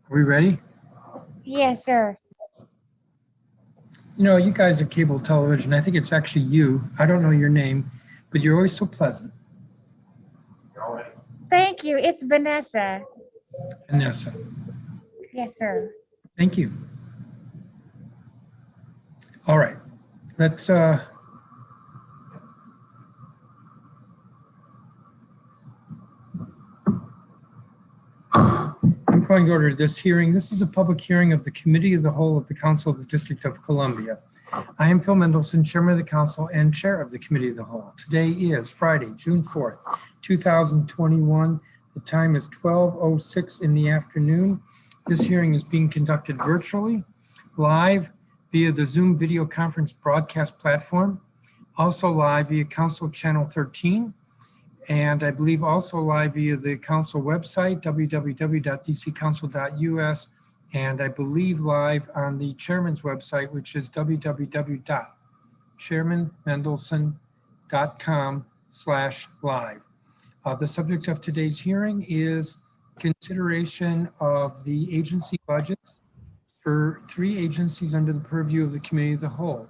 Are we ready? Yes, sir. You know, you guys at cable television, I think it's actually you. I don't know your name, but you're always so pleasant. Thank you. It's Vanessa. Vanessa, Yes, sir. thank you. All right, let's, I'm calling to order this hearing. This is a public hearing of the Committee of the Whole of the Council of the District of Columbia. I am Phil Mendelson, Chairman of the Council and Chair of the Committee of the Whole. Today is Friday, June 4th, 2021. The time is 12:06 in the afternoon. This hearing is being conducted virtually, live via the Zoom video conference broadcast platform, also live via Council Channel 13, and I believe also live via the Council website, www.dccouncil.us, and I believe live on the Chairman's website, which is www.chairmanmendelson.com/live. The subject of today's hearing is consideration of the agency budgets for 3 agencies under the purview of the Committee of the Whole.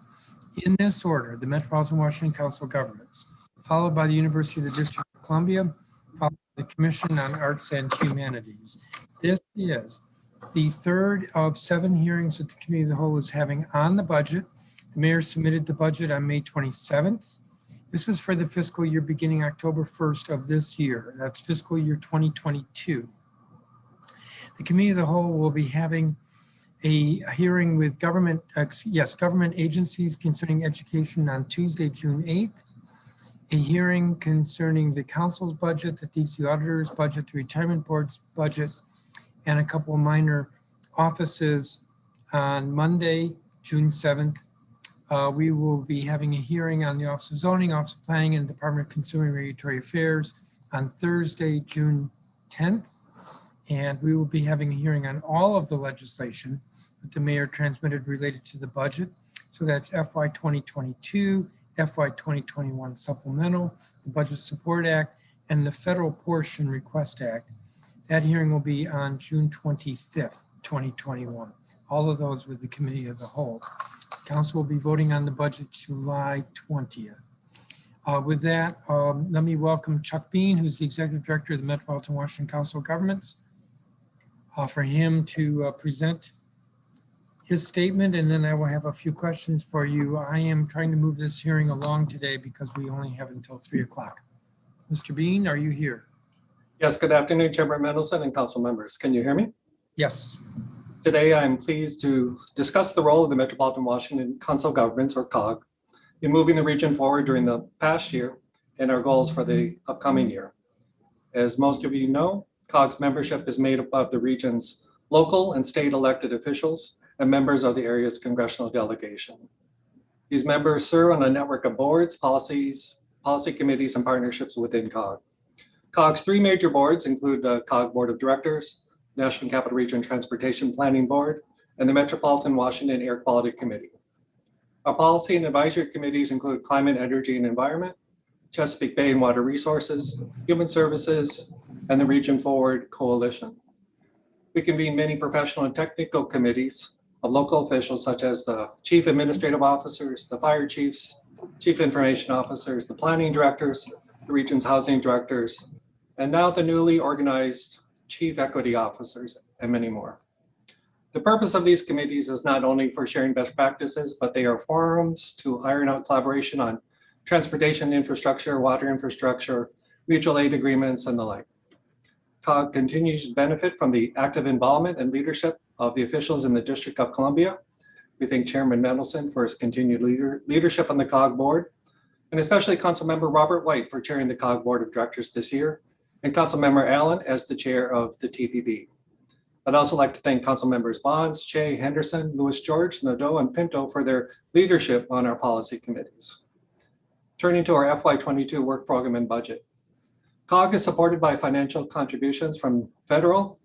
In this order, the Metropolitan Washington Council of Governments, followed by the University of the District of Columbia, followed by the Commission on Arts and Humanities. This is the third of 7 hearings that the Committee of the Whole is having on the budget. The mayor submitted the budget on May 27th. This is for the fiscal year beginning October 1st of this year. That's fiscal year 2022. The Committee of the Whole will be having a hearing with government agencies concerning education on Tuesday, June 8th. A hearing concerning the council's budget, the DC auditor's budget, the retirement board's budget, and a couple of minor offices on Monday, June 7th. We will be having a hearing on the Office of Zoning, Office of Planning, and Department of Consumer and Regulatory Affairs on Thursday, June 10th. And we will be having a hearing on all of the legislation that the mayor transmitted related to the budget. So that's FY 2022, FY 2021 supplemental, the Budget Support Act, and the Federal Portion Request Act. That hearing will be on June 25th, 2021. All of those with the Committee of the Whole. Council will be voting on the budget July 20th. With that, let me welcome Chuck Bean, who's the Executive Director of the Metropolitan Washington Council of Governments, for him to present his statement, and then I will have a few questions for you. I am trying to move this hearing along today because we only have until 3 o'clock. Mr. Bean, are you here? Yes, good afternoon, Chairman Mendelson and council members. Can you hear me? Yes. Today, I'm pleased to discuss the role of the Metropolitan Washington Council of Governments, or COG, in moving the region forward during the past year and our goals for the upcoming year. As most of you know, COG's membership is made up of the region's local and state elected officials and members of the area's congressional delegation. These members serve on a network of boards, policy committees, and partnerships within COG. COG's 3 major boards include the COG Board of Directors, National Capital Region Transportation Planning Board, and the Metropolitan Washington Air Quality Committee. Our policy and advisory committees include Climate, Energy, and Environment, Chesapeake Bay and Water Resources, Human Services, and the Region Forward Coalition. We convene many professional and technical committees of local officials such as the Chief Administrative Officers, the Fire Chiefs, Chief Information Officers, the Planning Directors, the Region's Housing Directors, and now the newly organized Chief Equity Officers, and many more. The purpose of these committees is not only for sharing best practices, but they are forums to iron out collaboration on transportation infrastructure, water infrastructure, mutual aid agreements, and the like. COG continues to benefit from the active involvement and leadership of the officials in the District of Columbia. We thank Chairman Mendelson for his continued leadership on the COG board, and especially Councilmember Robert White for chairing the COG Board of Directors this year, and Councilmember Allen as the chair of the TPB. I'd also like to thank Council Members Bonds, Che, Henderson, Lewis George, Nadeau, and Pinto for their leadership on our policy committees. Turning to our FY22 work program and budget. COG is supported by financial contributions from federal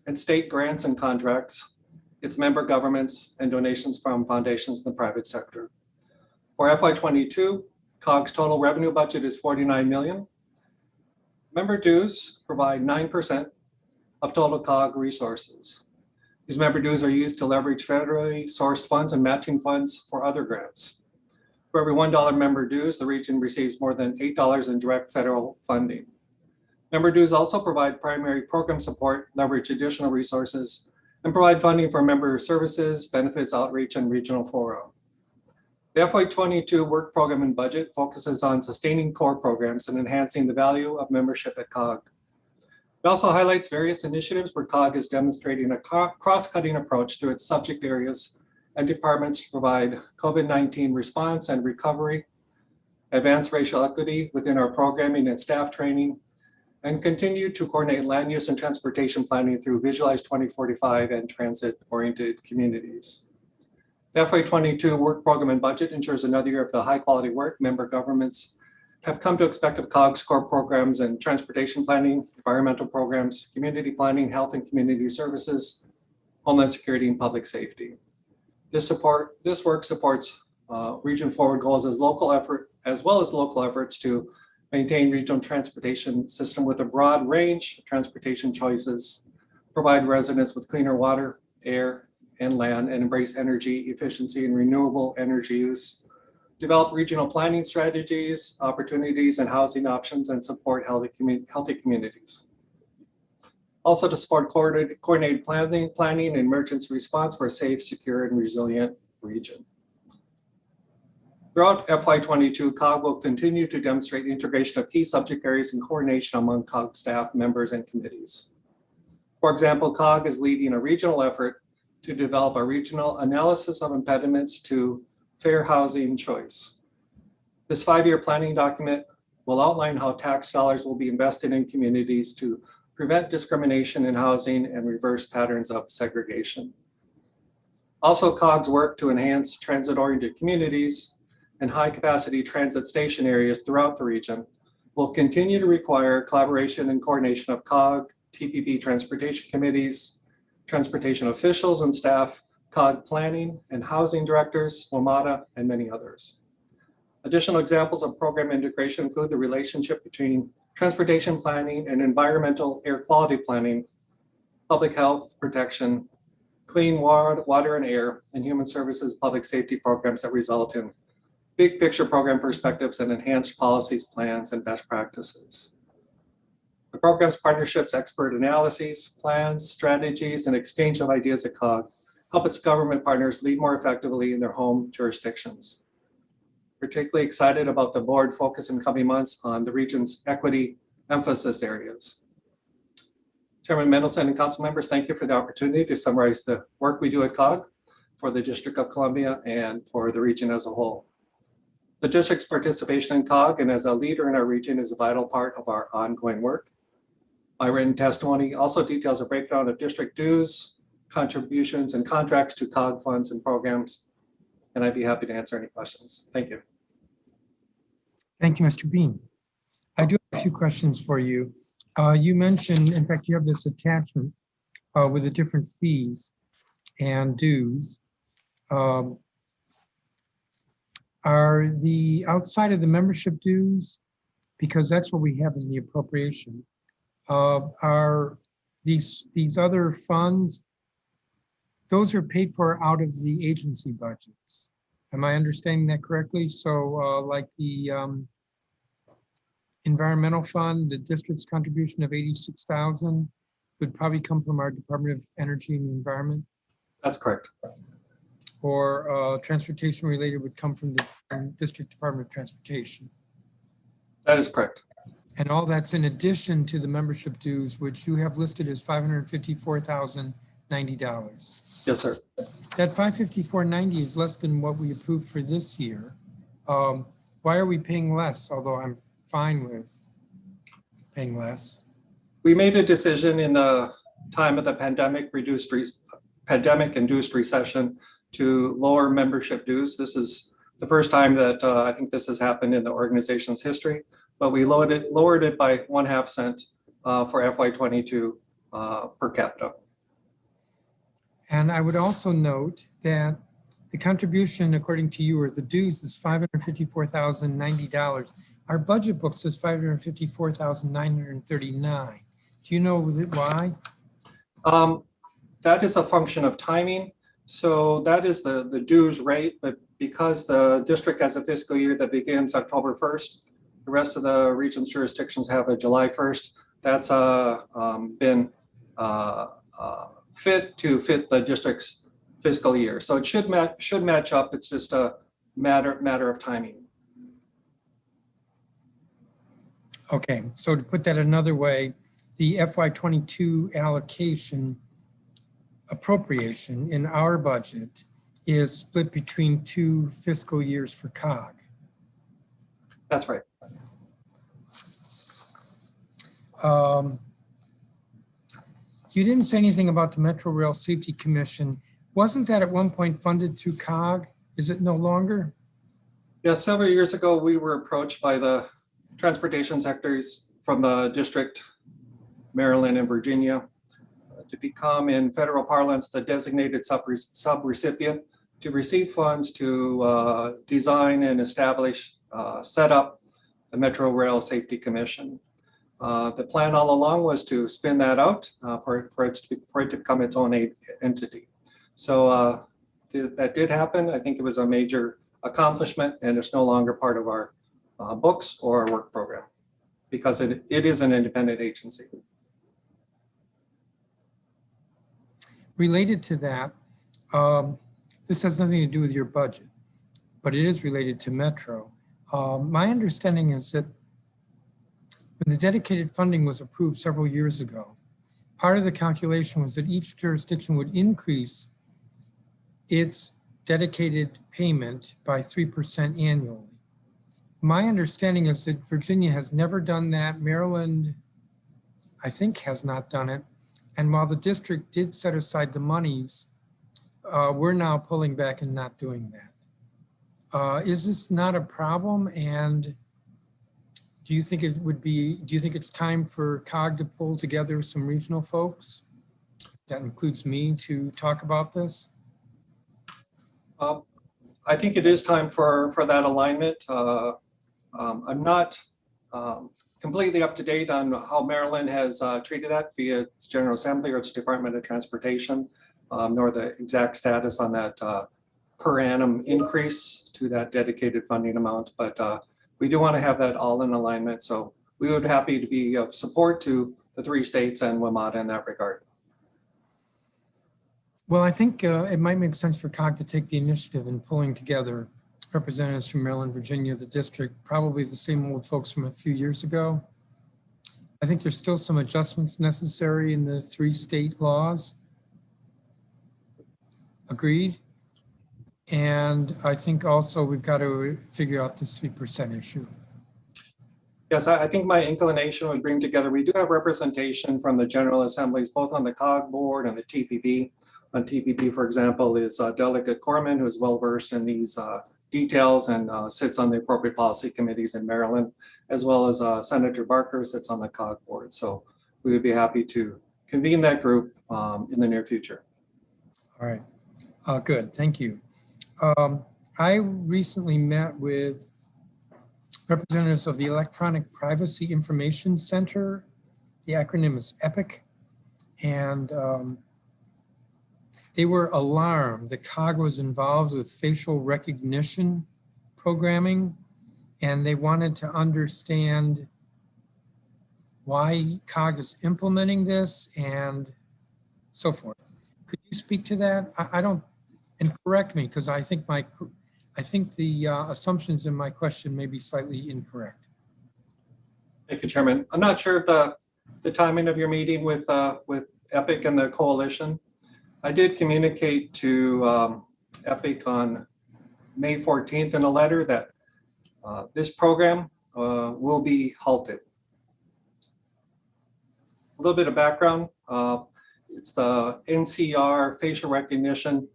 and state grants and contracts, its member governments, and donations from foundations in the private sector. For FY22, COG's total revenue budget is $49 million. Member dues provide 9% of total COG resources. These member dues are used to leverage federally sourced funds and matching funds for other grants. For every $1 member dues, the region receives more than $8 in direct federal funding. Member dues also provide primary program support, leverage additional resources, and provide funding for member services, benefits, outreach, and regional fora. The FY22 work program and budget focuses on sustaining core programs and enhancing the value of membership at COG. It also highlights various initiatives where COG is demonstrating a cross-cutting approach through its subject areas and departments to provide COVID-19 response and recovery, advance racial equity within our programming and staff training, and continue to coordinate land use and transportation planning through Visualize 2045 and transit-oriented communities. The FY22 work program and budget ensures another year of the high-quality work member governments have come to expect of COG's core programs and transportation planning, environmental programs, community planning, health and community services, homeland security, and public safety. This work supports Region Forward goals as well as local efforts to maintain regional transportation system with a broad range of transportation choices, provide residents with cleaner water, air, and land, and embrace energy efficiency and renewable energy use, develop regional planning strategies, opportunities, and housing options, and support healthy communities. Also to support coordinated planning and emergency response for a safe, secure, and resilient region. Throughout FY22, COG will continue to demonstrate integration of key subject areas and coordination among COG staff, members, and committees. For example, COG is leading a regional effort to develop a regional analysis of impediments to fair housing choice. This 5-year planning document will outline how tax dollars will be invested in communities to prevent discrimination in housing and reverse patterns of segregation. Also, COG's work to enhance transit-oriented communities and high-capacity transit station areas throughout the region will continue to require collaboration and coordination of COG, TPP transportation committees, transportation officials and staff, COG planning and housing directors, WMATA, and many others. Additional examples of program integration include the relationship between transportation planning and environmental air quality planning, public health protection, clean water and air, and human services public safety programs that result in big picture program perspectives and enhanced policies, plans, and best practices. The program's partnerships, expert analyses, plans, strategies, and exchange of ideas at COG help its government partners lead more effectively in their home jurisdictions. Particularly excited about the board focus in coming months on the region's equity emphasis areas. Chairman Mendelson and council members, thank you for the opportunity to summarize the work we do at COG for the District of Columbia and for the region as a whole. The district's participation in COG and as a leader in our region is a vital part of our ongoing work. My written testimony also details a breakdown of district dues, contributions, and contracts to COG funds and programs, and I'd be happy to answer any questions. Thank you. Thank you, Mr. Bean. I do have a few questions for you. You mentioned, in fact, you have this attachment with the different fees and dues. Are the outside of the membership dues, because that's what we have in the appropriation, are these other funds, those are paid for out of the agency budgets? Am I understanding that correctly? So like the environmental fund, the district's contribution of $86,000 would probably come from our Department of Energy and the Environment? That's correct. Or transportation related would come from the District Department of Transportation? That is correct. And all that's in addition to the membership dues, which you have listed as $554,090. Yes, sir. That $554,90 is less than what we approved for this year. Why are we paying less, although I'm fine with paying less? We made a decision in the time of the pandemic-induced recession to lower membership dues. This is the first time that I think this has happened in the organization's history, but we lowered it by 1/2 cent for FY22 per capita. And I would also note that the contribution, according to you, or the dues, is $554,090. Our budget book says $554,939. Do you know why? that is a function of timing. So that is the dues rate, but because the district has a fiscal year that begins October 1st, the rest of the region's jurisdictions have a July 1st. That's been fit to fit the district's fiscal year. So it should match up. It's just a matter of timing. Okay, so to put that another way, the FY22 allocation appropriation in our budget is split between 2 fiscal years for COG. That's right. You didn't say anything about the Metro Rail Safety Commission. Wasn't that at one point funded through COG? Is it no longer? Yeah, several years ago, we were approached by the transportation sectors from the district, Maryland and Virginia, to become, in federal parlance, the designated subrecipient to receive funds to design and establish, set up the Metro Rail Safety Commission. The plan all along was to spin that out for it to become its own entity. So that did happen. I think it was a major accomplishment, and it's no longer part of our books or our work program because it is an independent agency. Related to that, this has nothing to do with your budget, but it is related to Metro. My understanding is that when the dedicated funding was approved several years ago, part of the calculation was that each jurisdiction would increase its dedicated payment by 3% annually. My understanding is that Virginia has never done that. Maryland, I think, has not done it. And while the district did set aside the monies, we're now pulling back and not doing that. Is this not a problem? And do you think it's time for COG to pull together some regional folks? That includes me to talk about this? I think it is time for that alignment. I'm not completely up to date on how Maryland has treated that via its General Assembly or its Department of Transportation, nor the exact status on that per annum increase to that dedicated funding amount. But we do want to have that all in alignment. So we would be happy to be of support to the 3 states and WMATA in that regard. Well, I think it might make sense for COG to take the initiative in pulling together representatives from Maryland, Virginia, the district, probably the same old folks from a few years ago. I think there's still some adjustments necessary in the 3 state laws. Agreed. And I think also we've got to figure out this 3% issue. Yes, I think my inclination would bring together, we do have representation from the General Assemblies, both on the COG board and the TPP. On TPP, for example, is Delegate Corman, who is well-versed in these details and sits on the appropriate policy committees in Maryland, as well as Senator Barker, who sits on the COG board. So we would be happy to convene that group in the near future. All right, good, thank you. I recently met with representatives of the Electronic Privacy Information Center. The acronym is EPIC. And they were alarmed that COG was involved with facial recognition programming, and they wanted to understand why COG is implementing this and so forth. Could you speak to that? I don't, and correct me, because I think the assumptions in my question may be slightly incorrect. Thank you, Chairman. I'm not sure of the timing of your meeting with EPIC and the coalition. I did communicate to EPIC on May 14th in a letter that this program will be halted. A little bit of background. It's the NCR facial recognition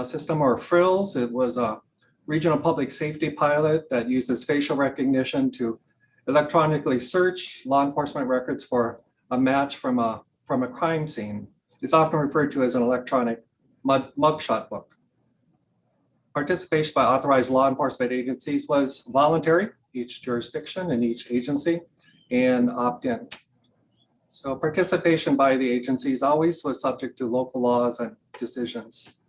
system, or FRILS. It was a regional public safety pilot that uses facial recognition to electronically search law enforcement records for a match from a crime scene. It's often referred to as an electronic mugshot book. Participation by authorized law enforcement agencies was voluntary, each jurisdiction and each agency, and opt-in. So participation by the agencies always was subject to local laws and decisions.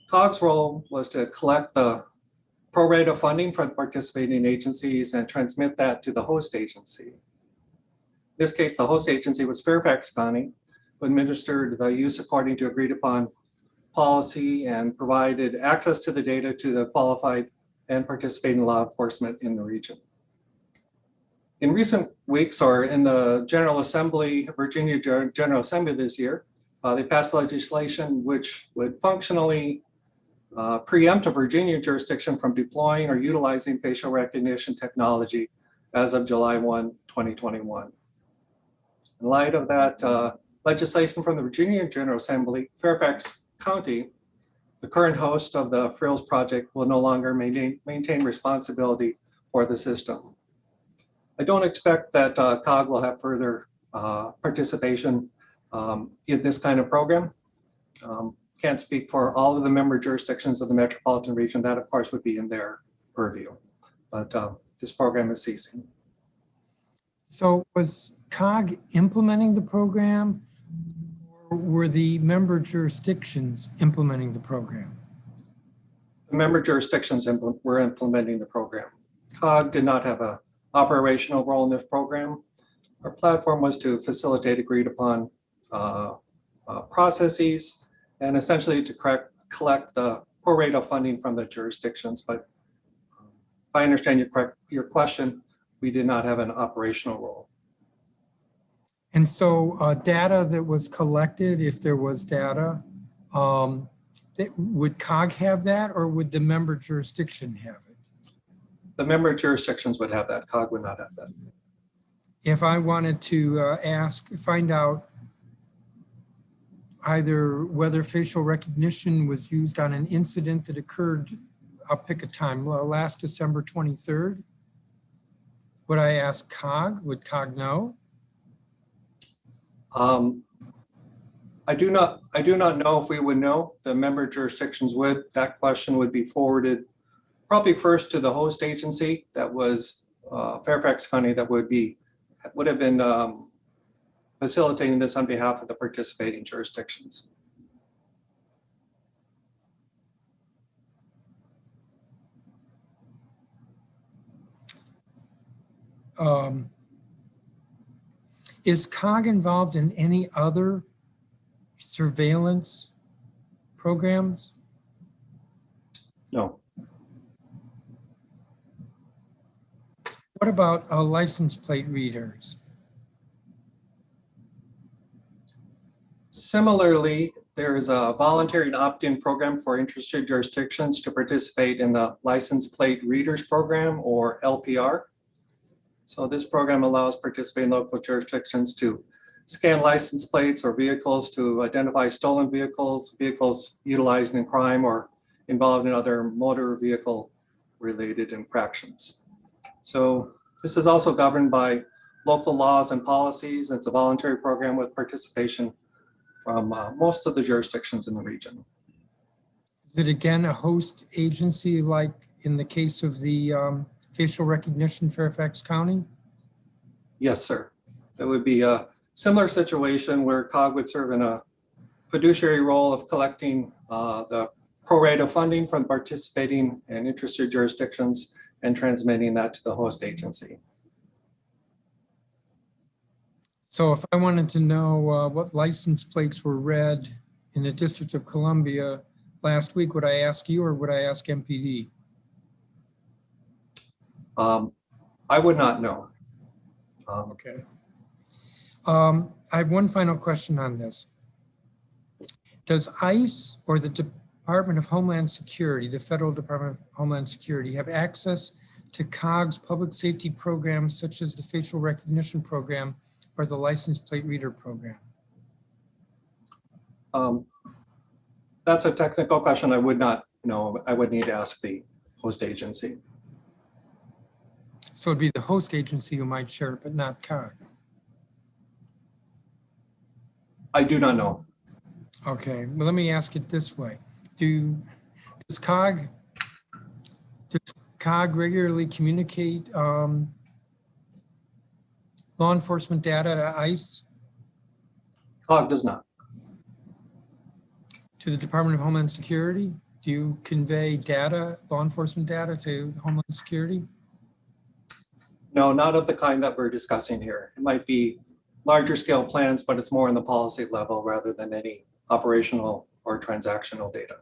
COG's role was to collect the pro rata funding for the participating agencies and transmit that to the host agency. In this case, the host agency was Fairfax County, who administered the use according to agreed upon policy and provided access to the data to the qualified and participating law enforcement in the region. In recent weeks, or in the General Assembly, Virginia General Assembly this year, they passed legislation which would functionally preempt a Virginia jurisdiction from deploying or utilizing facial recognition technology as of July 1, 2021. In light of that legislation from the Virginia General Assembly, Fairfax County, the current host of the Frills project, will no longer maintain responsibility for the system. I don't expect that COG will have further participation in this kind of program. Can't speak for all of the member jurisdictions of the metropolitan region. That, of course, would be in their purview. But this program is ceasing. So was COG implementing the program, or were the member jurisdictions implementing the program? The member jurisdictions were implementing the program. COG did not have an operational role in this program. Our platform was to facilitate agreed upon processes and essentially to collect the pro rata funding from the jurisdictions. But if I understand your question, we did not have an operational role. And so data that was collected, if there was data, would COG have that, or would the member jurisdiction have it? The member jurisdictions would have that. COG would not have that. If I wanted to find out either whether facial recognition was used on an incident that occurred, I'll pick a time, last December 23rd, would I ask COG? Would COG know? I do not know if we would know. The member jurisdictions would. That question would be forwarded probably first to the host agency. That was Fairfax County. That would have been facilitating this on behalf of the participating jurisdictions. Is COG involved in any other surveillance programs? No. What about license plate readers? Similarly, there is a voluntary and opt-in program for interested jurisdictions to participate in the License Plate Readers Program, or LPR. So this program allows participating local jurisdictions to scan license plates or vehicles to identify stolen vehicles, vehicles utilized in crime or involved in other motor vehicle related infractions. So this is also governed by local laws and policies. It's a voluntary program with participation from most of the jurisdictions in the region. Is it again a host agency like in the case of the facial recognition Fairfax County? Yes, sir. That would be a similar situation where COG would serve in a fiduciary role of collecting the pro rata funding from participating and interested jurisdictions and transmitting that to the host agency. So if I wanted to know what license plates were read in the District of Columbia last week, would I ask you or would I ask MPD? I would not know. Okay. I have one final question on this. Does ICE or the Department of Homeland Security, the Federal Department of Homeland Security, have access to COG's public safety programs such as the facial recognition program or the license plate reader program? That's a technical question I would not know. I would need to ask the host agency. So it'd be the host agency who might share it, but not COG. I do not know. Okay, well, let me ask it this way. Does COG regularly communicate law enforcement data to ICE? COG does not. To the Department of Homeland Security? Do you convey data, law enforcement data to Homeland Security? No, not of the kind that we're discussing here. It might be larger scale plans, but it's more on the policy level rather than any operational or transactional data.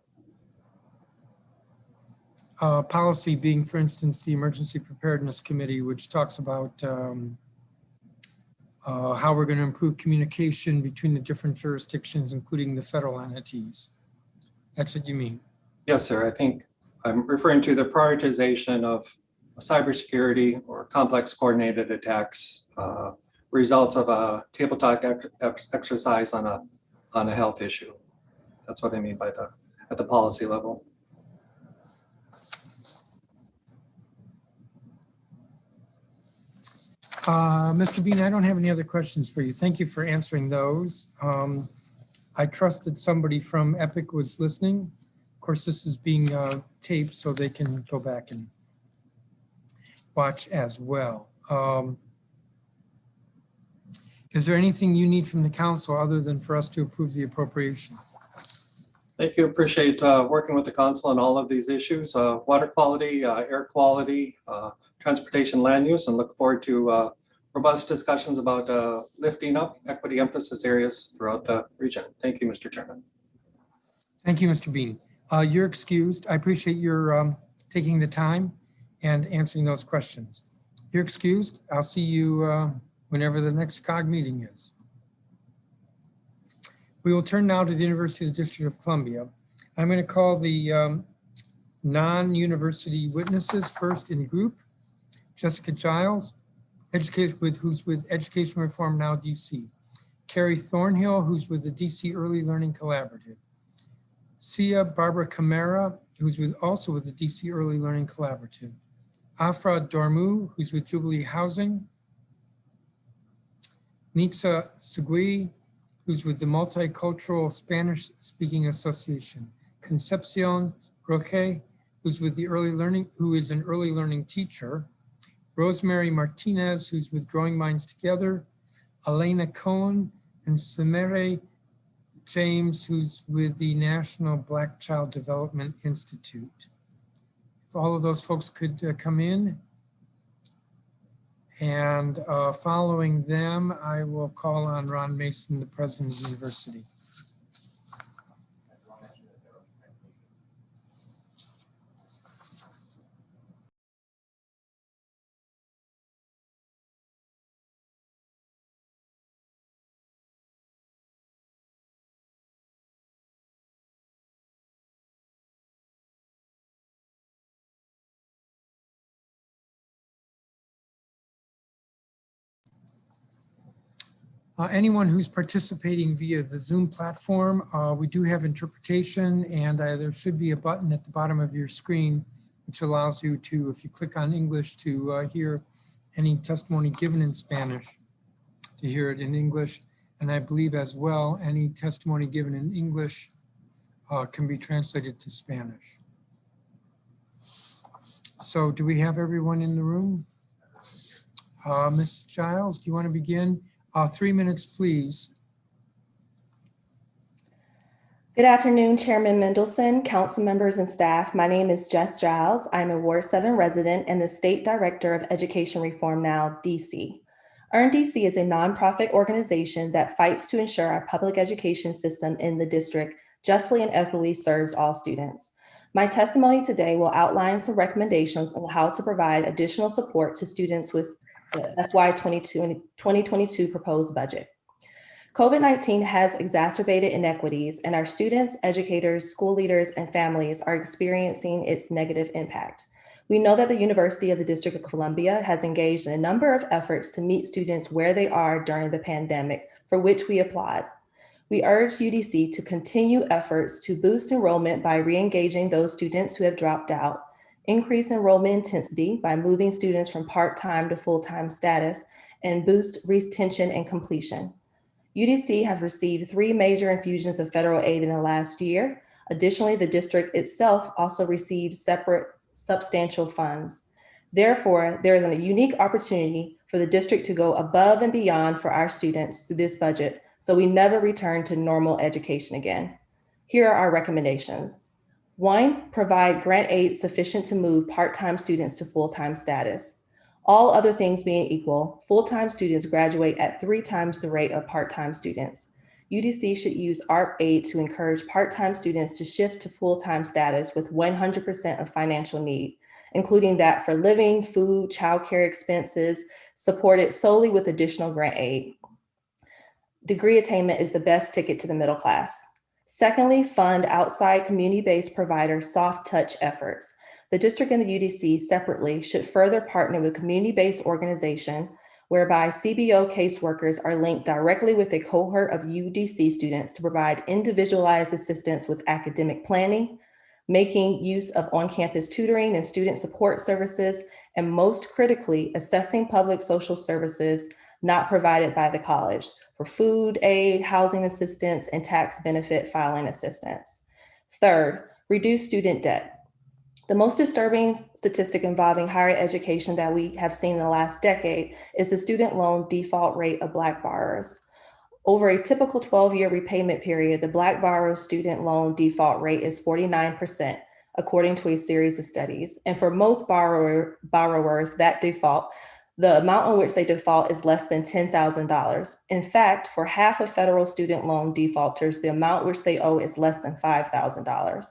Policy being, for instance, the Emergency Preparedness Committee, which talks about how we're going to improve communication between the different jurisdictions, including the federal entities. That's what you mean? Yes, sir. I think I'm referring to the prioritization of cybersecurity or complex coordinated attacks, results of a tabletop exercise on a health issue. That's what I mean by at the policy level. Mr. Bean, I don't have any other questions for you. Thank you for answering those. I trust that somebody from EPIC was listening. Of course, this is being taped so they can go back and watch as well. Is there anything you need from the council other than for us to approve the appropriation? Thank you. Appreciate working with the council on all of these issues, water quality, air quality, transportation, land use, and look forward to robust discussions about lifting up equity emphasis areas throughout the region. Thank you, Mr. Chairman. Thank you, Mr. Bean. You're excused. I appreciate your taking the time and answering those questions. You're excused. I'll see you whenever the next COG meeting is. We will turn now to the University of the District of Columbia. I'm going to call the non-university witnesses first in group. Jessica Giles, who's with Education Reform Now DC. Carrie Thornhill, who's with the DC Early Learning Collaborative. Sia Barbara Camara, who's also with the DC Early Learning Collaborative. Afra Dormu, who's with Jubilee Housing. Nitsa Segui, who's with the Multicultural Spanish Speaking Association. Concepcion Roque, who's with the who is an early learning teacher. Rosemary Martinez, who's with Growing Minds Together. Elena Cohen and Samere James, who's with the National Black Child Development Institute. If all of those folks could come in. And following them, I will call on Ron Mason, the president of the university. Anyone who's participating via the Zoom platform, we do have interpretation, and there should be a button at the bottom of your screen which allows you to, if you click on English, to hear any testimony given in Spanish, to hear it in English. And I believe as well, any testimony given in English can be translated to Spanish. So do we have everyone in the room? Ms. Giles, do you want to begin? 3 minutes, please. Good afternoon, Chairman Mendelson, council members and staff. My name is Jess Giles. I'm a Ward 7 resident and the State Director of Education Reform Now, DC. EARN DC is a nonprofit organization that fights to ensure our public education system in the district justly and equitably serves all students. My testimony today will outline some recommendations on how to provide additional support to students with the FY 2022 proposed budget. COVID-19 has exacerbated inequities, and our students, educators, school leaders, and families are experiencing its negative impact. We know that the University of the District of Columbia has engaged in a number of efforts to meet students where they are during the pandemic, for which we applaud. We urge UDC to continue efforts to boost enrollment by re-engaging those students who have dropped out, increase enrollment intensity by moving students from part-time to full-time status, and boost retention and completion. UDC have received 3 major infusions of federal aid in the last year. Additionally, the district itself also received separate substantial funds. Therefore, there is a unique opportunity for the district to go above and beyond for our students through this budget so we never return to normal education again. Here are our recommendations. 1, provide grant aid sufficient to move part-time students to full-time status. All other things being equal, full-time students graduate at 3 times the rate of part-time students. UDC should use ARP aid to encourage part-time students to shift to full-time status with 100% of financial need, including that for living, food, childcare expenses, supported solely with additional grant aid. Degree attainment is the best ticket to the middle class. Secondly, fund outside community-based provider soft touch efforts. The district and the UDC separately should further partner with community-based organization whereby CBO caseworkers are linked directly with a cohort of UDC students to provide individualized assistance with academic planning, making use of on-campus tutoring and student support services, and most critically, assessing public social services not provided by the college for food aid, housing assistance, and tax benefit filing assistance. Third, reduce student debt. The most disturbing statistic involving higher education that we have seen in the last decade is the student loan default rate of Black borrowers. Over a typical 12-year repayment period, the Black borrower student loan default rate is 49%, according to a series of studies. And for most borrowers that default, the amount on which they default is less than $10,000. In fact, for half of federal student loan defaulters, the amount which they owe is less than $5,000.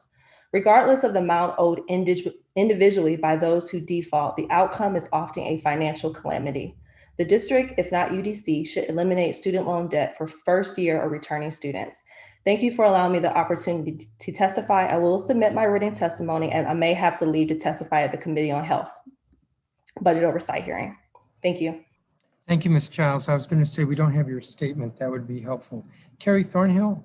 Regardless of the amount owed individually by those who default, the outcome is often a financial calamity. The district, if not UDC, should eliminate student loan debt for first year or returning students. Thank you for allowing me the opportunity to testify. I will submit my written testimony, and I may have to leave to testify at the Committee on Health Budget Oversight hearing. Thank you. Thank you, Ms. Giles. I was going to say we don't have your statement. That would be helpful. Carrie Thornhill?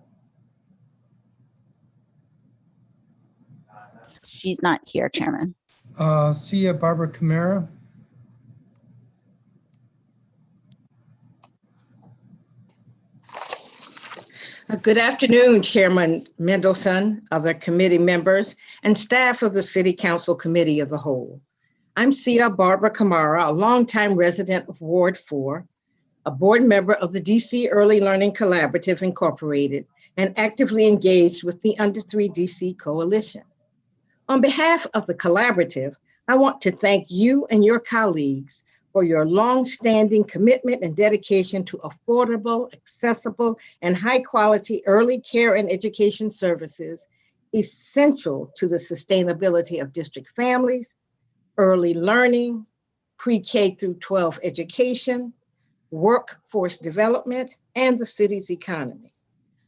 She's not here, Chairman. Sia Barbara Camara? Good afternoon, Chairman Mendelson, other committee members, and staff of the City Council Committee of the Whole. I'm Sia Barbara Camara, a longtime resident of Ward 4, a board member of the DC Early Learning Collaborative Incorporated, and actively engaged with the Under 3 DC Coalition. On behalf of the collaborative, I want to thank you and your colleagues for your long-standing commitment and dedication to affordable, accessible, and high-quality early care and education services essential to the sustainability of district families, early learning, pre-K through 12 education, workforce development, and the city's economy.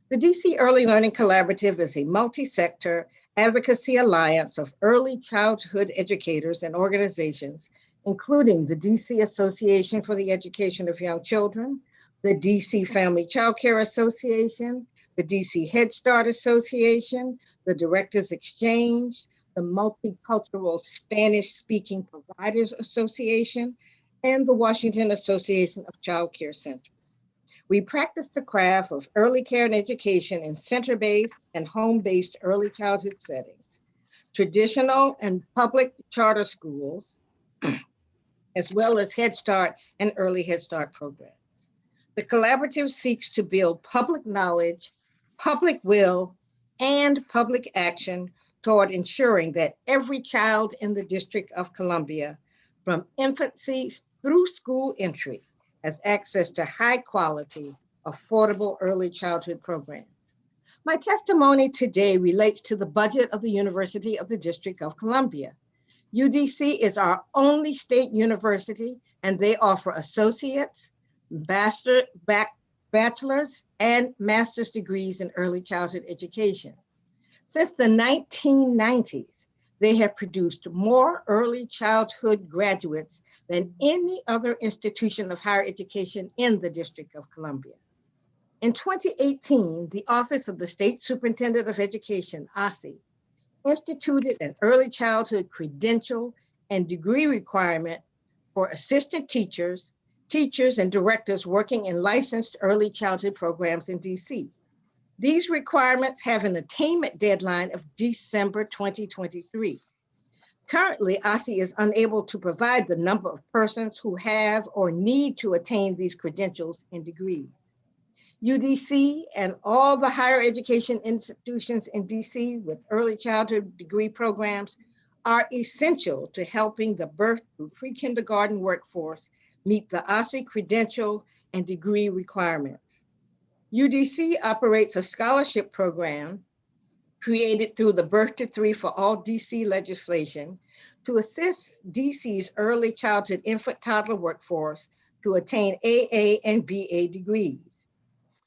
The DC Early Learning Collaborative is a multi-sector advocacy alliance of early childhood educators and organizations, including the DC Association for the Education of Young Children, the DC Family Child Care Association, the DC Head Start Association, the Directors Exchange, the Multicultural Spanish-Speaking Providers Association, and the Washington Association of Child Care Centers. We practice the craft of early care and education in center-based and home-based early childhood settings, traditional and public charter schools, as well as Head Start and Early Head Start programs. The collaborative seeks to build public knowledge, public will, and public action toward ensuring that every child in the District of Columbia, from infancy through school entry, has access to high quality, affordable early childhood programs. My testimony today relates to the budget of the University of the District of Columbia. UDC is our only state university, and they offer associates, bachelor's, and master's degrees in early childhood education. Since the 1990s, they have produced more early childhood graduates than any other institution of higher education in the District of Columbia. In 2018, the Office of the State Superintendent of Education, OSSE, instituted an early childhood credential and degree requirement for assistant teachers, and directors working in licensed early childhood programs in DC. These requirements have an attainment deadline of December 2023. Currently, OSSE is unable to provide the number of persons who have or need to attain these credentials and degrees. UDC and all the higher education institutions in DC with early childhood degree programs are essential to helping the birth through pre-kindergarten workforce meet the OSCE credential and degree requirements. UDC operates a scholarship program created through the Birth to Three for All DC legislation to assist DC's early childhood infant toddler workforce to attain AA and BA degrees.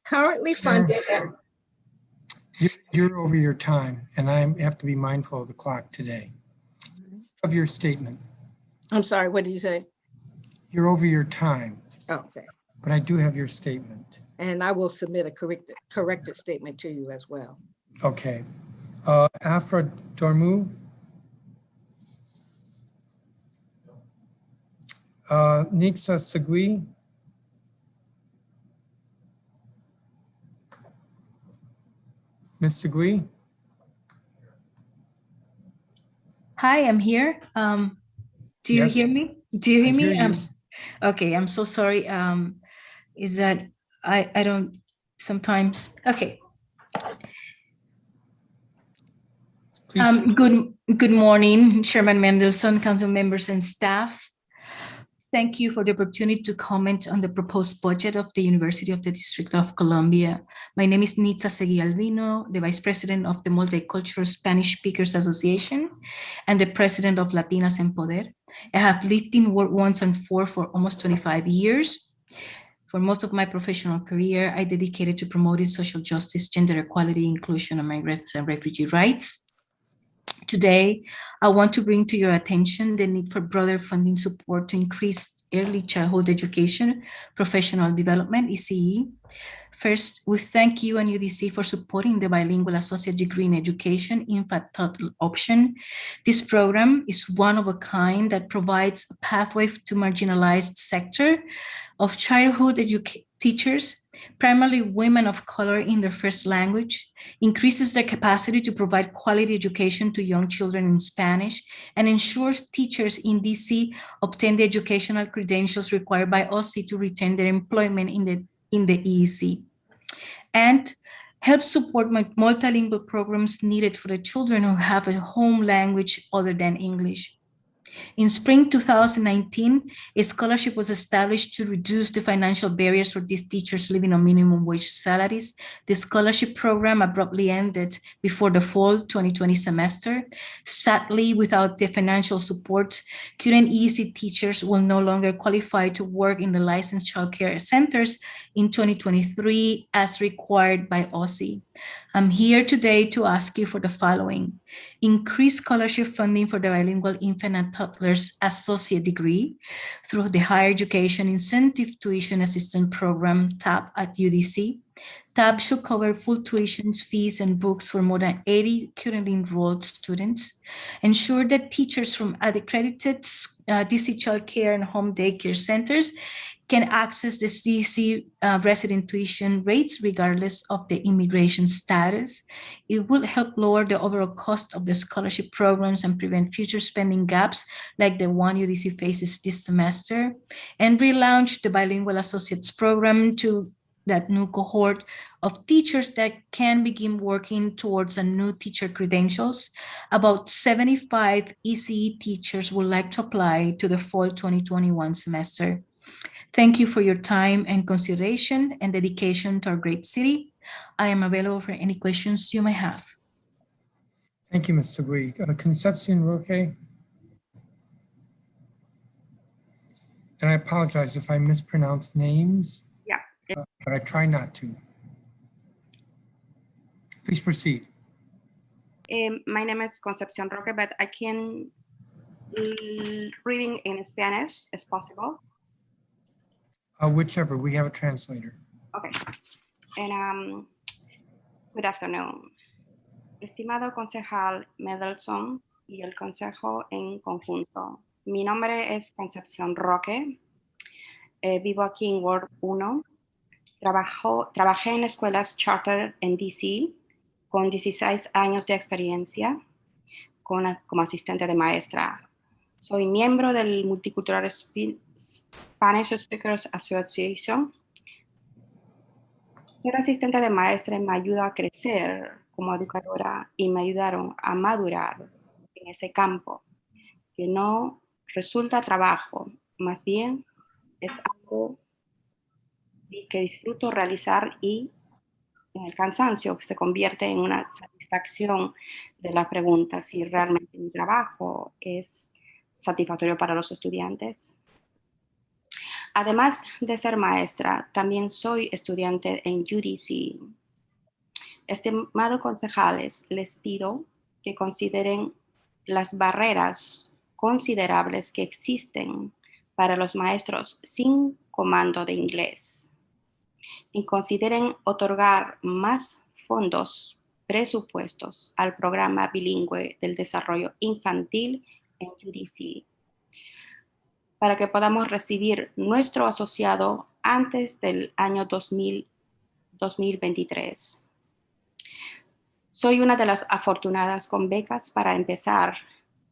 Currently funded at You're over your time, and I have to be mindful of the clock today. Of your statement, I'm sorry, what did you say? you're over your time, Oh, okay. but I do have your statement. And I will submit a corrected statement to you as well. Okay. Afra Dormu. Nixa Segui. Ms. Segui. Hi, I'm here. Do you Yes. hear me? Do you hear I me? hear you. Okay, I'm so sorry. Is that I don't sometimes. Okay. Please. Good morning, Chairman Mendelson, council members and staff. Thank you for the opportunity to comment on the proposed budget of the University of the District of Columbia. My name is Nitza Segui Albino, the Vice President of the Multicultural Spanish Speakers Association and the President of Latinas en Poder. I have lived in Ward 1 and 4 for almost 25 years. For most of my professional career, I dedicated to promoting social justice, gender equality, inclusion, and migrants and refugee rights. Today, I want to bring to your attention the need for broader funding support to increase early childhood education, professional development, ECE. First, we thank you and UDC for supporting the bilingual associate degree in education infant toddler option. This program is one of a kind that provides a pathway to marginalized sector of childhood teachers, primarily women of color in their first language, increases their capacity to provide quality education to young children in Spanish, and ensures teachers in DC obtain the educational credentials required by OSCE to retain their employment in the EEC, and helps support multilingual programs needed for the children who have a home language other than English. In spring 2019, a scholarship was established to reduce the financial barriers for these teachers living on minimum wage salaries. The scholarship program abruptly ended before the fall 2020 semester. Sadly, without the financial support, current EEC teachers will no longer qualify to work in the licensed childcare centers in 2023 as required by OSCE. I'm here today to ask you for the following: increase scholarship funding for the bilingual infant and toddlers associate degree through the Higher Education Incentive Tuition Assistance Program, TAP, at UDC. TAP should cover full tuition fees and books for more than 80 currently enrolled students. Ensure that teachers from accredited DC child care and home daycare centers can access the DC resident tuition rates regardless of the immigration status. It will help lower the overall cost of the scholarship programs and prevent future spending gaps like the one UDC faces this semester, and relaunch the bilingual associates program to that new cohort of teachers that can begin working towards a new teacher credentials. About 75 ECE teachers would like to apply to the fall 2021 semester. Thank you for your time and consideration and dedication to our great city. I am available for any questions you may have. Thank you, Ms. Segui. Concepcion Roque. And I apologize if I mispronounce names. Yeah. But I try not to. Please proceed. My name is Concepcion Roque, but I can reading in Spanish is possible. Whichever, we have a translator. Okay. And good afternoon. Estimado concejal Mendelson y el consejo en conjunto. Mi nombre es Concepcion Roque. Vivo aquí en Ward 1. Trabajé en escuelas charter en DC con 16 años de experiencia como asistente de maestra. Soy miembro del Multicultural Spanish Speakers Association. Ser asistente de maestra me ayuda a crecer como educadora y me ayudaron a madurar en ese campo, que no resulta trabajo, más bien es algo que disfruto realizar y en el cansancio se convierte en una satisfacción de la pregunta si realmente mi trabajo es satisfactorio para los estudiantes. Además de ser maestra, también soy estudiante en UDC. Estimados concejales, les pido que consideren las barreras considerables que existen para los maestros sin comando de inglés y consideren otorgar más fondos presupuestos al programa bilingüe del desarrollo infantil en UDC para que podamos recibir nuestro asociado antes del año 2023. Soy una de las afortunadas con becas para empezar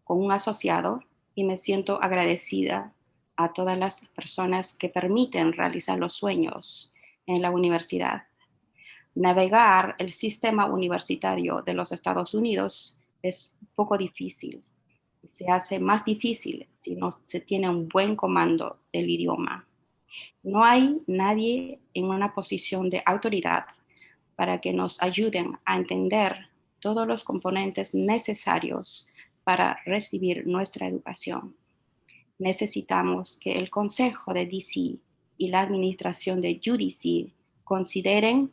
con un asociado y me siento agradecida a todas las personas que permiten realizar los sueños en la universidad. Navegar el sistema universitario de los Estados Unidos es un poco difícil. Se hace más difícil si no se tiene un buen comando del idioma. No hay nadie en una posición de autoridad para que nos ayuden a entender todos los componentes necesarios para recibir nuestra educación. Necesitamos que el Consejo de DC y la administración de UDC consideren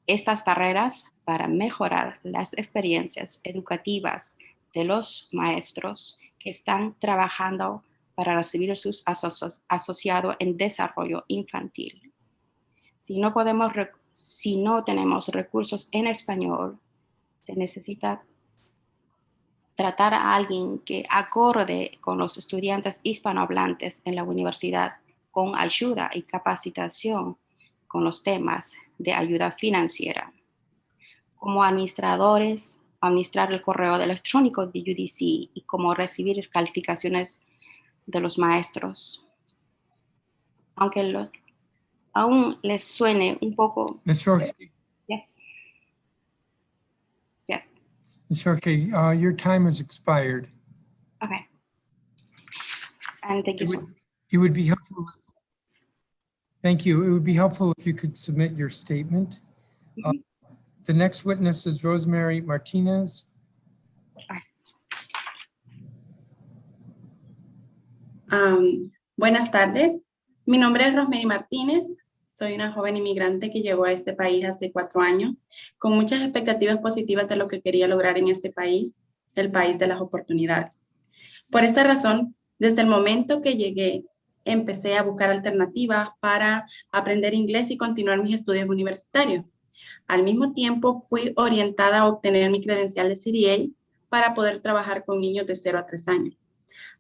estas barreras para mejorar las experiencias educativas de los maestros que están trabajando para recibir sus asociados en desarrollo infantil. Si no tenemos recursos en español, se necesita tratar a alguien que acorde con los estudiantes hispanohablantes en la universidad con ayuda y capacitación con los temas de ayuda financiera. Como administradores, administrar el correo electrónico de UDC y cómo recibir calificaciones de los maestros. Aunque aún les suene un poco... Ms. Roque, Yes. Yes. Ms. Roque, your time has expired. Okay. And thank you so much. It would be helpful. Thank you. It would be helpful if you could submit your statement. The next witness is Rosemary Martinez. Buenas tardes. Mi nombre es Rosemary Martínez. Soy una joven inmigrante que llegó a este país hace 4 años con muchas expectativas positivas de lo que quería lograr en este país, el país de las oportunidades. Por esta razón, desde el momento que llegué, empecé a buscar alternativas para aprender inglés y continuar mis estudios universitarios. Al mismo tiempo, fui orientada a obtener mi credencial de CDA para poder trabajar con niños de 0 a 3 años.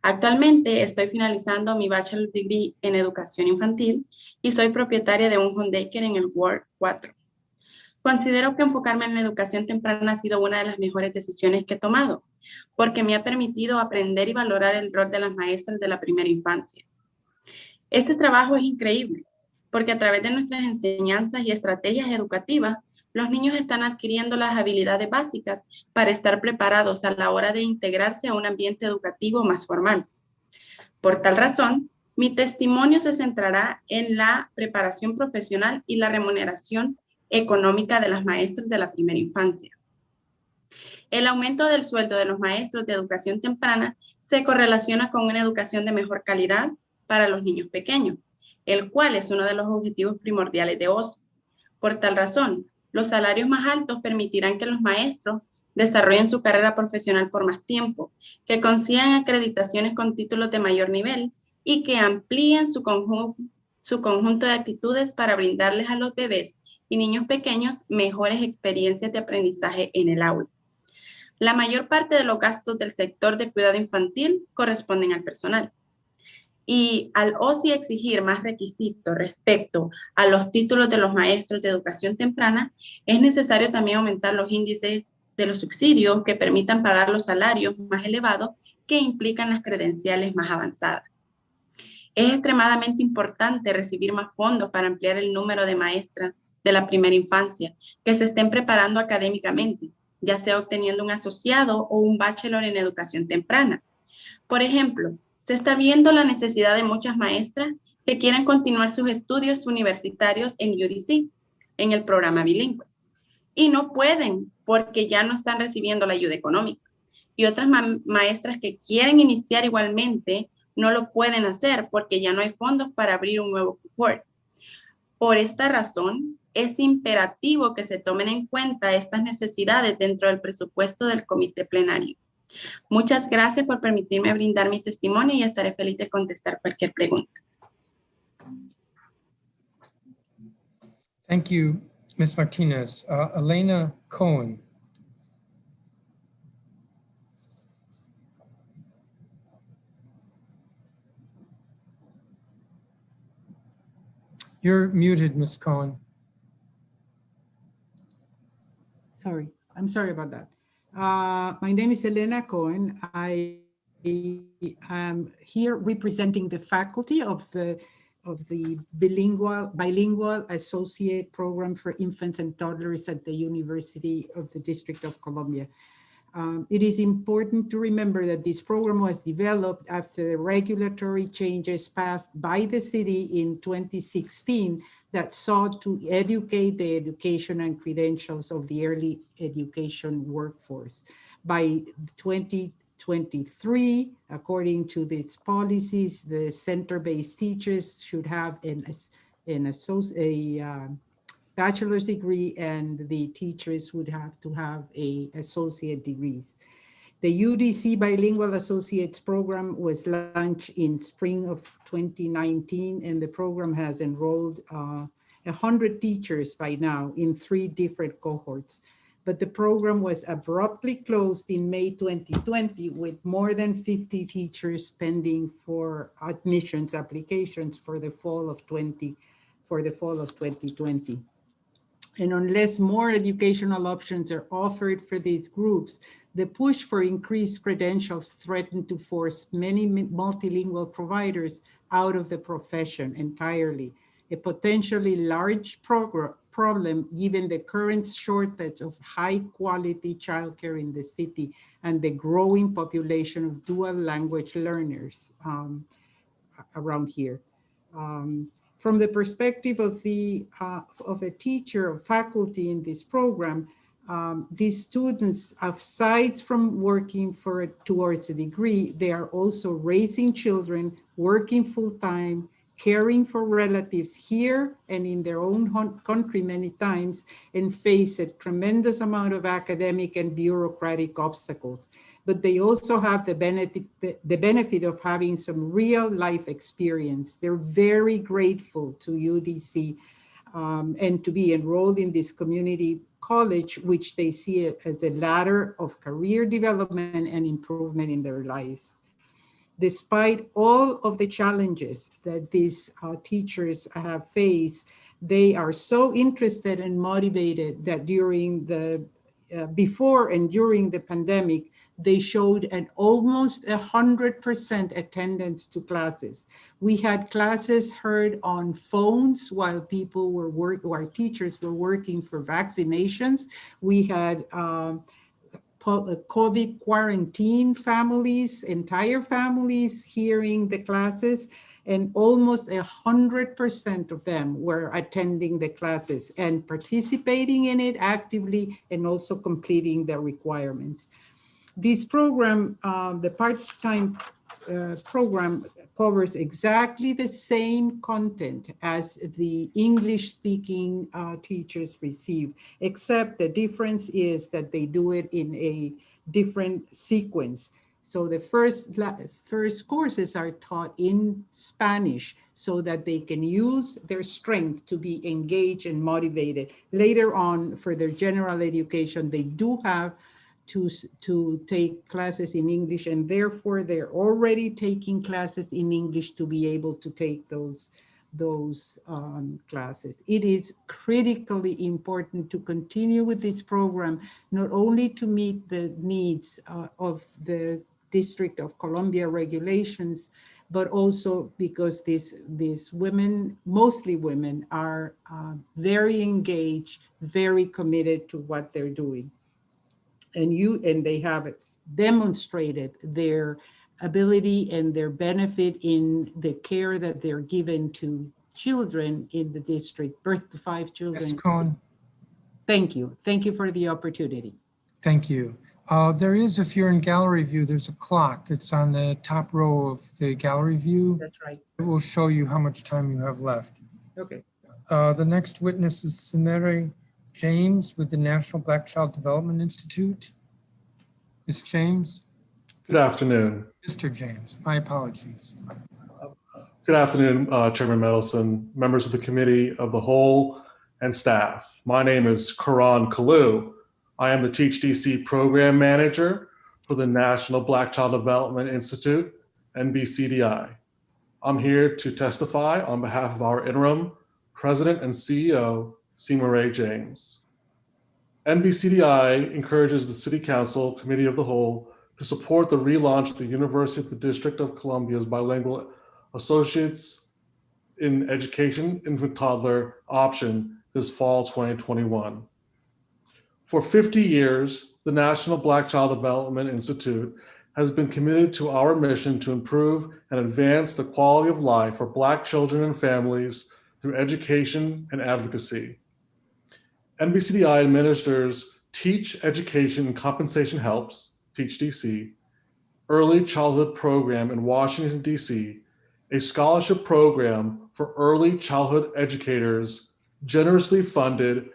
Actualmente estoy finalizando mi Bachelor Degree en Educación Infantil y soy propietaria de un home daycare en el Ward 4. Considero que enfocarme en la educación temprana ha sido una de las mejores decisiones que he tomado, porque me ha permitido aprender y valorar el rol de las maestras de la primera infancia. Este trabajo es increíble, porque a través de nuestras enseñanzas y estrategias educativas, los niños están adquiriendo las habilidades básicas para estar preparados a la hora de integrarse a un ambiente educativo más formal. Por tal razón, mi testimonio se centrará en la preparación profesional y la remuneración económica de las maestras de la primera infancia. El aumento del sueldo de los maestros de educación temprana se correlaciona con una educación de mejor calidad para los niños pequeños, el cual es uno de los objetivos primordiales de OSI. Por tal razón, los salarios más altos permitirán que los maestros desarrollen su carrera profesional por más tiempo, que consigan acreditaciones con títulos de mayor nivel y que amplíen su conjunto de actitudes para brindarles a los bebés y niños pequeños mejores experiencias de aprendizaje en el aula. La mayor parte de los gastos del sector de cuidado infantil corresponden al personal. Y al OSI exigir más requisitos respecto a los títulos de los maestros de educación temprana, es necesario también aumentar los índices de los subsidios que permitan pagar los salarios más elevados que implican las credenciales más avanzadas. Es extremadamente importante recibir más fondos para ampliar el número de maestras de la primera infancia que se estén preparando académicamente, ya sea obteniendo un asociado o un bachelor en educación temprana. Por ejemplo, se está viendo la necesidad de muchas maestras que quieren continuar sus estudios universitarios en UDC, en el programa bilingüe, y no pueden porque ya no están recibiendo la ayuda económica. Y otras maestras que quieren iniciar igualmente no lo pueden hacer porque ya no hay fondos para abrir un nuevo cohort. Por esta razón, es imperativo que se tomen en cuenta estas necesidades dentro del presupuesto del comité plenario. Muchas gracias por permitirme brindar mi testimonio y estaré feliz de contestar cualquier pregunta. Thank you, Ms. Martinez. Elena Cohen. You're muted, Ms. Cohen. Sorry, I'm sorry about that. My name is Elena Cohen. I am here representing the faculty of the bilingual associate program for infants and toddlers at the University of the District of Columbia. It is important to remember that this program was developed after the regulatory changes passed by the city in 2016 that sought to educate the education and credentials of the early education workforce. By 2023, according to these policies, the center-based teachers should have a bachelor's degree, and the teachers would have to have a associate degrees. The UDC Bilingual Associates Program was launched in spring of 2019, and the program has enrolled 100 teachers by now in 3 different cohorts. But the program was abruptly closed in May 2020 with more than 50 teachers pending for admissions applications for the fall of 2020. And unless more educational options are offered for these groups, the push for increased credentials threatened to force many multilingual providers out of the profession entirely, a potentially large problem given the current shortage of high-quality childcare in the city and the growing population of dual language learners around here. From the perspective of a teacher or faculty in this program, these students, aside from working towards a degree, they are also raising children, working full-time, caring for relatives here and in their own country many times, and face a tremendous amount of academic and bureaucratic obstacles. But they also have the benefit of having some real life experience. They're very grateful to UDC and to be enrolled in this community college, which they see as a ladder of career development and improvement in their lives. Despite all of the challenges that these teachers have faced, they are so interested and motivated that during the before and during the pandemic, they showed an almost 100% attendance to classes. We had classes heard on phones while people were while teachers were working for vaccinations. We had COVID quarantine families, entire families hearing the classes, and almost 100% of them were attending the classes and participating in it actively and also completing the requirements. This program, the part-time program, covers exactly the same content as the English-speaking teachers receive, except the difference is that they do it in a different sequence. So the first courses are taught in Spanish so that they can use their strength to be engaged and motivated. Later on, for their general education, they do have to take classes in English, and therefore they're already taking classes in English to be able to take those classes. It is critically important to continue with this program, not only to meet the needs of the District of Columbia regulations, but also because these women, mostly women, are very engaged, very committed to what they're doing. And they have demonstrated their ability and their benefit in the care that they're given to children in the district, birth to 5 children. Ms. Cohen, Thank you. Thank you for the opportunity. thank you. There is, if you're in gallery view, there's a clock that's on the top row of the gallery view. That's right. It will show you how much time you have left. Okay. The next witness is Samere James with the National Black Child Development Institute. Ms. James? Good afternoon. Mr. James, my apologies. Good afternoon, Chairman Mendelson, members of the Committee of the Whole, and staff. My name is Karan Kalu. I am the Teach DC Program Manager for the National Black Child Development Institute, NBCDI. I'm here to testify on behalf of our interim President and CEO, Samere James. NBCDI encourages the City Council Committee of the Whole to support the relaunch of the University of the District of Columbia's bilingual Associates in Education Infant Toddler option this fall 2021. For 50 years, the National Black Child Development Institute has been committed to our mission to improve and advance the quality of life for Black children and families through education and advocacy. NBCDI administers Teach Education and Compensation Helps, Teach DC, Early Childhood Program in Washington, DC, a scholarship program for early childhood educators generously funded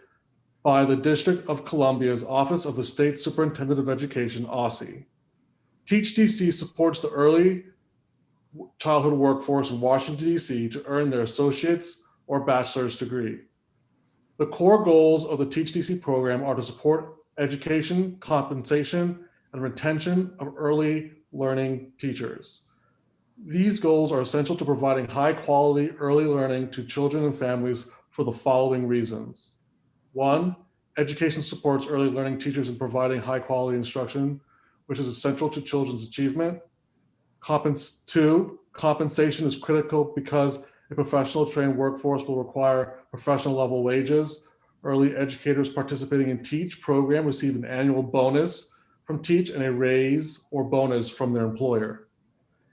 by the District of Columbia's Office of the State Superintendent of Education, OSSI. Teach DC supports the early childhood workforce in Washington, DC to earn their associate's or bachelor's degree. The core goals of the Teach DC program are to support education, compensation, and retention of early learning teachers. These goals are essential to providing high quality early learning to children and families for the following reasons. 1, education supports early learning teachers in providing high quality instruction, which is essential to children's achievement. 2, compensation is critical because a professional trained workforce will require professional level wages. Early educators participating in Teach program receive an annual bonus from Teach and a raise or bonus from their employer.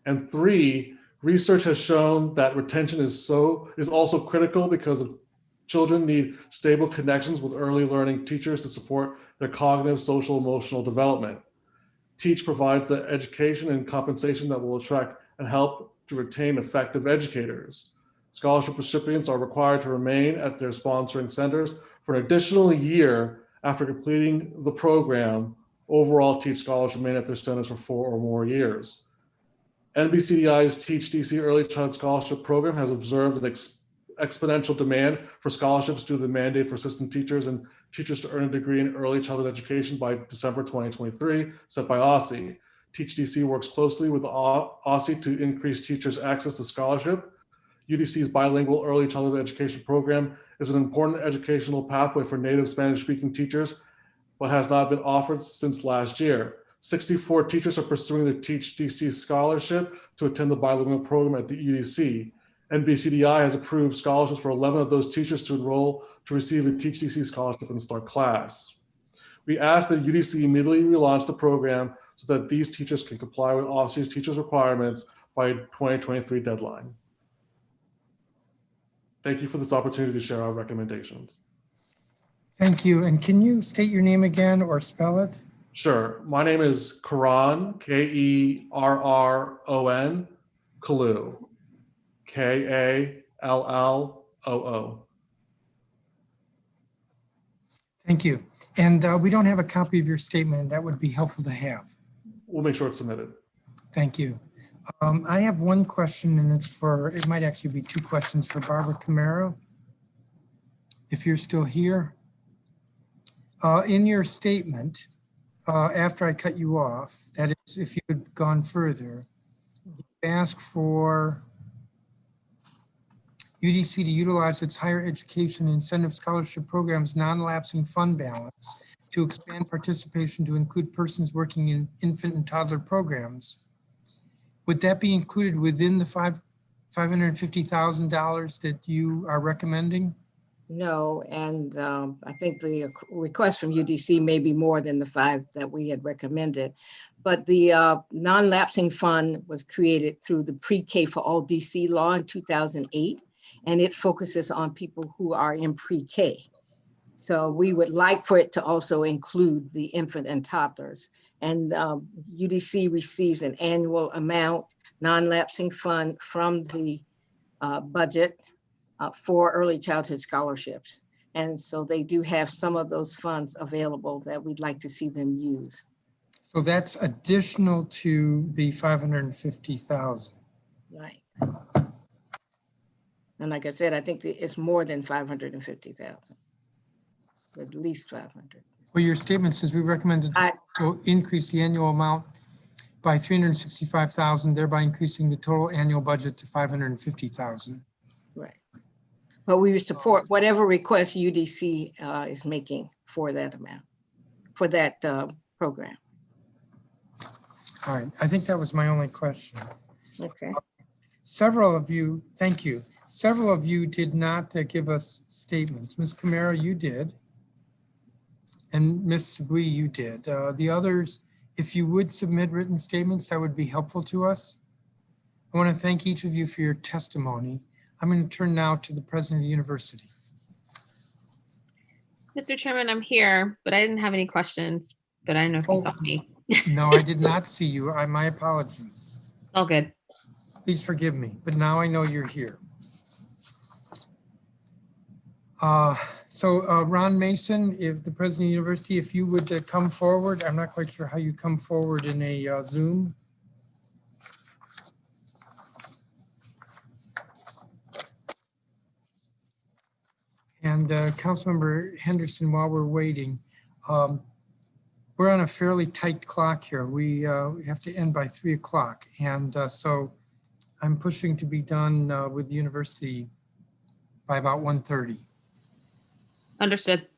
And 3, research has shown that retention is also critical because children need stable connections with early learning teachers to support their cognitive, social, emotional development. Teach provides the education and compensation that will attract and help to retain effective educators. Scholarship recipients are required to remain at their sponsoring centers for an additional year after completing the program. Overall, Teach scholars remain at their centers for 4 or more years. NBCDI's Teach DC Early Child Scholarship Program has observed an exponential demand for scholarships due to the mandate for assistant teachers and teachers to earn a degree in early childhood education by December 2023, set by OSSI. Teach DC works closely with OSSI to increase teachers' access to scholarship. UDC's bilingual early childhood education program is an important educational pathway for native Spanish-speaking teachers, but has not been offered since last year. 64 teachers are pursuing the Teach DC scholarship to attend the bilingual program at the UDC. NBCDI has approved scholarships for 11 of those teachers to enroll to receive a Teach DC scholarship and start class. We ask that UDC immediately relaunch the program so that these teachers can comply with OSSI's teachers' requirements by 2023 deadline. Thank you for this opportunity to share our recommendations. Thank you. And can you state your name again or spell it? Sure. My name is Karan, Kerron, Kalu, Kalloo. Thank you. And we don't have a copy of your statement. That would be helpful to have. We'll make sure it's submitted. Thank you. I have one question, and it might actually be 2 questions for Barbara Camaro. If you're still here. In your statement, after I cut you off, that is, if you had gone further, you ask for UDC to utilize its higher education incentive scholarship program's non-lapsing fund balance to expand participation to include persons working in infant and toddler programs. Would that be included within the $550,000 that you are recommending? No, and I think the request from UDC may be more than the 5 that we had recommended. But the non-lapsing fund was created through the pre-K for all DC law in 2008, and it focuses on people who are in pre-K. So we would like for it to also include the infant and toddlers. And UDC receives an annual amount, non-lapsing fund from the budget for early childhood scholarships. And so they do have some of those funds available that we'd like to see them use. So that's additional to the 550,000. Right. And like I said, I think it's more than 550,000, at least 500. Well, your statement says we recommended to increase the annual amount by 365,000, thereby increasing the total annual budget to 550,000. Right. But we would support whatever request UDC is making for that amount, for that program. All right, I think that was my only question. Okay. Several of you, thank you. Several of you did not give us statements. Ms. Camara, you did. And Ms. Gui, you did. The others, if you would submit written statements, that would be helpful to us. I want to thank each of you for your testimony. I'm going to turn now to the president of the university. Mr. Chairman, I'm here, but I didn't have any questions, but I don't know if you saw me. No, I did not see you. My apologies. All good. Please forgive me, but now I know you're here. Ron Mason, if the president of the university, if you would come forward. I'm not quite sure how you come forward in a Zoom. And Councilmember Henderson, while we're waiting, we're on a fairly tight clock here. We have to end by 3 o'clock. And so I'm pushing to be done with the university by about 1:30. Understood.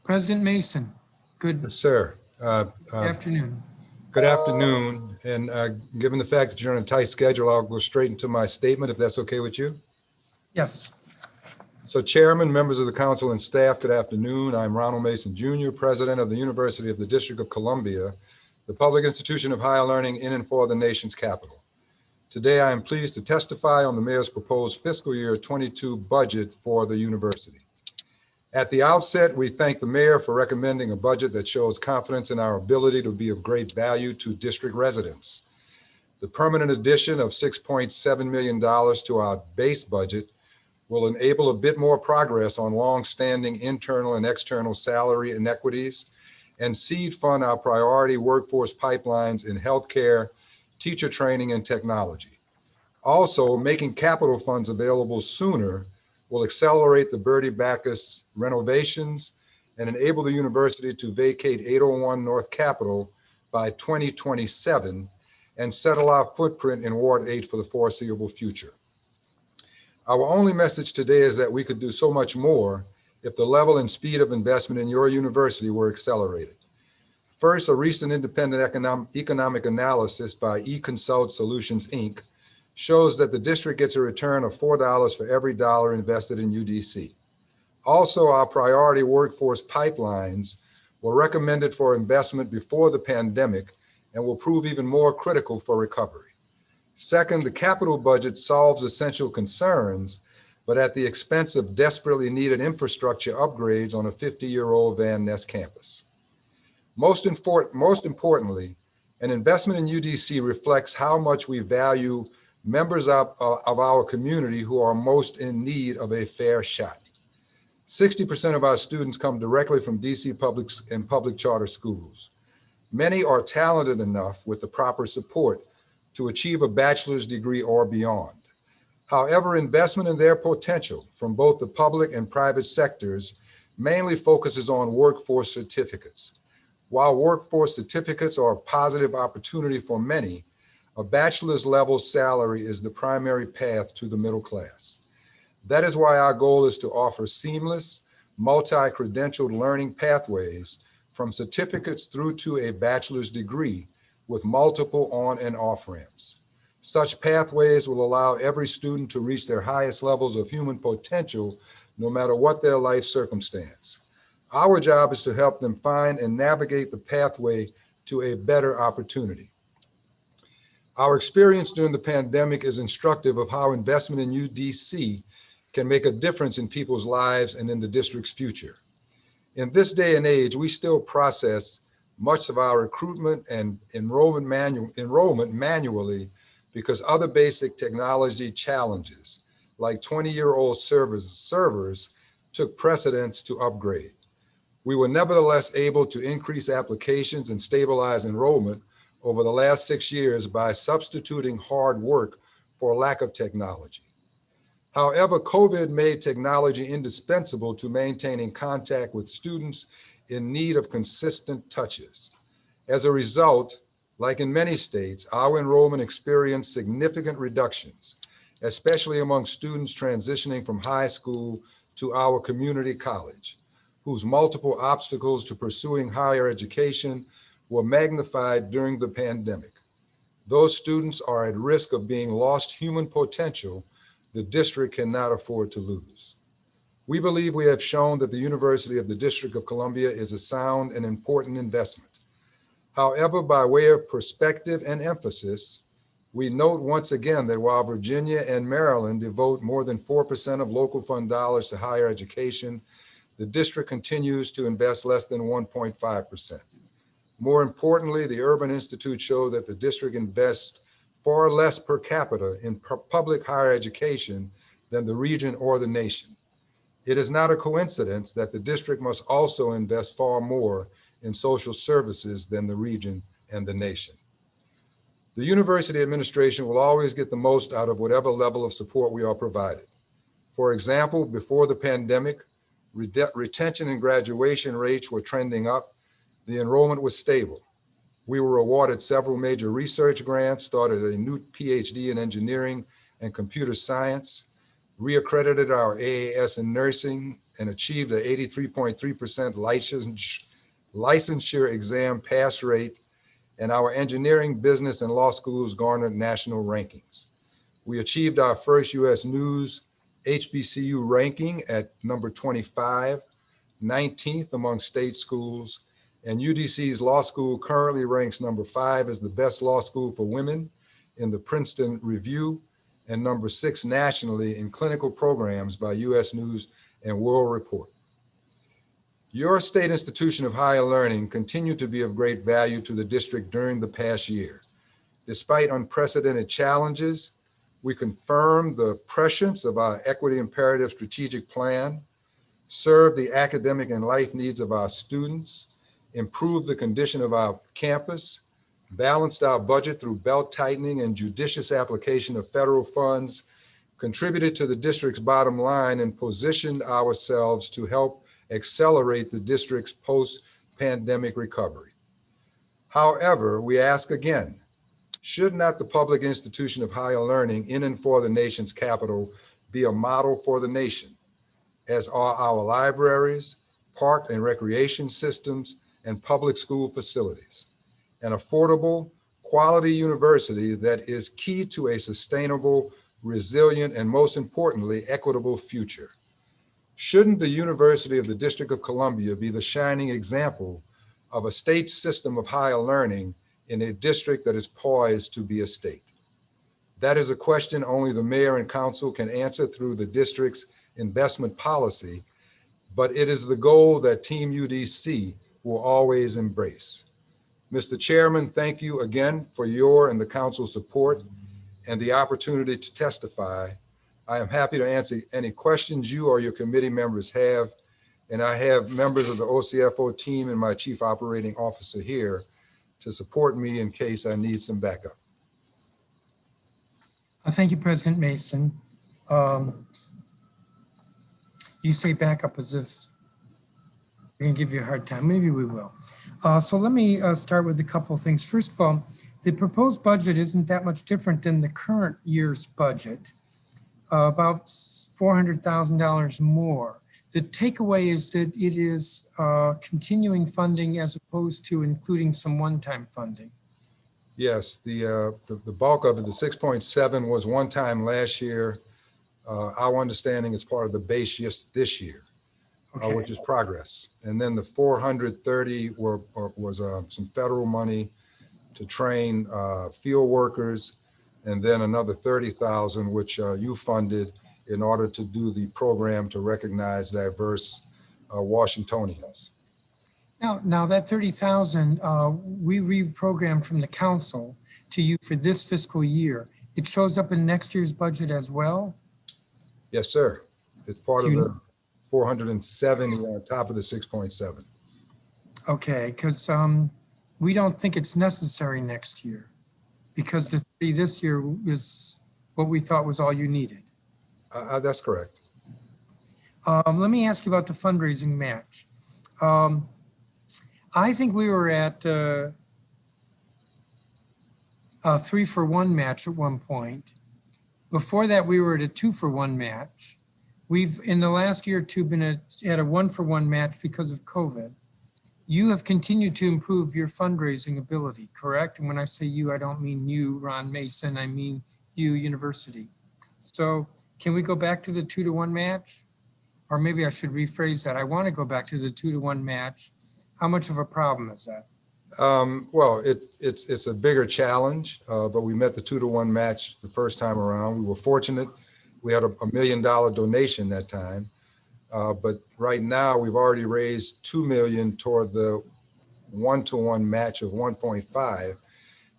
President Mason, good Yes, sir. afternoon. Good afternoon. And given the fact that you're on a tight schedule, I'll go straight into my statement, if that's okay with you. Yes. So Chairman, members of the council and staff, good afternoon. I'm Ronald Mason Jr., President of the University of the District of Columbia, the public institution of higher learning in and for the nation's capital. Today, I am pleased to testify on the mayor's proposed fiscal year 22 budget for the university. At the outset, we thank the mayor for recommending a budget that shows confidence in our ability to be of great value to district residents. The permanent addition of $6.7 million to our base budget will enable a bit more progress on long-standing internal and external salary inequities and seed fund our priority workforce pipelines in healthcare, teacher training, and technology. Also, making capital funds available sooner will accelerate the Bertie Bacchus renovations and enable the university to vacate 801 North Capitol by 2027 and settle our footprint in Ward 8 for the foreseeable future. Our only message today is that we could do so much more if the level and speed of investment in your university were accelerated. First, a recent independent economic analysis by eConsult Solutions, Inc. shows that the district gets a return of $4 for every dollar invested in UDC. Also, our priority workforce pipelines were recommended for investment before the pandemic and will prove even more critical for recovery. Second, the capital budget solves essential concerns, but at the expense of desperately needed infrastructure upgrades on a 50-year-old Van Ness campus. Most importantly, an investment in UDC reflects how much we value members of our community who are most in need of a fair shot. 60% of our students come directly from DC public and public charter schools. Many are talented enough with the proper support to achieve a bachelor's degree or beyond. However, investment in their potential from both the public and private sectors mainly focuses on workforce certificates. While workforce certificates are a positive opportunity for many, a bachelor's level salary is the primary path to the middle class. That is why our goal is to offer seamless, multi-credentialed learning pathways from certificates through to a bachelor's degree with multiple on and off ramps. Such pathways will allow every student to reach their highest levels of human potential, no matter what their life circumstance. Our job is to help them find and navigate the pathway to a better opportunity. Our experience during the pandemic is instructive of how investment in UDC can make a difference in people's lives and in the district's future. In this day and age, we still process much of our recruitment and enrollment manually because other basic technology challenges, like 20-year-old servers, took precedence to upgrade. We were nevertheless able to increase applications and stabilize enrollment over the last 6 years by substituting hard work for lack of technology. However, COVID made technology indispensable to maintaining contact with students in need of consistent touches. As a result, like in many states, our enrollment experienced significant reductions, especially among students transitioning from high school to our community college, whose multiple obstacles to pursuing higher education were magnified during the pandemic. Those students are at risk of being lost human potential the district cannot afford to lose. We believe we have shown that the University of the District of Columbia is a sound and important investment. However, by way of perspective and emphasis, we note once again that while Virginia and Maryland devote more than 4% of local fund dollars to higher education, the district continues to invest less than 1.5%. More importantly, the Urban Institute showed that the district invests far less per capita in public higher education than the region or the nation. It is not a coincidence that the district must also invest far more in social services than the region and the nation. The university administration will always get the most out of whatever level of support we are provided. For example, before the pandemic, retention and graduation rates were trending up. The enrollment was stable. We were awarded several major research grants, started a new PhD in engineering and computer science, reaccredited our AAS in nursing, and achieved an 83.3% licensure exam pass rate, and our engineering, business, and law schools garnered national rankings. We achieved our first US News HBCU ranking at number 25, 19th among state schools, and UDC's law school currently ranks number 5 as the best law school for women in the Princeton Review, and number 6 nationally in clinical programs by US News and World Report. Your state institution of higher learning continued to be of great value to the district during the past year. Despite unprecedented challenges, we confirmed the prescience of our equity imperative strategic plan, served the academic and life needs of our students, improved the condition of our campus, balanced our budget through belt tightening and judicious application of federal funds, contributed to the district's bottom line, and positioned ourselves to help accelerate the district's post-pandemic recovery. However, we ask again, should not the public institution of higher learning in and for the nation's capital be a model for the nation, as are our libraries, park and recreation systems, and public school facilities? An affordable, quality university that is key to a sustainable, resilient, and most importantly, equitable future. Shouldn't the University of the District of Columbia be the shining example of a state system of higher learning in a district that is poised to be a state? That is a question only the mayor and council can answer through the district's investment policy, but it is the goal that Team UDC will always embrace. Mr. Chairman, thank you again for your and the council's support and the opportunity to testify. I am happy to answer any questions you or your committee members have, and I have members of the OCFO team and my chief operating officer here to support me in case I need some backup. Thank you, President Mason. You say backup as if we're going to give you a hard time. Maybe we will. So let me start with a couple of things. First of all, the proposed budget isn't that much different than the current year's budget, about $400,000 more. The takeaway is that it is continuing funding as opposed to including some one-time funding. Yes, the bulk of it, the 6.7 was one time last year. Our understanding is part of the base just this year, Okay. which is progress. And then the 430 was some federal money to train field workers, and then another 30,000, which you funded in order to do the program to recognize diverse Washingtonians. Now that 30,000, we reprogrammed from the council to you for this fiscal year. It shows up in next year's budget as well? Yes, sir. It's part of You- the 470 on top of the 6.7. Okay, because we don't think it's necessary next year because the 30 this year is what we thought was all you needed. That's correct. Let me ask you about the fundraising match. I think we were at a 3-for-1 match at one point. Before that, we were at a 2-for-1 match. We've, in the last year or two, been at a 1-for-1 match because of COVID. You have continued to improve your fundraising ability, correct? And when I say you, I don't mean you, Ron Mason, I mean you, university. So can we go back to the 2-to-1 match? Or maybe I should rephrase that. I want to go back to the 2-to-1 match. How much of a problem is that? Well, it's a bigger challenge, but we met the 2-to-1 match the first time around. We were fortunate. We had a $1 million donation that time. But right now we've already raised $2 million toward the 1-to-1 match of 1.5.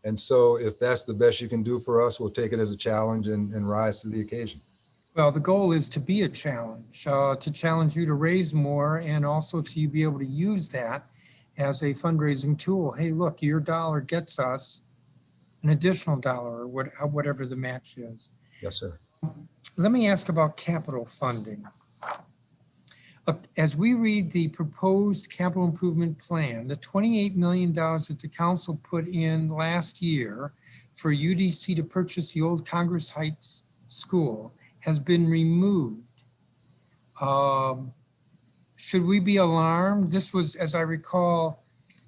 And so if that's the best you can do for us, we'll take it as a challenge and rise to the occasion. Well, the goal is to be a challenge, to challenge you to raise more and also to be able to use that as a fundraising tool. Hey, look, your dollar gets us an additional dollar or whatever the match is. Yes, sir. Let me ask about capital funding. As we read the proposed capital improvement plan, the $28 million that the council put in last year for UDC to purchase the old Congress Heights School has been removed. Should we be alarmed? This was, as I recall,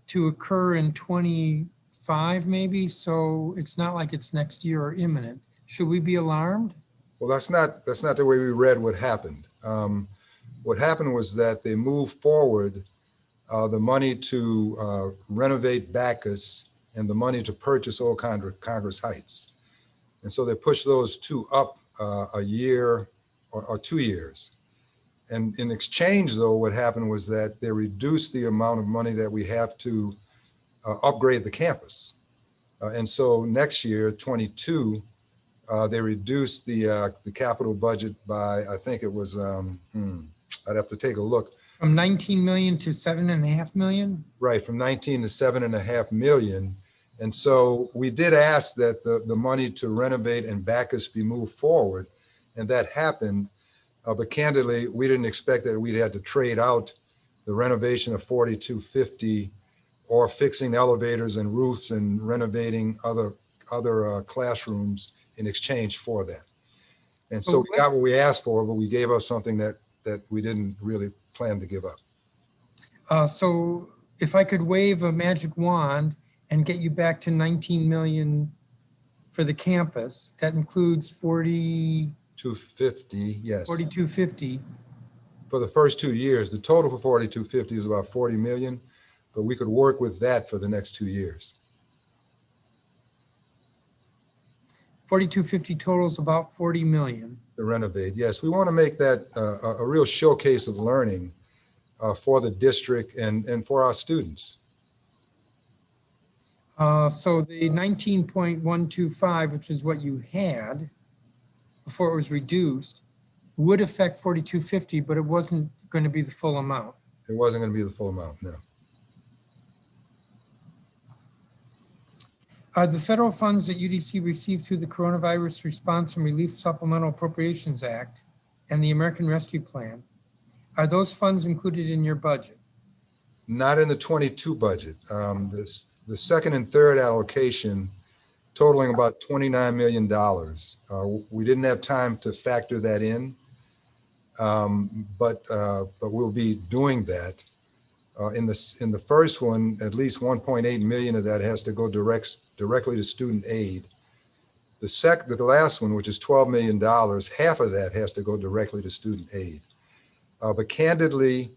to occur in 25 maybe, so it's not like it's next year or imminent. Should we be alarmed? Well, that's not the way we read what happened. What happened was that they moved forward the money to renovate Bacchus and the money to purchase Old Congress Heights. And so they pushed those two up a year or 2 years. And in exchange, though, what happened was that they reduced the amount of money that we have to upgrade the campus. And so next year, 22, they reduced the capital budget by, I think it was, I'd have to take a look. From 19 million to 7.5 million? Right, from 19 to 7.5 million. And so we did ask that the money to renovate and Bacchus be moved forward, and that happened. But candidly, we didn't expect that we'd had to trade out the renovation of 4250 or fixing elevators and roofs and renovating other classrooms in exchange for that. And so we got what we asked for, but we gave up something that we didn't really plan to give up. So if I could wave a magic wand and get you back to 19 million for the campus, that includes 4250, yes. 4250. For the first 2 years, the total for 4250 is about 40 million, but we could work with that for the next 2 years. 4250 totals about 40 million. To renovate, yes. We want to make that a real showcase of learning for the district and for our students. So the 19.125, which is what you had before it was reduced, would affect 4250, but it wasn't going to be the full amount. It wasn't going to be the full amount, no. The federal funds that UDC received through the Coronavirus Response and Relief Supplemental Appropriations Act and the American Rescue Plan, are those funds included in your budget? Not in the 22 budget. The second and third allocation totaling about $29 million. We didn't have time to factor that in, but we'll be doing that. In the first one, at least 1.8 million of that has to go directly to student aid. The last one, which is $12 million, half of that has to go directly to student aid. But candidly,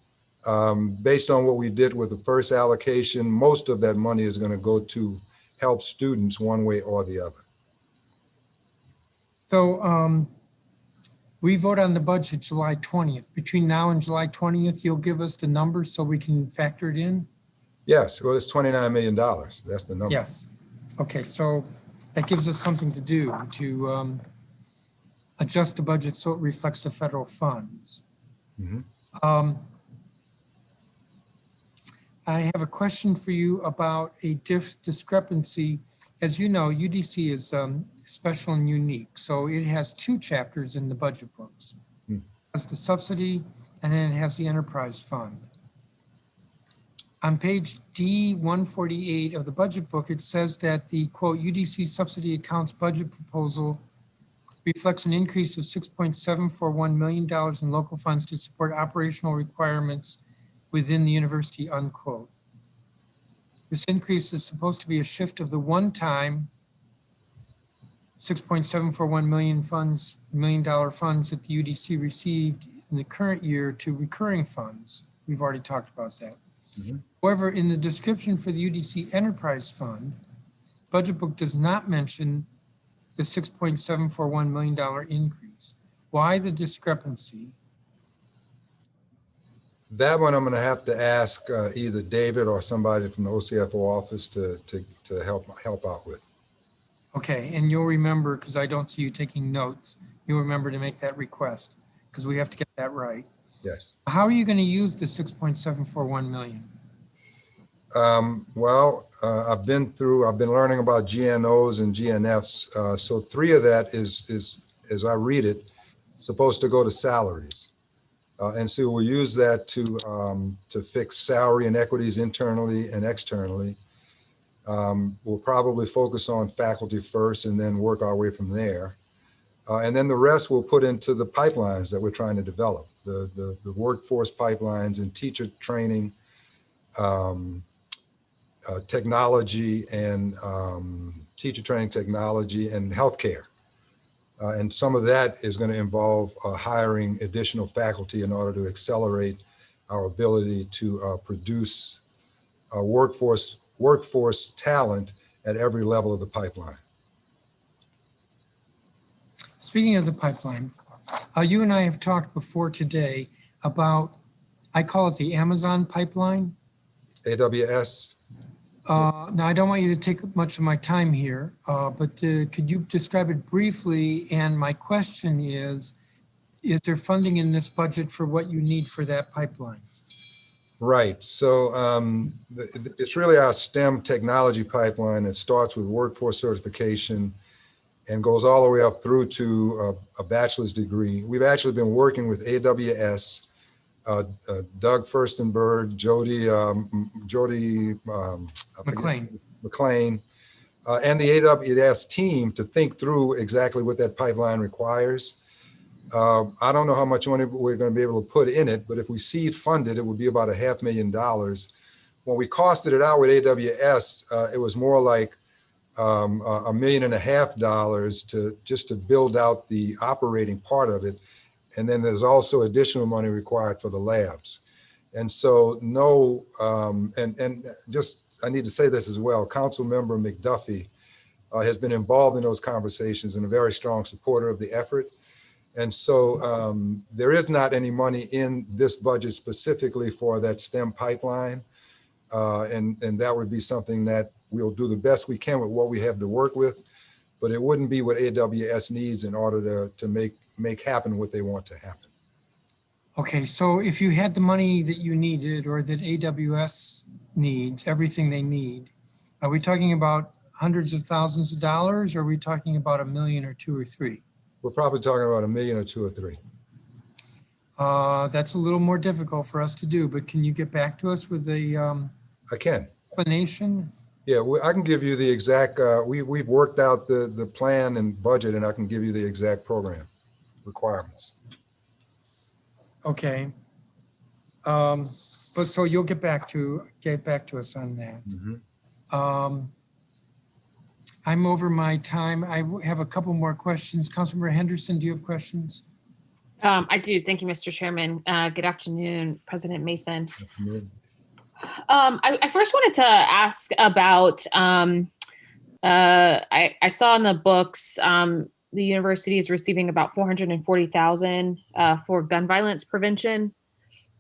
based on what we did with the first allocation, most of that money is going to go to help students one way or the other. So we vote on the budget July 20th. Between now and July 20th, you'll give us the numbers so we can factor it in? Yes, well, it's $29 million. That's the number. Yes. Okay, so that gives us something to do to adjust the budget so it reflects the federal funds. Mm-hmm. I have a question for you about a discrepancy. As you know, UDC is special and unique. So it has two chapters in the budget books. It has the subsidy and then it has the enterprise fund. On page D148 of the budget book, it says that the quote UDC subsidy accounts budget proposal reflects an increase of $6.741 million in local funds to support operational requirements within the university, unquote. This increase is supposed to be a shift of the one-time $6.741 million funds that the UDC received in the current year to recurring funds. We've already talked about that. Mm-hmm. However, in the description for the UDC Enterprise Fund, budget book does not mention the $6.741 million increase. Why the discrepancy? That one I'm going to have to ask either David or somebody from the OCFO office to help out with. Okay, and you'll remember, because I don't see you taking notes, you'll remember to make that request because we have to get that right. Yes. How are you going to use the $6.741 million? I've been learning about GNOs and GNFs. So 3 of that is, as I read it, supposed to go to salaries. And so we'll use that to fix salary inequities internally and externally. We'll probably focus on faculty first and then work our way from there. And then the rest we'll put into the pipelines that we're trying to develop, the workforce pipelines and teacher training, technology and healthcare. And some of that is going to involve hiring additional faculty in order to accelerate our ability to produce workforce talent at every level of the pipeline. Speaking of the pipeline, you and I have talked before today about, I call it the Amazon pipeline. AWS. Now, I don't want you to take much of my time here, but could you describe it briefly? And my question is there funding in this budget for what you need for that pipeline? Right. So it's really our STEM technology pipeline. It starts with workforce certification and goes all the way up through to a bachelor's degree. We've actually been working with AWS, Doug Furstenberg, Jody McLean, and the AWS team to think through exactly what that pipeline requires. I don't know how much money we're going to be able to put in it, but if we seed funded, it would be about $500,000. When we costed it out with AWS, it was more like $1.5 million to build out the operating part of it. And then there's also additional money required for the labs. And so I need to say this as well, Council Member McDuffie has been involved in those conversations and a very strong supporter of the effort. And so there is not any money in this budget specifically for that STEM pipeline. And that would be something that we'll do the best we can with what we have to work with, but it wouldn't be what AWS needs in order to make happen what they want to happen. Okay, so if you had the money that you needed or that AWS needs, everything they need, are we talking about hundreds of thousands of dollars, or are we talking about $1 million or 2 or 3? We're probably talking about $1 million or 2 or 3. That's a little more difficult for us to do, but can you get back to us with a I can. explanation? Yeah, I can give you the exact, we've worked out the plan and budget, and I can give you the exact program requirements. Okay. But but so you'll get back to us on that. I'm over my time. I have a couple more questions. Councilmember Henderson, do you have questions? I do. Thank you, Mr. Chairman. Good afternoon, President Mason. I first wanted to ask about, I saw in the books, the university is receiving about $440,000 for gun violence prevention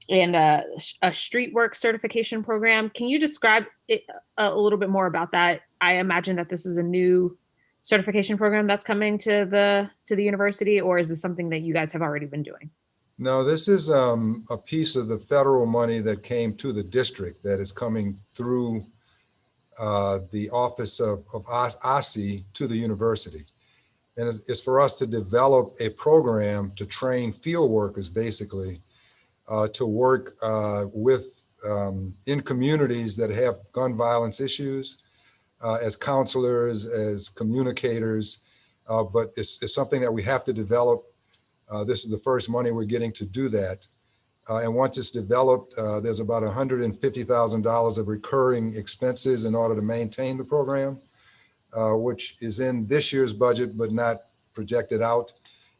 and a street work certification program. Can you describe it a little bit more about that? I imagine that this is a new certification program that's coming to the university, or is this something that you guys have already been doing? No, this is a piece of the federal money that came to the district that is coming through the office of OSI to the university. And it's for us to develop a program to train field workers, basically, to work with in communities that have gun violence issues, as counselors, as communicators, but it's something that we have to develop. This is the first money we're getting to do that. And once it's developed, there's about $150,000 of recurring expenses in order to maintain the program, which is in this year's budget, but not projected out.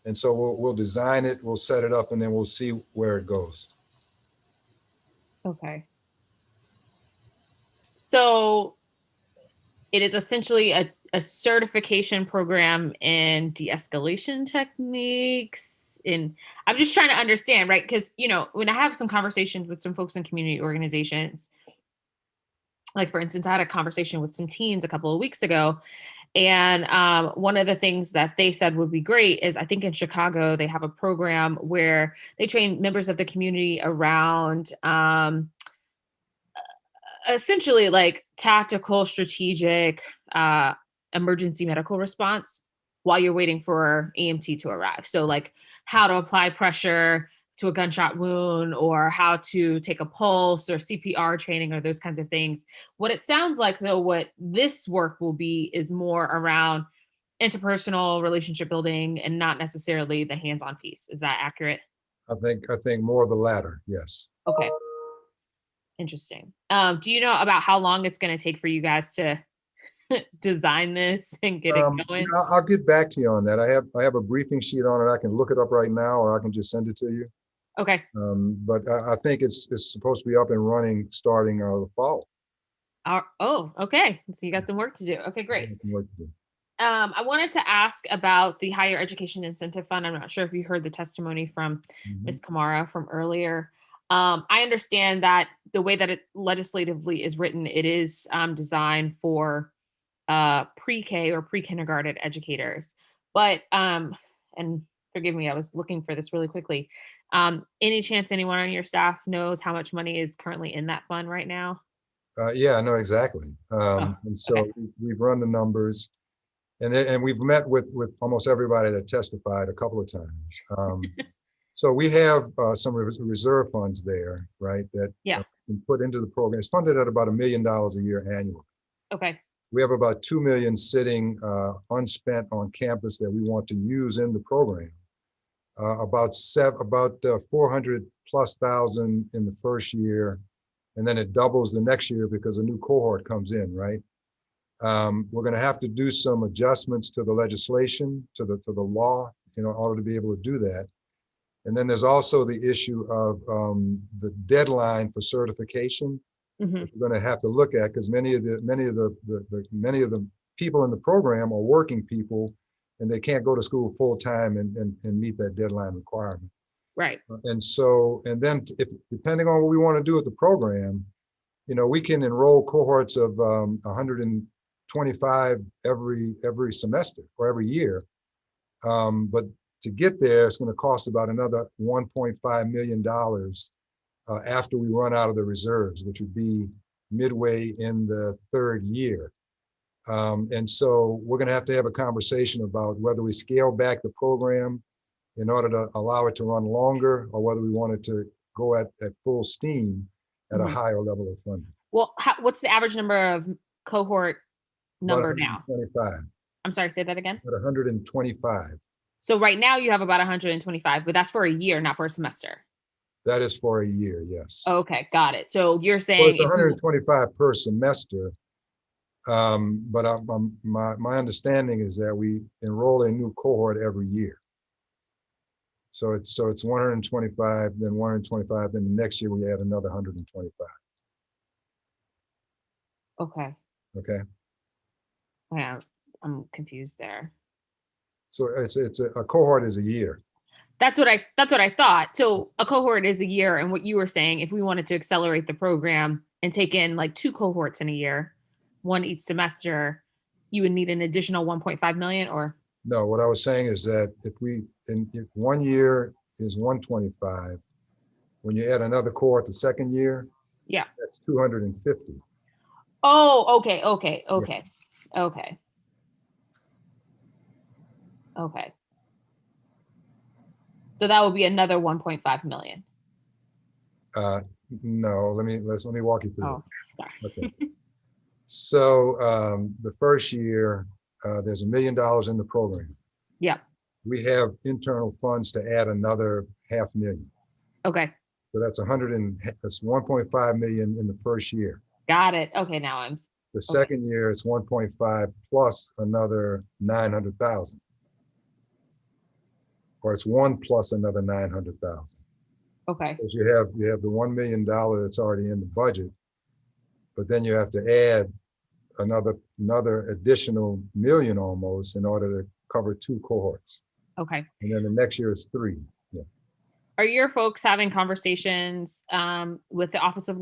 And so we'll design it, we'll set it up, and then we'll see where it goes. Okay. So it is essentially a certification program in de-escalation techniques. I'm just trying to understand, right? Because, when I have some conversations with some folks in community organizations, like for instance, I had a conversation with some teens a couple of weeks ago, and one of the things that they said would be great is, I think in Chicago, they have a program where they train members of the community around essentially like tactical, strategic, emergency medical response while you're waiting for EMT to arrive. So like how to apply pressure to a gunshot wound, or how to take a pulse, or CPR training, or those kinds of things. What it sounds like, though, what this work will be is more around interpersonal relationship building and not necessarily the hands-on piece. Is that accurate? I think more of the latter, yes. Okay. Interesting. Do you know about how long it's going to take for you guys to design this and get it going? I'll get back to you on that. I have a briefing sheet on it. I can look it up right now, or I can just send it to you. Okay. But I think it's supposed to be up and running starting the fall. Oh, okay. So you got some work to do. Okay, great. Some work to do. I wanted to ask about the Higher Education Incentive Fund. I'm not sure if you heard the testimony from Ms. Kamara from earlier. I understand that the way that it legislatively is written, it is designed for pre-K or pre-kindergarten educators. But, and forgive me, I was looking for this really quickly. Any chance anyone on your staff knows how much money is currently in that fund right now? Yeah, I know exactly. And so we've run the numbers, and we've met with almost everybody that testified a couple of times. So we have some reserve funds there, right, that can put into the program. It's funded at about $1 million a year annually. Okay. We have about $2 million sitting unspent on campus that we want to use in the program. About 400+ thousand in the first year, and then it doubles the next year because a new cohort comes in, right? We're going to have to do some adjustments to the legislation, to the law, in order to be able to do that. And then there's also the issue of the deadline for certification, which we're going to have to look at, because many of the people in the program are working people, and they can't go to school full time and meet that deadline requirement. Right. And so, and then depending on what we want to do with the program, we can enroll cohorts of 125 every semester or every year. But to get there, it's going to cost about another $1.5 million after we run out of the reserves, which would be midway in the third year. And so we're going to have a conversation about whether we scale back the program in order to allow it to run longer, or whether we want it to go at full steam at a higher level of funding. Well, what's the average number of cohort number now? 125. I'm sorry, say that again? At 125. So right now you have about 125, but that's for a year, not for a semester. That is for a year, yes. Okay, got it. So you're Well, saying it's if we- 125 per semester. But my understanding is that we enroll a new cohort every year. So it's 125, then 125, then the next year we add another 125. okay, Okay. yeah, I'm confused there. So it's a cohort is a year. That's what I thought. So a cohort is a year, and what you were saying, if we wanted to accelerate the program and take in like 2 cohorts in a year, one each semester, you would need an additional 1.5 million, or No, what I was saying is that if 1 year is 125, when you add another cohort the second year, yeah. that's 250. Oh, okay. So that would be another 1.5 million. No, let me walk you through. Oh, sorry. Okay. So the first year, there's $1 million in the program. Yeah. We have internal funds to add another $500,000. Okay. So that's 1.5 million in the first year. Got it. Okay, now I'm. The second year, it's 1.5 plus another 900,000. Or it's 1 plus another 900,000. Okay. Because you have the $1 million that's already in the budget, but then you have to add another additional million almost in order to cover 2 cohorts. Okay. And then the next year is 3. Yeah. Are your folks having conversations with the Office of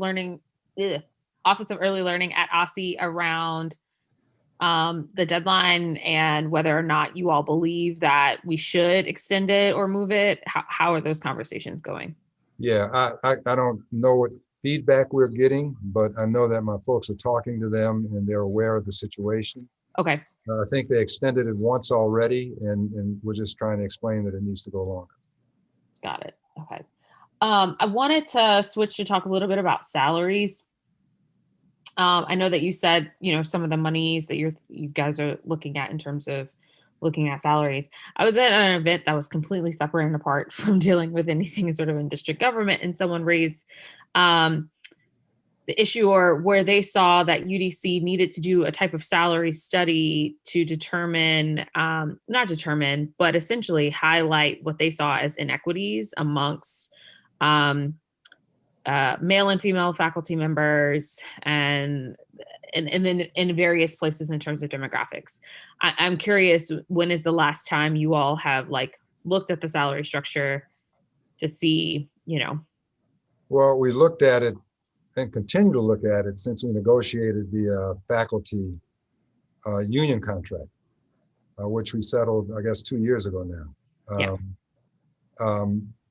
Early Learning at OSSI around the deadline and whether or not you all believe that we should extend it or move it? How are those conversations going? Yeah, I don't know what feedback we're getting, but I know that my folks are talking to them and they're aware of the situation. Okay. I think they extended it once already, and we're just trying to explain that it needs to go longer. Got it. Okay. I wanted to switch to talk a little bit about salaries. I know that you said, some of the monies that you guys are looking at in terms of looking at salaries. I was at an event that was completely separate and apart from dealing with anything sort of in district government, and someone raised the issue or where they saw that UDC needed to do a type of salary study to determine, not determine, but essentially highlight what they saw as inequities amongst male and female faculty members and then in various places in terms of demographics. I'm curious, when is the last time you all have looked at the salary structure to see, Well, we looked at it and continue to look at it since we negotiated the faculty union contract, which we settled, I guess, 2 years ago now. Yeah.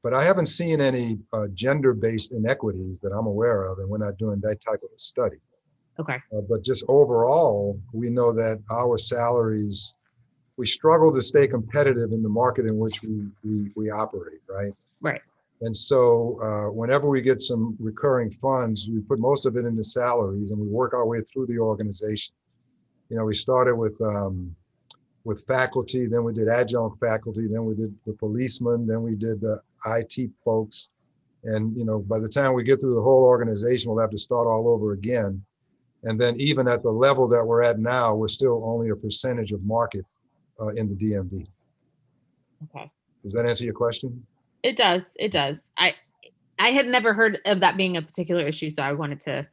But I haven't seen any gender-based inequities that I'm aware of, and we're not doing that type of a study. Okay. But just overall, we know that our salaries, we struggle to stay competitive in the market in which we operate, right? Right. And so whenever we get some recurring funds, we put most of it into salaries and we work our way through the organization. We started with faculty, then we did adjunct faculty, then we did the policemen, then we did the IT folks. And by the time we get through the whole organization, we'll have to start all over again. And then even at the level that we're at now, we're still only a percentage of market in the DMV. Okay. Does that answer your question? It does. It does. I had never heard of that being a particular issue, so I wanted to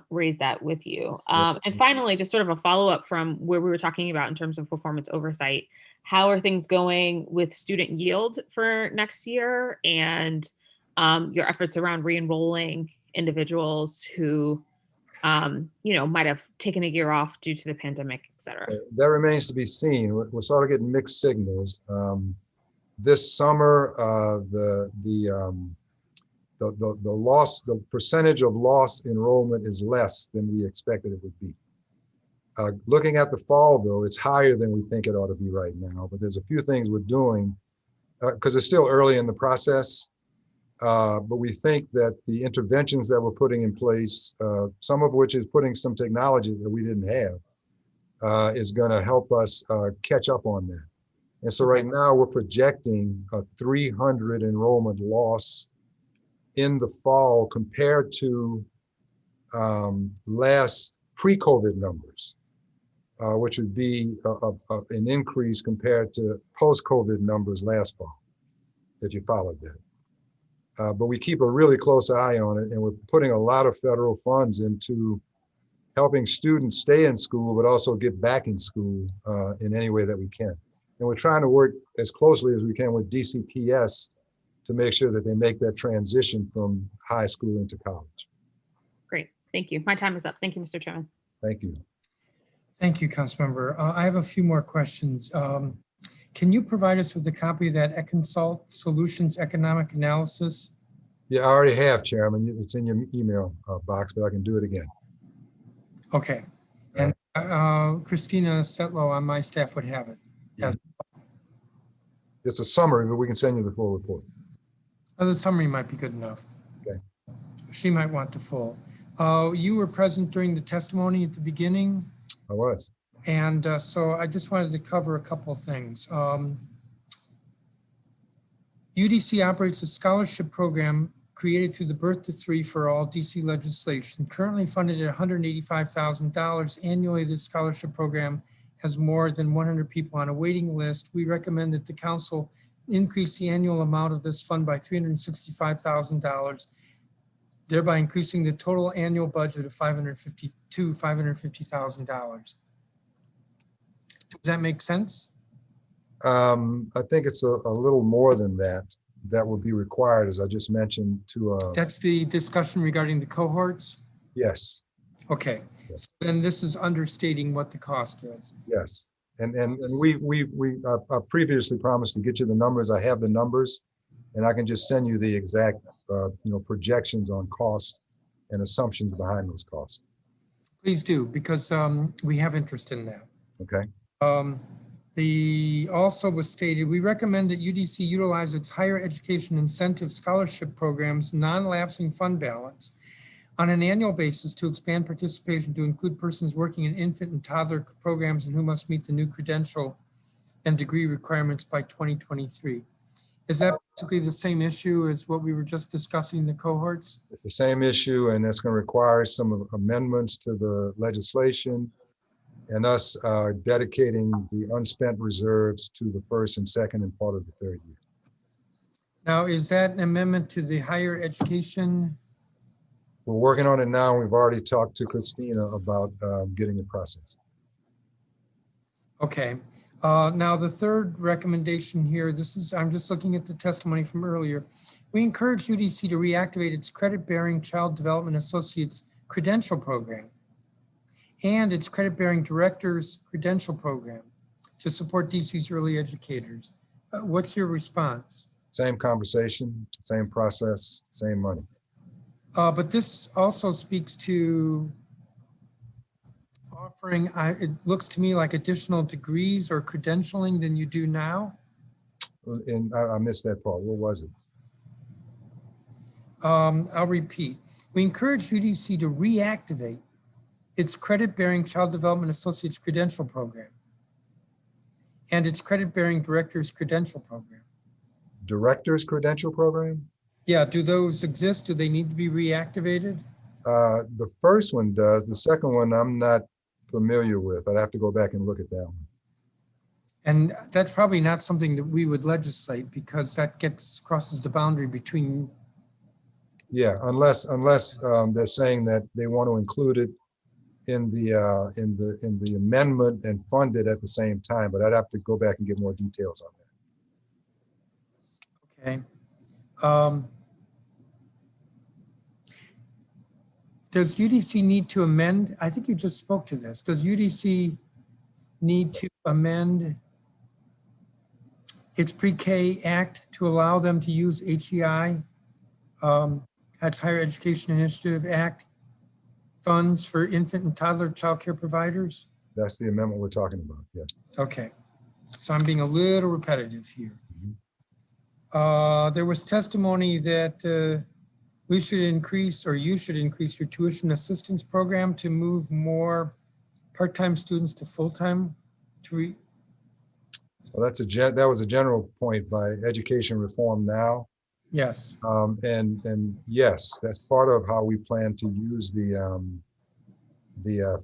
raise that with you. And finally, just sort of a follow-up from where we were talking about in terms of performance oversight, how are things going with student yield for next year and your efforts around re-enrolling individuals who might have taken a year off due to the pandemic, et cetera? That remains to be seen. We're sort of getting mixed signals. This summer, the percentage of lost enrollment is less than we expected it would be. Looking at the fall, though, it's higher than we think it ought to be right now. But there's a few things we're doing because it's still early in the process. But we think that the interventions that we're putting in place, some of which is putting some technology that we didn't have, is going to help us catch up on that. And so right now we're projecting a 300 enrollment loss in the fall compared to last pre-COVID numbers, which would be an increase compared to post-COVID numbers last fall, if you followed that. But we keep a really close eye on it, and we're putting a lot of federal funds into helping students stay in school, but also get back in school in any way that we can. And we're trying to work as closely as we can with DCPS to make sure that they make that transition from high school into college. Great. Thank you. My time is up. Thank you, Mr. Chairman. Thank you. Thank you, Councilmember. I have a few more questions. Can you provide us with a copy of that Econsult Solutions Economic Analysis? Yeah, I already have, Chairman. It's in your email box, but I can do it again. Okay. And Christina Setlow on my staff would have it. Yes. It's a summary, but we can send you the full report. Oh, the summary might be good enough. Okay. She might want the full. You were present during the testimony at the beginning. I was. And so I just wanted to cover a couple of things. UDC operates a scholarship program created through the Birth to Three for All DC legislation, currently funded at $185,000 annually. This scholarship program has more than 100 people on a waiting list. We recommend that the council increase the annual amount of this fund by $365,000, thereby increasing the total annual budget of $550,000. Does that make sense? I think it's a little more than that. That would be required, as I just mentioned, to. That's the discussion regarding the cohorts? Yes. Okay. Yes. So then this is understating what the cost is. Yes. And we previously promised to get you the numbers. I have the numbers, and I can just send you the exact projections on cost and assumptions behind those costs. Please do, because we have interest in that. Okay. Also was stated, we recommend that UDC utilize its higher education incentive scholarship programs, non-lapsing fund balance on an annual basis to expand participation to include persons working in infant and toddler programs and who must meet the new credential and degree requirements by 2023. Is that basically the same issue as what we were just discussing, the cohorts? It's the same issue, and that's going to require some amendments to the legislation and us dedicating the unspent reserves to the first and second and part of the third year. Now, is that an amendment to the higher education? We're working on it now. We've already talked to Christina about getting the process. Okay. Now, the third recommendation here, I'm just looking at the testimony from earlier. We encourage UDC to reactivate its credit-bearing Child Development Associates credential program and its credit-bearing Directors Credential Program to support DC's early educators. What's your response? Same conversation, same process, same money. But this also speaks to offering, it looks to me like additional degrees or credentialing than you do now. And I missed that part. What was it? I'll repeat. We encourage UDC to reactivate its credit-bearing Child Development Associates Credential Program and its credit-bearing Directors Credential Program. Directors Credential Program? Yeah, do those exist? Do they need to be reactivated? The first one does. The second one I'm not familiar with. I'd have to go back and look at that one. And that's probably not something that we would legislate because that crosses the boundary between. Yeah, unless they're saying that they want to include it in the amendment and fund it at the same time, but I'd have to go back and get more details on that. Okay. Does UDC need to amend? I think you just spoke to this. Does UDC need to amend its Pre-K Act to allow them to use HEI, that's Higher Education Initiative Act, funds for infant and toddler child care providers? That's the amendment we're talking about, yes. Okay, so I'm being a little repetitive here. There was testimony that we should increase, or you should increase your tuition assistance program to move more part-time students to full-time. So that was a general point by Education Reform Now. Yes. And yes, that's part of how we plan to use the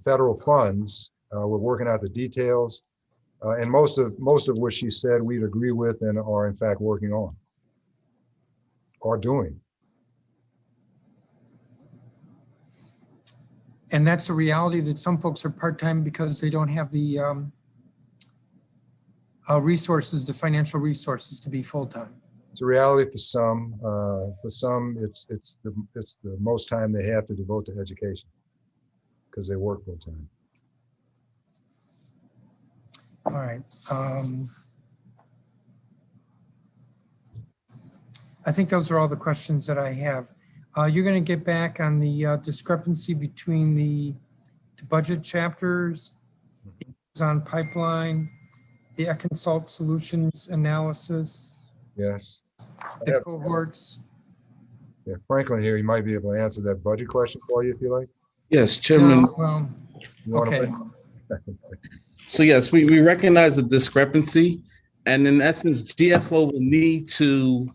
federal funds. We're working out the details, and most of what she said we'd agree with and are in fact working on or doing. And that's a reality that some folks are part-time because they don't have the resources, the financial resources to be full-time. It's a reality for some. For some, it's the most time they have to devote to education because they work full-time. All right. I think those are all the questions that I have. You're going to get back on the discrepancy between the budget chapters, the Amazon pipeline, the Econsult solutions analysis, Yes. the cohorts. Yeah, Franklin here, he might be able to answer that budget question for you if you like. Yes, Chairman. No, well, okay. So yes, we recognize the discrepancy, and in essence, GFO will need to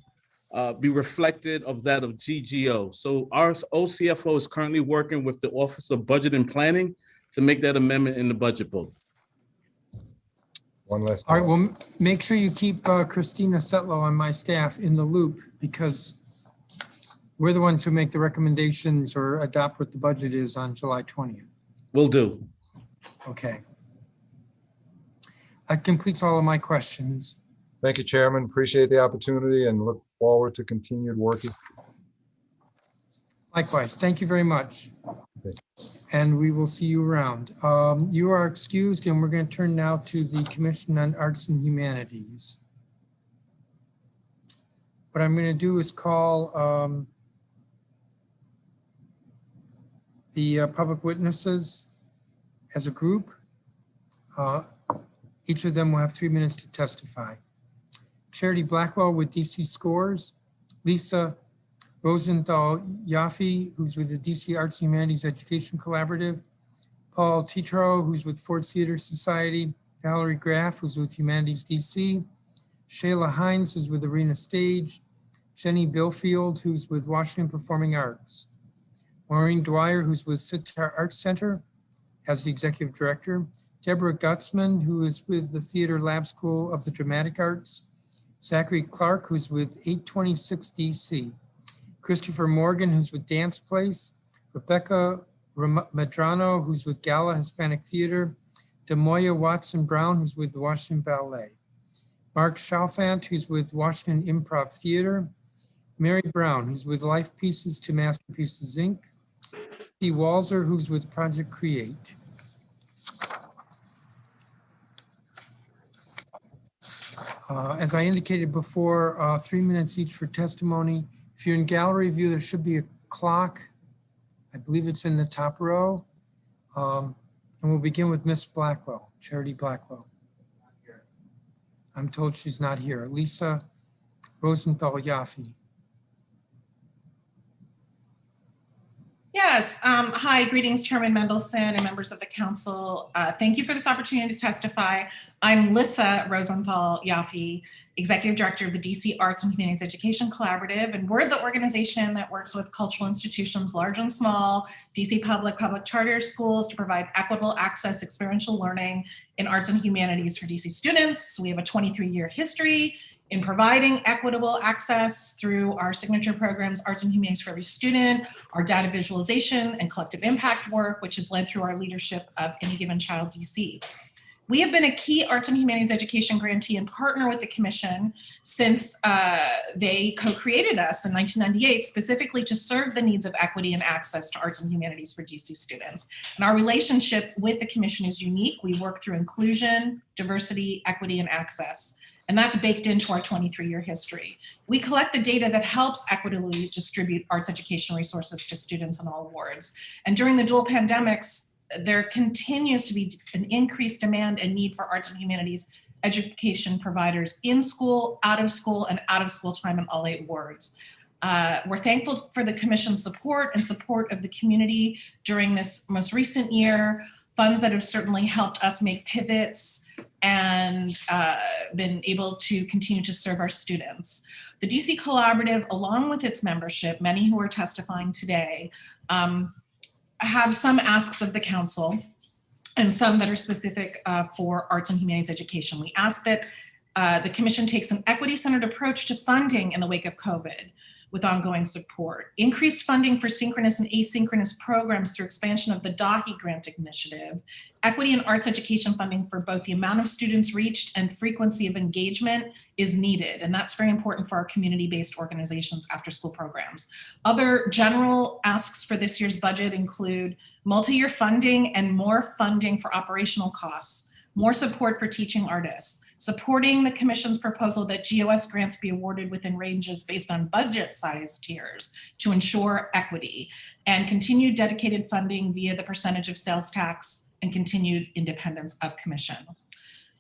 be reflected of that of GGO. So our OCFO is currently working with the Office of Budget and Planning to make that amendment in the budget book. One last. All right, well, make sure you keep Christina Setlow on my staff in the loop because we're the ones who make the recommendations or adopt what the budget is on July 20th. Will do. Okay. That completes all of my questions. Thank you, Chairman. Appreciate the opportunity and look forward to continued working. Likewise, thank you very much. Okay. And we will see you around. You are excused, and we're going to turn now to the Commission on Arts and Humanities. What I'm going to do is call the public witnesses as a group. Each of them will have 3 minutes to testify. Charity Blackwell with DC Scores, Lisa Rosenthal Yaffe, who's with the DC Arts and Humanities Education Collaborative, Paul Tetro, who's with Ford Theater Society, Valerie Graff, who's with Humanities DC, Shayla Hines, who's with Arena Stage, Jenny Billfield, who's with Washington Performing Arts, Maureen Dwyer, who's with Sitar Arts Center as the Executive Director, Deborah Gutzman, who is with the Theater Lab School of the Dramatic Arts, Zachary Clark, who's with 826 DC, Christopher Morgan, who's with Dance Place, Rebecca Medrano, who's with Gala Hispanic Theater, Demoya Watson Brown, who's with the Washington Ballet, Mark Chalfant, who's with Washington Improv Theater, Mary Brown, who's with Life Pieces to Masterpieces Inc., Steve Walzer, who's with Project Create. As I indicated before, 3 minutes each for testimony. If you're in gallery view, there should be a clock. I believe it's in the top row. And we'll begin with Miss Blackwell, Charity Blackwell. I'm told she's not here. Lisa Rosenthal Yaffe. Yes. Hi, greetings, Chairman Mendelson and members of the council. Thank you for this opportunity to testify. I'm Lisa Rosenthal Yaffe, Executive Director of the DC Arts and Humanities Education Collaborative, and we're the organization that works with cultural institutions, large and small, DC public charter schools to provide equitable access, experiential learning in arts and humanities for DC students. We have a 23-year history in providing equitable access through our signature programs, Arts and Humanities for Every Student, our data visualization and collective impact work, which is led through our leadership of Any Given Child DC. We have been a key arts and humanities education grantee and partner with the Commission since they co-created us in 1998, specifically to serve the needs of equity and access to arts and humanities for DC students. And our relationship with the Commission is unique. We work through inclusion, diversity, equity, and access. And that's baked into our 23-year history. We collect the data that helps equitably distribute arts education resources to students in all wards. And during the dual pandemics, there continues to be an increased demand and need for arts and humanities education providers in school, out of school, and out of school time in all 8 wards. We're thankful for the Commission's support and support of the community during this most recent year, funds that have certainly helped us make pivots and been able to continue to serve our students. The DC Collaborative, along with its membership, many who are testifying today, have some asks of the council and some that are specific for arts and humanities education. We ask that the commission takes an equity-centered approach to funding in the wake of COVID with ongoing support. Increased funding for synchronous and asynchronous programs through expansion of the DAHI grant initiative. Equity in arts education funding for both the amount of students reached and frequency of engagement is needed. And that's very important for our community-based organizations after school programs. Other general asks for this year's budget include multi-year funding and more funding for operational costs, more support for teaching artists, supporting the commission's proposal that GOS grants be awarded within ranges based on budget size tiers to ensure equity, and continued dedicated funding via the percentage of sales tax and continued independence of commission.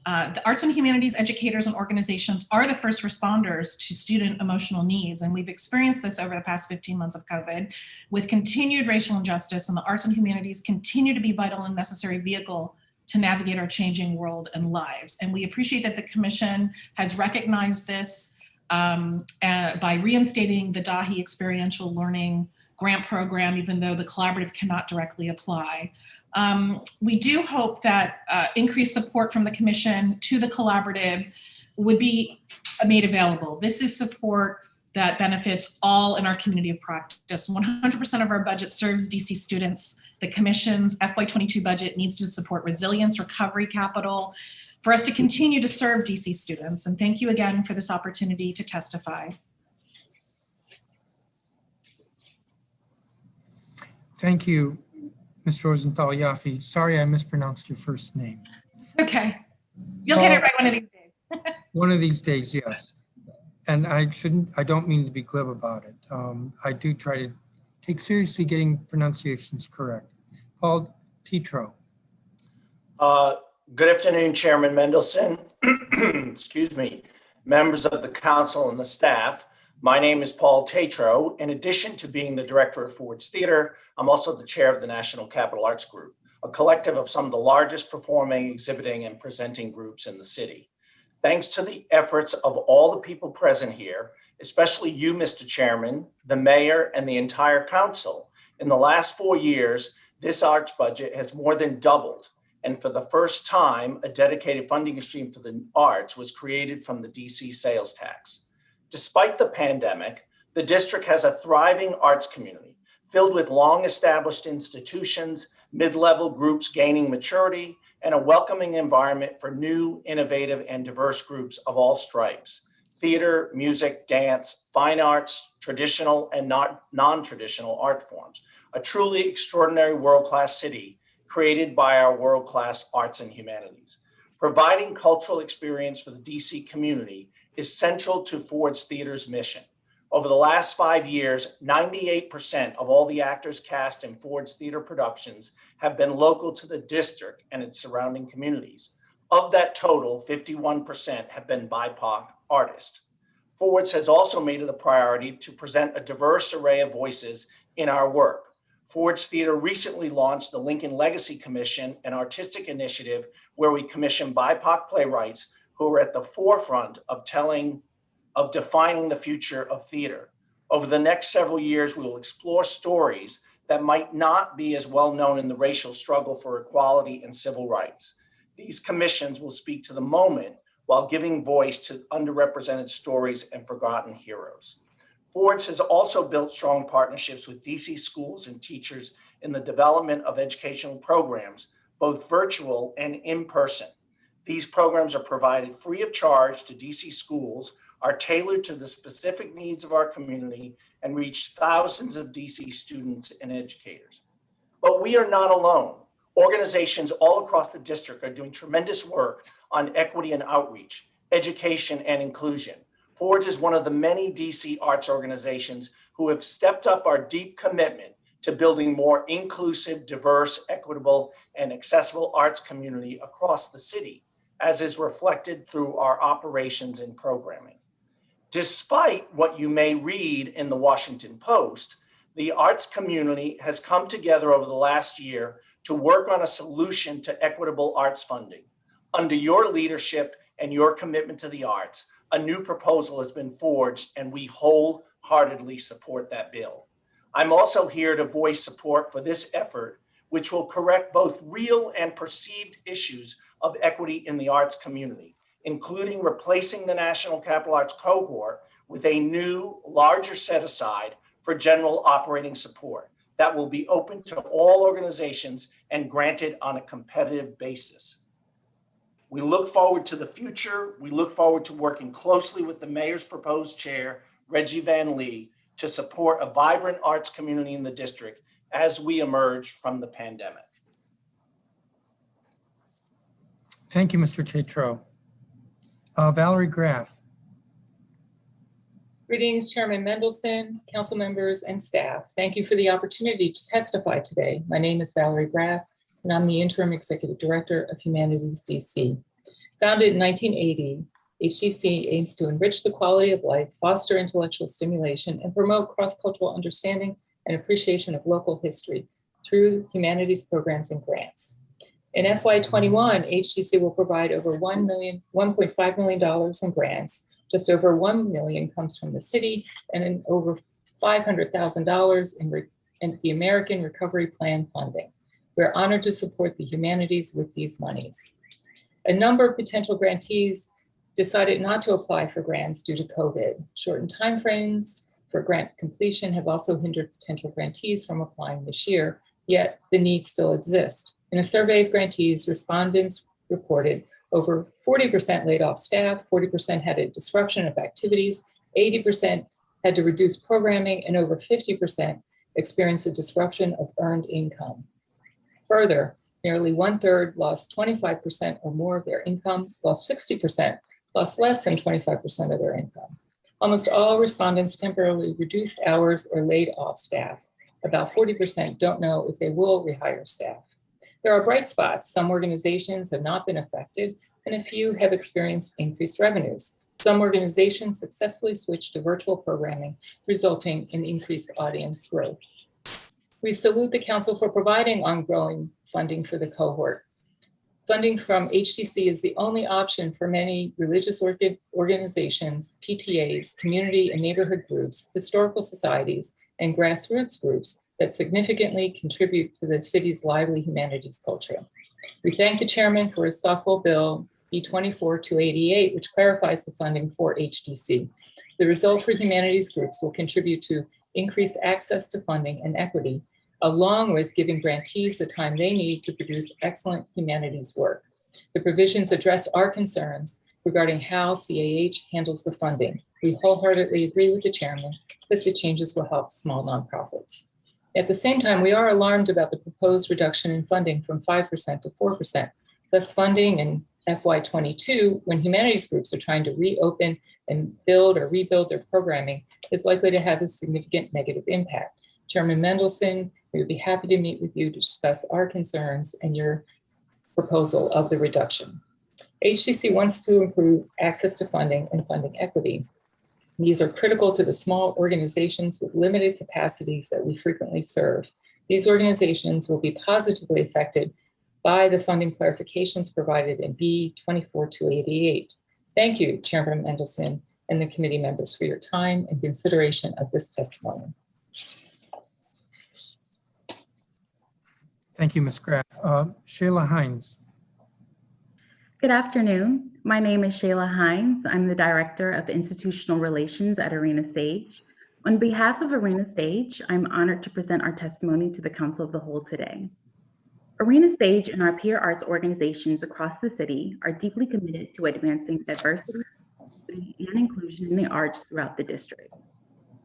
The arts and humanities educators and organizations are the first responders to student emotional needs, and we've experienced this over the past 15 months of COVID. With continued racial injustice, and the arts and humanities continue to be vital and necessary vehicle to navigate our changing world and lives. And we appreciate that the commission has recognized this by reinstating the DAHI experiential learning grant program, even though the collaborative cannot directly apply. We do hope that increased support from the commission to the collaborative would be made available. This is support that benefits all in our community of practice. 100% of our budget serves DC students. The commission's FY22 budget needs to support resilience recovery capital for us to continue to serve DC students. And thank you again for this opportunity to testify. Thank you, Ms. Rosenthal Yaffe. Sorry I mispronounced your first name. Okay, you'll get it right one of these days. One of these days, yes. And I don't mean to be glib about it. I do try to take seriously getting pronunciations correct. Paul Tetro. Good afternoon, Chairman Mendelson, excuse me, members of the council and the staff. My name is Paul Tetro. In addition to being the director of Ford's Theater, I'm also the chair of the National Capital Arts Group, a collective of some of the largest performing, exhibiting, and presenting groups in the city. Thanks to the efforts of all the people present here, especially you, Mr. Chairman, the mayor, and the entire council, in the last 4 years, this arts budget has more than doubled. And for the first time, a dedicated funding stream for the arts was created from the DC sales tax. Despite the pandemic, the district has a thriving arts community filled with long-established institutions, mid-level groups gaining maturity, and a welcoming environment for new, innovative, and diverse groups of all stripes: theater, music, dance, fine arts, traditional and non-traditional art forms. A truly extraordinary world-class city created by our world-class arts and humanities. Providing cultural experience for the DC community is central to Ford's Theater's mission. Over the last 5 years, 98% of all the actors cast in Ford's Theater productions have been local to the district and its surrounding communities. Of that total, 51% have been BIPOC artists. Ford's has also made it a priority to present a diverse array of voices in our work. Ford's Theater recently launched the Lincoln Legacy Commission, an artistic initiative where we commission BIPOC playwrights who are at the forefront of defining the future of theater. Over the next several years, we will explore stories that might not be as well known in the racial struggle for equality and civil rights. These commissions will speak to the moment while giving voice to underrepresented stories and forgotten heroes. Ford's has also built strong partnerships with DC schools and teachers in the development of educational programs, both virtual and in person. These programs are provided free of charge to DC schools, are tailored to the specific needs of our community, and reach thousands of DC students and educators. But we are not alone. Organizations all across the district are doing tremendous work on equity and outreach, education and inclusion. Ford's is one of the many DC arts organizations who have stepped up our deep commitment to building more inclusive, diverse, equitable, and accessible arts community across the city, as is reflected through our operations and programming. Despite what you may read in the Washington Post, the arts community has come together over the last year to work on a solution to equitable arts funding. Under your leadership and your commitment to the arts, a new proposal has been forged, and we wholeheartedly support that bill. I'm also here to voice support for this effort, which will correct both real and perceived issues of equity in the arts community, including replacing the National Capital Arts cohort with a new, larger set aside for general operating support that will be open to all organizations and granted on a competitive basis. We look forward to the future. We look forward to working closely with the mayor's proposed chair, Reggie Van Lee, to support a vibrant arts community in the district as we emerge from the pandemic. Thank you, Mr. Tetreault. Valerie Graff. Greetings, Chairman Mendelson, council members, and staff. Thank you for the opportunity to testify today. My name is Valerie Graff, and I'm the Interim Executive Director of Humanities DC. Founded in 1980, HDC aims to enrich the quality of life, foster intellectual stimulation, and promote cross-cultural understanding and appreciation of local history through humanities programs and grants. In FY21, HDC will provide over $1.5 million in grants. Just over $1 million comes from the city, and over $500,000 in the American Recovery Plan funding. We're honored to support the humanities with these monies. A number of potential grantees decided not to apply for grants due to COVID. Shortened timeframes for grant completion have also hindered potential grantees from applying this year, yet the need still exists. In a survey of grantees, respondents reported over 40% laid off staff, 40% had a disruption of activities, 80% had to reduce programming, and over 50% experienced a disruption of earned income. Further, nearly 1/3 lost 25% or more of their income, while 60% lost less than 25% of their income. Almost all respondents temporarily reduced hours or laid off staff. About 40% don't know if they will rehire staff. There are bright spots. Some organizations have not been affected, and a few have experienced increased revenues. Some organizations successfully switched to virtual programming, resulting in increased audience growth. We salute the council for providing ongoing funding for the cohort. Funding from HDC is the only option for many religious organizations, PTAs, community and neighborhood groups, historical societies, and grassroots groups that significantly contribute to the city's lively humanities culture. We thank the chairman for his thoughtful bill, B-24-288, which clarifies the funding for HDC. The result for humanities groups will contribute to increased access to funding and equity, along with giving grantees the time they need to produce excellent humanities work. The provisions address our concerns regarding how CAH handles the funding. We wholeheartedly agree with the chairman that the changes will help small nonprofits. At the same time, we are alarmed about the proposed reduction in funding from 5% to 4%. Thus, funding in FY22, when humanities groups are trying to reopen and build or rebuild their programming, is likely to have a significant negative impact. Chairman Mendelson, we would be happy to meet with you to discuss our concerns and your proposal of the reduction. HDC wants to improve access to funding and funding equity. These are critical to the small organizations with limited capacities that we frequently serve. These organizations will be positively affected by the funding clarifications provided in B-24-288. Thank you, Chairman Mendelson and the committee members for your time and consideration of this testimony. Thank you, Ms. Graff. Shayla Hines. Good afternoon. My name is Shayla Hines. I'm the Director of Institutional Relations at Arena Stage. On behalf of Arena Stage, I'm honored to present our testimony to the Council of the Whole today. Arena Stage and our peer arts organizations across the city are deeply committed to advancing diversity, equity, and inclusion in the arts throughout the district.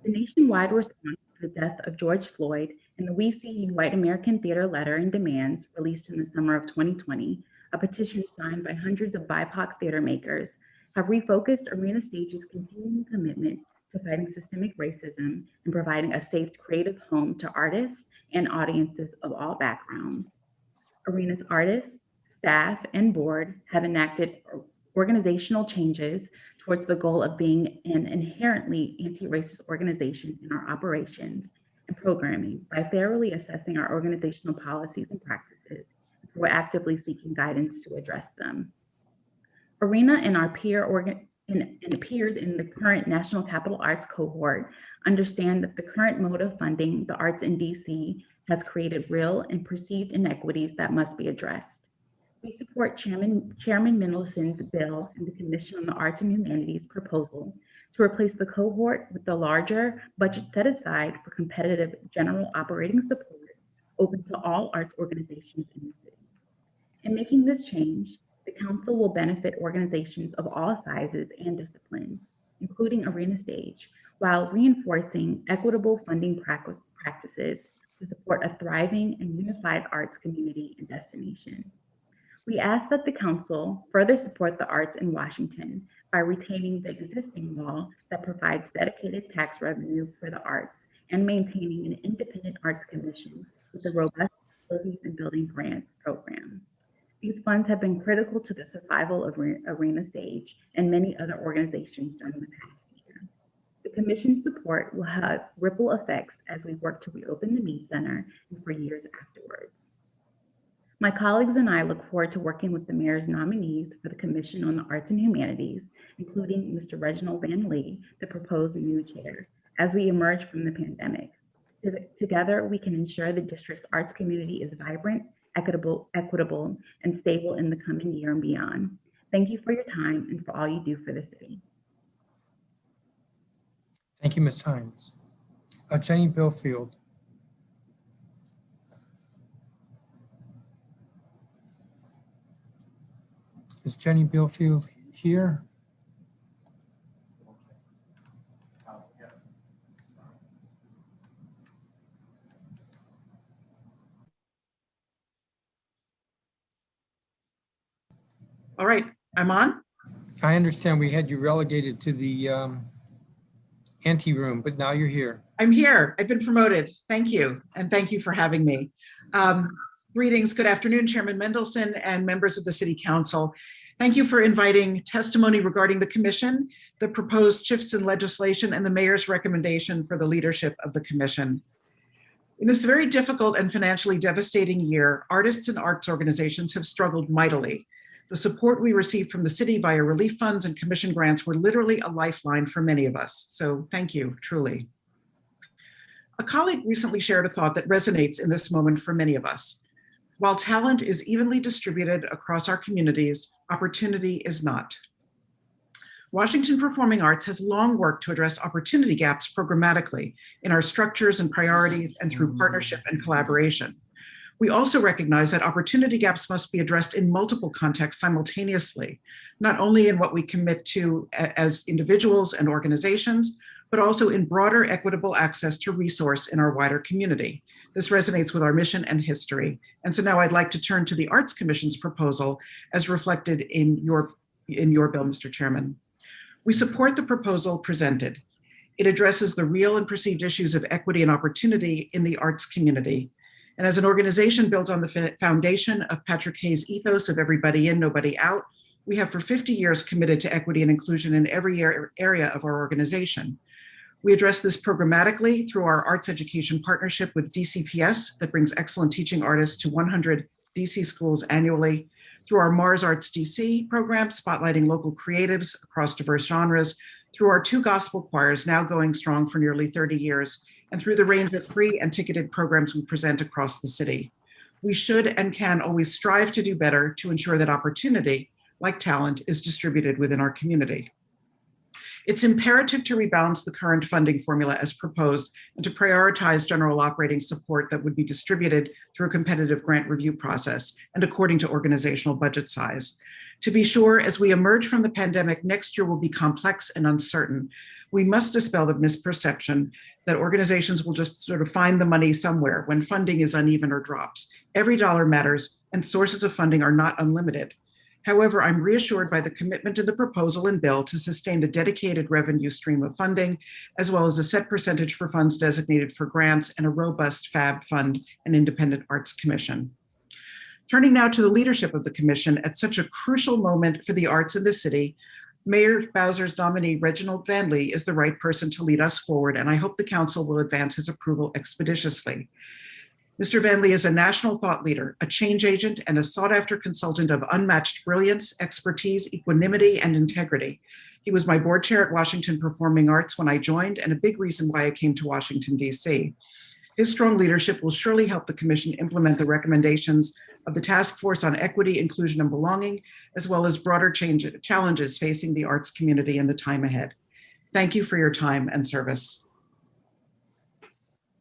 The nationwide response to the death of George Floyd and the We See You White American Theater Letter and Demands released in the summer of 2020, a petition signed by hundreds of BIPOC theater makers, have refocused Arena Stage's continuing commitment to fighting systemic racism and providing a safe, creative home to artists and audiences of all backgrounds. Arena's artists, staff, and board have enacted organizational changes towards the goal of being an inherently anti-racist organization in our operations and programming by thoroughly assessing our organizational policies and practices, and proactively seeking guidance to address them. Arena and our peer and appears in the current National Capital Arts cohort understand that the current mode of funding the arts in DC has created real and perceived inequities that must be addressed. We support Chairman Mendelson's bill and the Commission on the Arts and Humanities proposal to replace the cohort with the larger budget set aside for competitive general operating support open to all arts organizations in the city. In making this change, the council will benefit organizations of all sizes and disciplines, including Arena Stage, while reinforcing equitable funding practices to support a thriving and unified arts community and destination. We ask that the council further support the arts in Washington by retaining the existing law that provides dedicated tax revenue for the arts and maintaining an independent arts commission with a robust facilities and building grant program. These funds have been critical to the survival of Arena Stage and many other organizations during the past year. The commission's support will have ripple effects as we work to reopen the Mead Center and for years afterwards. My colleagues and I look forward to working with the mayor's nominees for the Commission on the Arts and Humanities, including Mr. Reginald Van Lee, the proposed new chair, as we emerge from the pandemic. Together, we can ensure the district's arts community is vibrant, equitable, and stable in the coming year and beyond. Thank you for your time and for all you do for the city. Thank you, Ms. Hines. Jenny Billfield. Is Jenny Billfield here? All right, I'm on. I understand we had you relegated to the ante room, but now you're here. I'm here. I've been promoted. Thank you. And thank you for having me. Greetings. Good afternoon, Chairman Mendelson and members of the City Council. Thank you for inviting testimony regarding the commission, the proposed shifts in legislation, and the mayor's recommendation for the leadership of the commission. In this very difficult and financially devastating year, artists and arts organizations have struggled mightily. The support we received from the city via relief funds and commission grants were literally a lifeline for many of us. So thank you, truly. A colleague recently shared a thought that resonates in this moment for many of us. While talent is evenly distributed across our communities, opportunity is not. Washington Performing Arts has long worked to address opportunity gaps programmatically in our structures and priorities and through partnership and collaboration. We also recognize that opportunity gaps must be addressed in multiple contexts simultaneously, not only in what we commit to as individuals and organizations, but also in broader equitable access to resource in our wider community. This resonates with our mission and history. And so now I'd like to turn to the Arts Commission's proposal as reflected in your bill, Mr. Chairman. We support the proposal presented. It addresses the real and perceived issues of equity and opportunity in the arts community. And as an organization built on the foundation of Patrick Hayes' ethos of everybody in, nobody out, we have for 50 years committed to equity and inclusion in every area of our organization. We address this programmatically through our arts education partnership with DCPS that brings excellent teaching artists to 100 DC schools annually, through our Mars Arts DC program, spotlighting local creatives across diverse genres, through our 2 gospel choirs now going strong for nearly 30 years, and through the range of free and ticketed programs we present across the city. We should and can always strive to do better to ensure that opportunity, like talent, is distributed within our community. It's imperative to rebalance the current funding formula as proposed and to prioritize general operating support that would be distributed through a competitive grant review process and according to organizational budget size. To be sure, as we emerge from the pandemic, next year will be complex and uncertain. We must dispel the misperception that organizations will just sort of find the money somewhere when funding is uneven or drops. Every dollar matters and sources of funding are not unlimited. However, I'm reassured by the commitment in the proposal and bill to sustain the dedicated revenue stream of funding, as well as a set percentage for funds designated for grants and a robust FAB fund and independent arts commission. Turning now to the leadership of the commission at such a crucial moment for the arts in the city, Mayor Bowser's nominee, Reginald Van Lee, is the right person to lead us forward, and I hope the council will advance his approval expeditiously. Mr. Van Lee is a national thought leader, a change agent, and a sought-after consultant of unmatched brilliance, expertise, equanimity, and integrity. He was my board chair at Washington Performing Arts when I joined, and a big reason why I came to Washington, D.C. His strong leadership will surely help the Commission implement the recommendations of the Task Force on Equity, Inclusion, and Belonging, as well as broader challenges facing the arts community in the time ahead. Thank you for your time and service.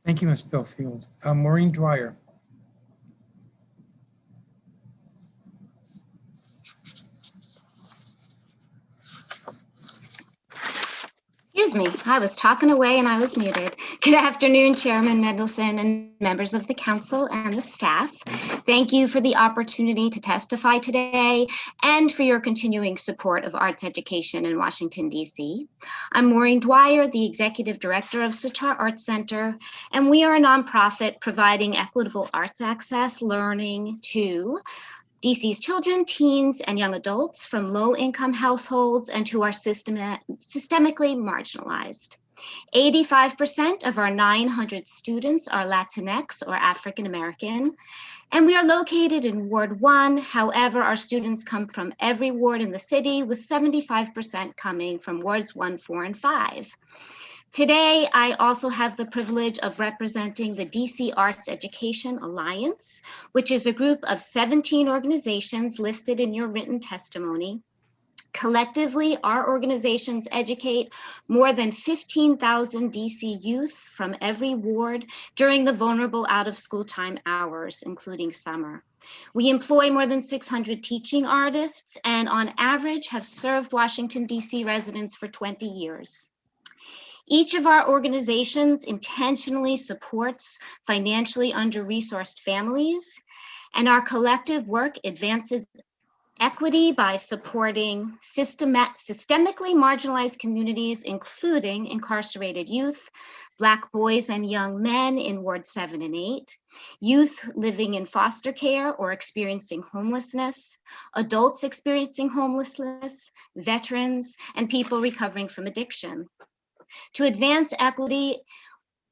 Thank you, Ms. Belfield. Maureen Dwyer. Excuse me, I was talking away and I was muted. Good afternoon, Chairman Mendelson and members of the council and the staff. Thank you for the opportunity to testify today and for your continuing support of arts education in Washington, D.C. I'm Maureen Dwyer, the Executive Director of Sitar Arts Center, and we are a nonprofit providing equitable arts access learning to DC's children, teens, and young adults from low-income households and who are systemically marginalized. 85% of our 900 students are Latinx or African American, and we are located in Ward 1. However, our students come from every ward in the city, with 75% coming from Wards 1, 4, and 5. Today, I also have the privilege of representing the DC Arts Education Alliance, which is a group of 17 organizations listed in your written testimony. Collectively, our organizations educate more than 15,000 DC youth from every ward during the vulnerable out-of-school time hours, including summer. We employ more than 600 teaching artists and on average have served Washington, DC residents for 20 years. Each of our organizations intentionally supports financially under-resourced families, and our collective work advances equity by supporting systemically marginalized communities, including incarcerated youth, Black boys and young men in Ward 7 and 8, youth living in foster care or experiencing homelessness, adults experiencing homelessness, veterans, and people recovering from addiction. To advance equity,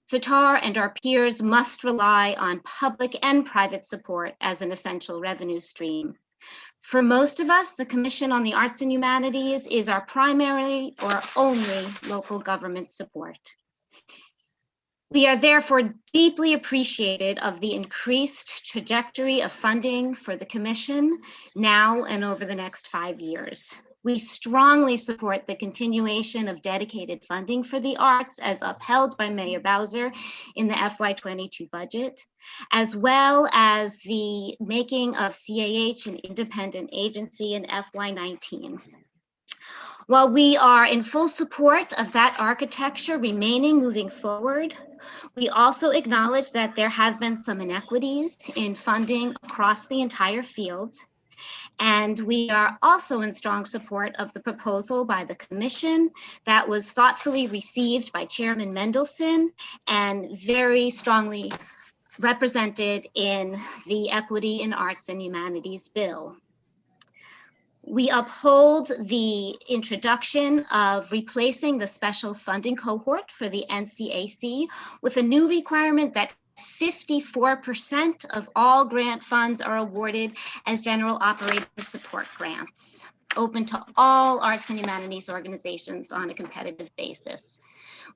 Sitar and our peers must rely on public and private support as an essential revenue stream. For most of us, the Commission on the Arts and Humanities is our primary or only local government support. We are therefore deeply appreciative of the increased trajectory of funding for the Commission now and over the next 5 years. We strongly support the continuation of dedicated funding for the arts as upheld by Mayor Bowser in the FY22 budget, as well as the making of CAH an independent agency in FY19. While we are in full support of that architecture remaining moving forward, we also acknowledge that there have been some inequities in funding across the entire field. And we are also in strong support of the proposal by the Commission that was thoughtfully received by Chairman Mendelson and very strongly represented in the Equity in Arts and Humanities Bill. We uphold the introduction of replacing the special funding cohort for the NCAC with a new requirement that 54% of all grant funds are awarded as general operating support grants, open to all arts and humanities organizations on a competitive basis.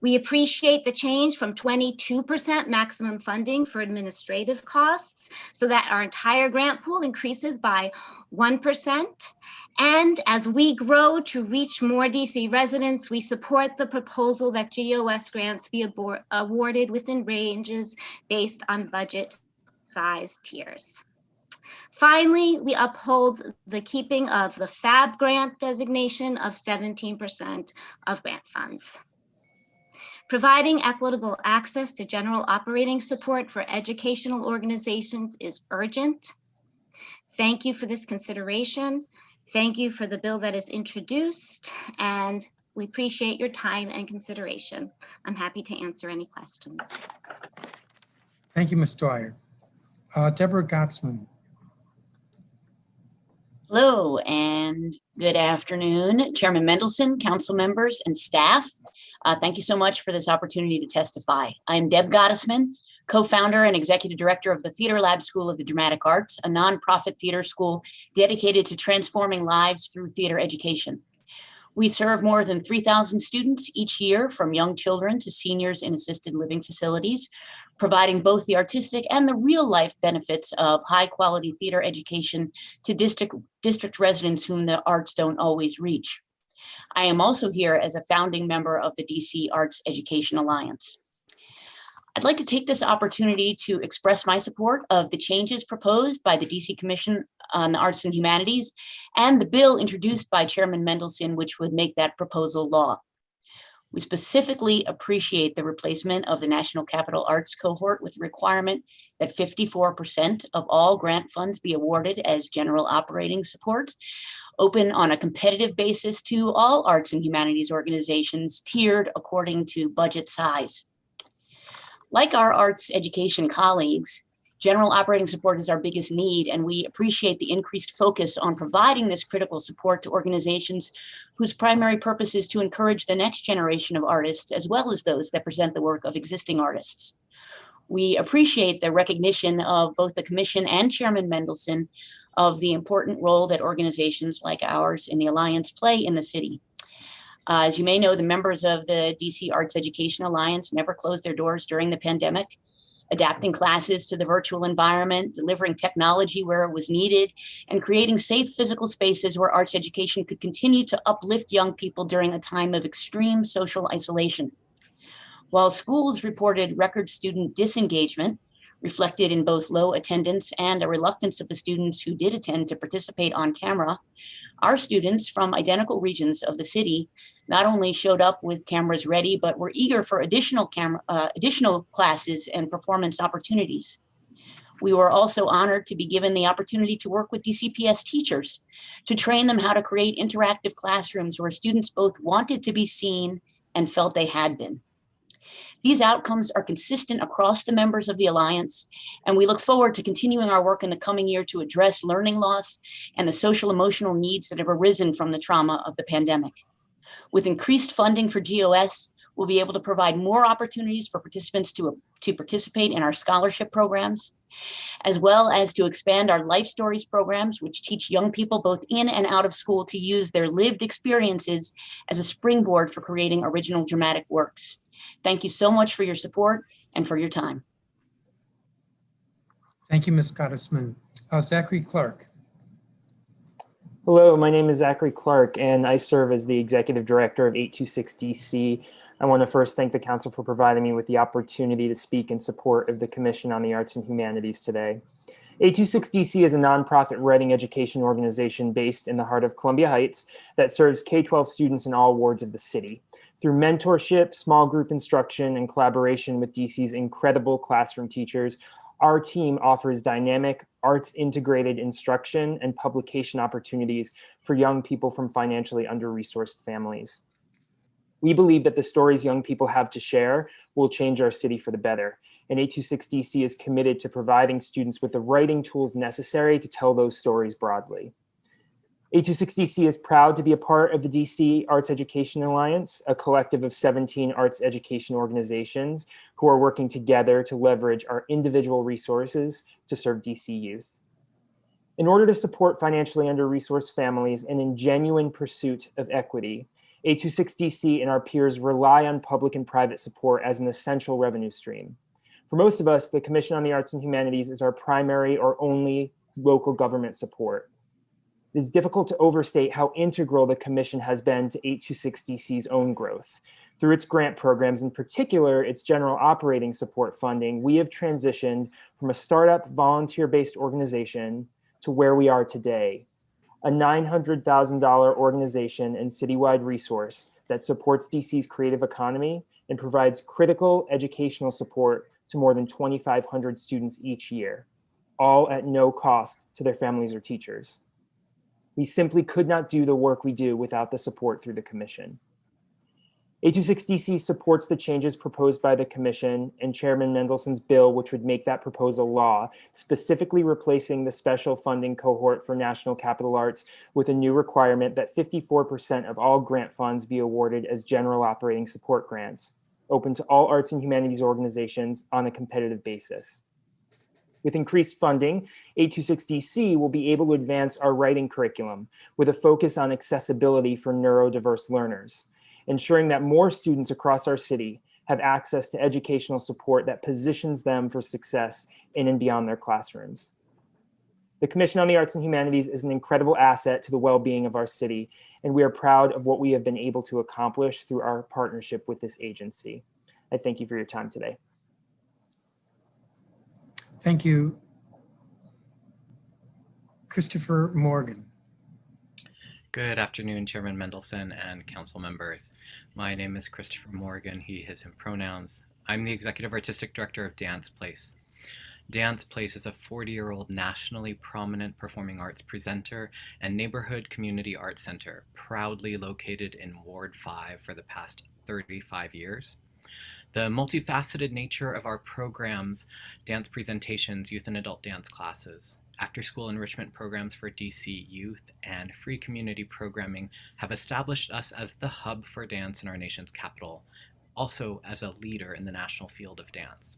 We appreciate the change from 22% maximum funding for administrative costs so that our entire grant pool increases by 1%. And as we grow to reach more DC residents, we support the proposal that GOS grants be awarded within ranges based on budget size tiers. Finally, we uphold the keeping of the FAB grant designation of 17% of grant funds. Providing equitable access to general operating support for educational organizations is urgent. Thank you for this consideration. Thank you for the bill that is introduced, and we appreciate your time and consideration. I'm happy to answer any questions. Thank you, Ms. Dwyer. Deborah Gottsman. Hello and good afternoon, Chairman Mendelson, council members, and staff. Thank you so much for this opportunity to testify. I'm Deb Gottesman, co-founder and executive director of the Theater Lab School of the Dramatic Arts, a nonprofit theater school dedicated to transforming lives through theater education. We serve more than 3,000 students each year, from young children to seniors in assisted living facilities, providing both the artistic and the real life benefits of high quality theater education to district residents whom the arts don't always reach. I am also here as a founding member of the DC Arts Education Alliance. I'd like to take this opportunity to express my support of the changes proposed by the DC Commission on the Arts and Humanities and the bill introduced by Chairman Mendelson, which would make that proposal law. We specifically appreciate the replacement of the National Capital Arts cohort with the requirement that 54% of all grant funds be awarded as general operating support, open on a competitive basis to all arts and humanities organizations, tiered according to budget size. Like our arts education colleagues, general operating support is our biggest need, and we appreciate the increased focus on providing this critical support to organizations whose primary purpose is to encourage the next generation of artists, as well as those that present the work of existing artists. We appreciate the recognition of both the Commission and Chairman Mendelson of the important role that organizations like ours in the Alliance play in the city. As you may know, the members of the DC Arts Education Alliance never closed their doors during the pandemic, adapting classes to the virtual environment, delivering technology where it was needed, and creating safe physical spaces where arts education could continue to uplift young people during a time of extreme social isolation. While schools reported record student disengagement, reflected in both low attendance and a reluctance of the students who did attend to participate on camera, our students from identical regions of the city not only showed up with cameras ready, but were eager for additional classes and performance opportunities. We were also honored to be given the opportunity to work with DCPS teachers to train them how to create interactive classrooms where students both wanted to be seen and felt they had been. These outcomes are consistent across the members of the Alliance, and we look forward to continuing our work in the coming year to address learning loss and the social emotional needs that have arisen from the trauma of the pandemic. With increased funding for GOS, we'll be able to provide more opportunities for participants to participate in our scholarship programs, as well as to expand our Life Stories programs, which teach young people both in and out of school to use their lived experiences as a springboard for creating original dramatic works. Thank you so much for your support and for your time. Thank you, Ms. Gottesman. Zachary Clark. Hello, my name is Zachary Clark, and I serve as the Executive Director of 826DC. I want to first thank the Council for providing me with the opportunity to speak in support of the Commission on the Arts and Humanities today. 826DC is a nonprofit writing education organization based in the heart of Columbia Heights that serves K-12 students in all wards of the city. Through mentorship, small group instruction, and collaboration with DC's incredible classroom teachers, our team offers dynamic, arts-integrated instruction and publication opportunities for young people from financially under-resourced families. We believe that the stories young people have to share will change our city for the better, and 826DC is committed to providing students with the writing tools necessary to tell those stories broadly. 826DC is proud to be a part of the DC Arts Education Alliance, a collective of 17 arts education organizations who are working together to leverage our individual resources to serve DC youth. In order to support financially under-resourced families and in genuine pursuit of equity, 826DC and our peers rely on public and private support as an essential revenue stream. For most of us, the Commission on the Arts and Humanities is our primary or only local government support. It is difficult to overstate how integral the Commission has been to 826DC's own growth. Through its grant programs, in particular its general operating support funding, we have transitioned from a startup volunteer-based organization to where we are today, a $900,000 organization and citywide resource that supports DC's creative economy and provides critical educational support to more than 2,500 students each year, all at no cost to their families or teachers. We simply could not do the work we do without the support through the Commission. 826DC supports the changes proposed by the Commission and Chairman Mendelson's bill, which would make that proposal law, specifically replacing the special funding cohort for National Capital Arts with a new requirement that 54% of all grant funds be awarded as general operating support grants, open to all arts and humanities organizations on a competitive basis. With increased funding, 826DC will be able to advance our writing curriculum with a focus on accessibility for neurodiverse learners, ensuring that more students across our city have access to educational support that positions them for success in and beyond their classrooms. The Commission on the Arts and Humanities is an incredible asset to the well-being of our city, and we are proud of what we have been able to accomplish through our partnership with this agency. I thank you for your time today. Thank you. Christopher Morgan. Good afternoon, Chairman Mendelson and council members. My name is Christopher Morgan, he, his, him pronouns. I'm the Executive Artistic Director of Dance Place. Dance Place is a 40-year-old nationally prominent performing arts presenter and neighborhood community art center, proudly located in Ward 5 for the past 35 years. The multifaceted nature of our programs, dance presentations, youth and adult dance classes, after-school enrichment programs for DC youth, and free community programming have established us as the hub for dance in our nation's capital, also as a leader in the national field of dance.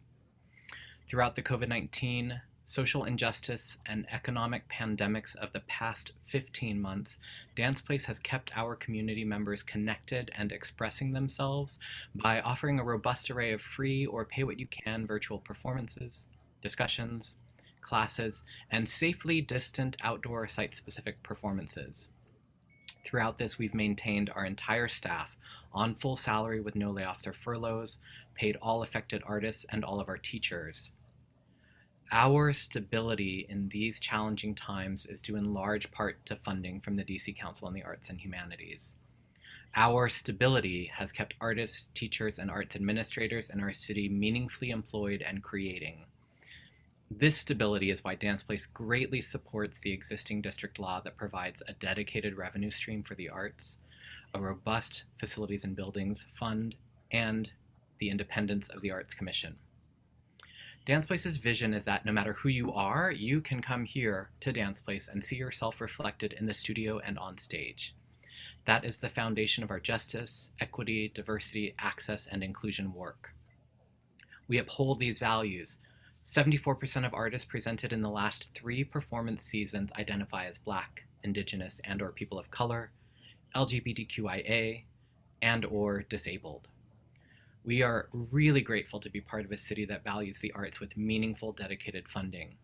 Throughout the COVID-19, social injustice, and economic pandemics of the past 15 months, Dance Place has kept our community members connected and expressing themselves by offering a robust array of free or pay-what-you-can virtual performances, discussions, classes, and safely distant outdoor site-specific performances. Throughout this, we've maintained our entire staff on full salary with no layoffs or furloughs, paid all affected artists and all of our teachers. Our stability in these challenging times is due in large part to funding from the DC Council on the Arts and Humanities. Our stability has kept artists, teachers, and arts administrators in our city meaningfully employed and creating. This stability is why Dance Place greatly supports the existing district law that provides a dedicated revenue stream for the arts, a robust facilities and buildings fund, and the independence of the Arts Commission. Dance Place's vision is that no matter who you are, you can come here to Dance Place and see yourself reflected in the studio and on stage. That is the foundation of our justice, equity, diversity, access, and inclusion work. We uphold these values. 74% of artists presented in the last 3 performance seasons identify as Black, Indigenous, and/or people of color, LGBTQIA, and/or disabled. We are really grateful to be part of a city that values the arts with meaningful, dedicated funding.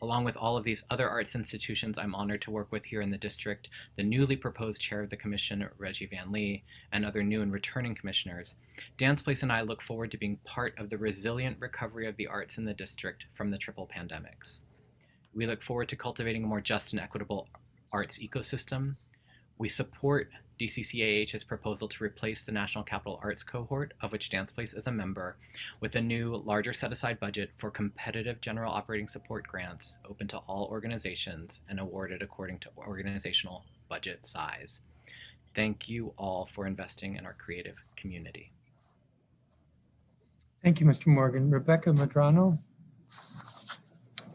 Along with all of these other arts institutions I'm honored to work with here in the district, the newly proposed chair of the commission, Reggie Van Lee, and other new and returning commissioners, Dance Place and I look forward to being part of the resilient recovery of the arts in the district from the triple pandemics. We look forward to cultivating a more just and equitable arts ecosystem. We support DCCAH's proposal to replace the National Capital Arts Cohort, of which Dance Place is a member, with a new, larger set-aside budget for competitive general operating support grants open to all organizations and awarded according to organizational budget size. Thank you all for investing in our creative community. Thank you, Mr. Morgan. Rebecca Medrano.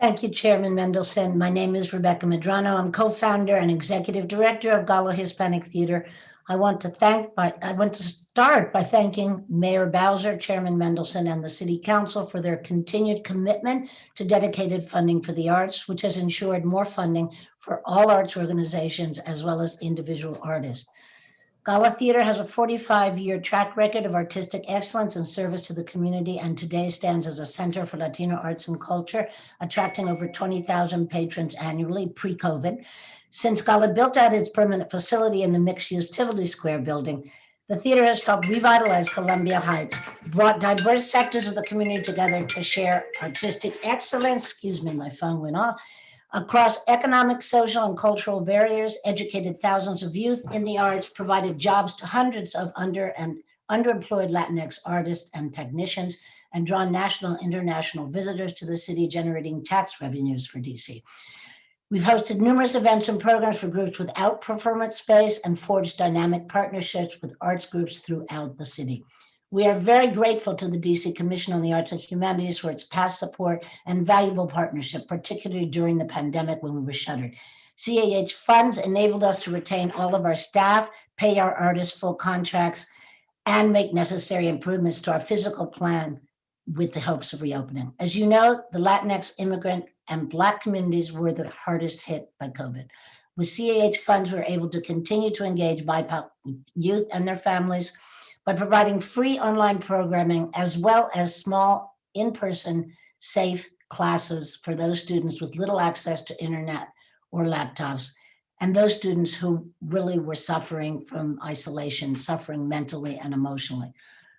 Thank you, Chairman Mendelson. My name is Rebecca Medrano. I'm co-founder and executive director of Gala Hispanic Theater. I want to start by thanking Mayor Bowser, Chairman Mendelson, and the City Council for their continued commitment to dedicated funding for the arts, which has ensured more funding for all arts organizations as well as individual artists. Gala Theater has a 45-year track record of artistic excellence and service to the community, and today stands as a center for Latino arts and culture, attracting over 20,000 patrons annually pre-COVID. Since Gala built out its permanent facility in the mixed-use Tivoli Square building, the theater has helped revitalize Columbia Heights, brought diverse sectors of the community together to share artistic excellence, my phone went off, across economic, social, and cultural barriers, educated thousands of youth in the arts, provided jobs to hundreds of underemployed Latinx artists and technicians, and drawn national and international visitors to the city, generating tax revenues for DC. We've hosted numerous events and programs for groups without performance space and forged dynamic partnerships with arts groups throughout the city. We are very grateful to the DC Commission on the Arts and Humanities for its past support and valuable partnership, particularly during the pandemic when we were shuttered. CAH funds enabled us to retain all of our staff, pay our artists full contracts, and make necessary improvements to our physical plant with the hopes of reopening. As you know, the Latinx, immigrant, and Black communities were the hardest hit by COVID. With CAH funds, we were able to continue to engage BIPOC youth and their families by providing free online programming as well as small in-person safe classes for those students with little access to internet or laptops, and those students who really were suffering from isolation, suffering mentally and emotionally.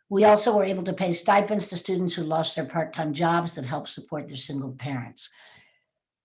We also were able to pay stipends to students who lost their part-time jobs that helped support their single parents.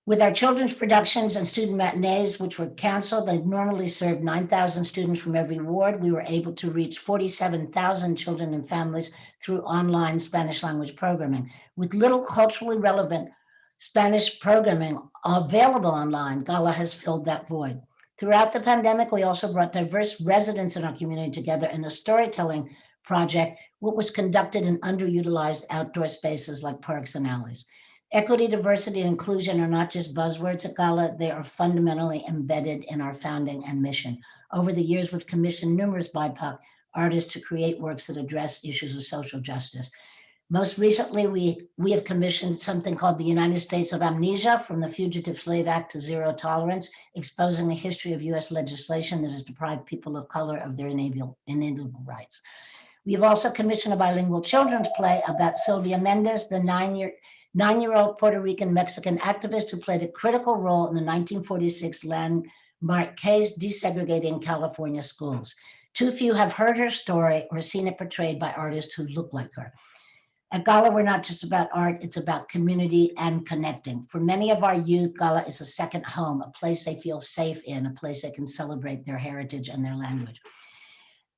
With our children's productions and student matinees, which were canceled, they normally served 9,000 students from every ward. We were able to reach 47,000 children and families through online Spanish language programming. With little culturally relevant Spanish programming available online, Gala has filled that void. Throughout the pandemic, we also brought diverse residents in our community together in a storytelling project, what was conducted in underutilized outdoor spaces like parks and alleys. Equity, diversity, and inclusion are not just buzzwords at Gala, they are fundamentally embedded in our founding and mission. Over the years, we've commissioned numerous BIPOC artists to create works that address issues of social justice. Most recently, we have commissioned something called the United States of Amnesia, from the Fugitive Slave Act to Zero Tolerance, exposing the history of US legislation that has deprived people of color of their inalienable rights. We have also commissioned a bilingual children's play about Sylvia Mendez, the nine-year-old Puerto Rican Mexican activist who played a critical role in the 1946 landmark case desegregating California schools. Too few have heard her story or seen it portrayed by artists who look like her. At Gala, we're not just about art, it's about community and connecting. For many of our youth, Gala is a second home, a place they feel safe in, a place they can celebrate their heritage and their language.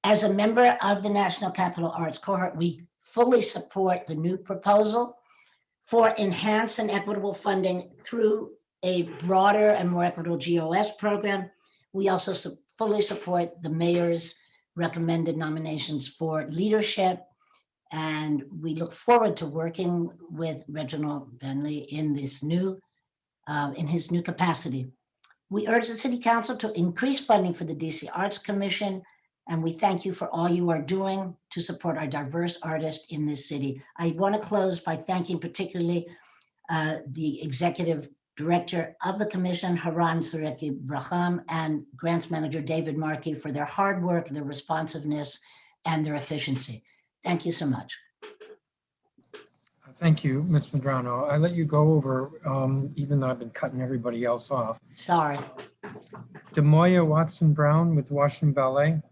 As a member of the National Capital Arts Cohort, we fully support the new proposal for enhanced and equitable funding through a broader and more equitable GOS program. We also fully support the mayor's recommended nominations for leadership, and we look forward to working with Reginald Bentley in this new, in his new capacity. We urge the City Council to increase funding for the DC Arts Commission, and we thank you for all you are doing to support our diverse artists in this city. I want to close by thanking particularly the Executive Director of the Commission, Haran Sureki Braham, and Grants Manager David Markey for their hard work, their responsiveness, and their efficiency. Thank you so much. Thank you, Ms. Medrano. I let you go over, even though I've been cutting everybody else off. Sorry. Demoya Watson-Brown with Washington Ballet.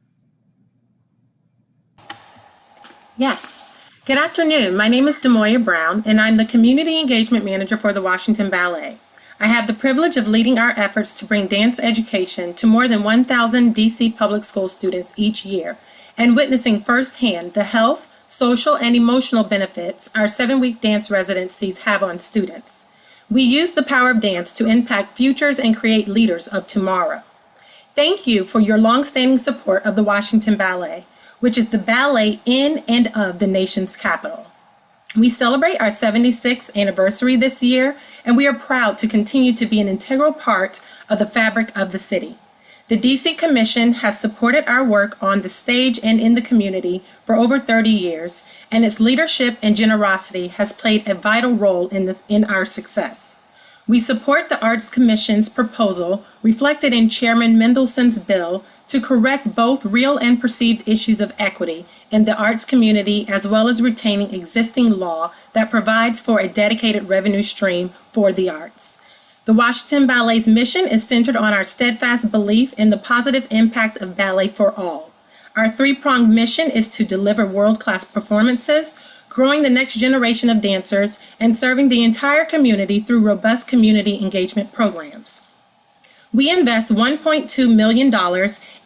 Yes. Good afternoon. My name is Demoya Brown, and I'm the Community Engagement Manager for the Washington Ballet. I have the privilege of leading our efforts to bring dance education to more than 1,000 DC public school students each year, and witnessing firsthand the health, social, and emotional benefits our 7-week dance residencies have on students. We use the power of dance to impact futures and create leaders of tomorrow. Thank you for your longstanding support of the Washington Ballet, which is the ballet in and of the nation's capital. We celebrate our 76th anniversary this year, and we are proud to continue to be an integral part of the fabric of the city. The DC Commission has supported our work on the stage and in the community for over 30 years, and its leadership and generosity has played a vital role in our success. We support the Arts Commission's proposal reflected in Chairman Mendelson's bill to correct both real and perceived issues of equity in the arts community, as well as retaining existing law that provides for a dedicated revenue stream for the arts. The Washington Ballet's mission is centered on our steadfast belief in the positive impact of ballet for all. Our three-pronged mission is to deliver world-class performances, growing the next generation of dancers, and serving the entire community through robust community engagement programs. We invest $1.2 million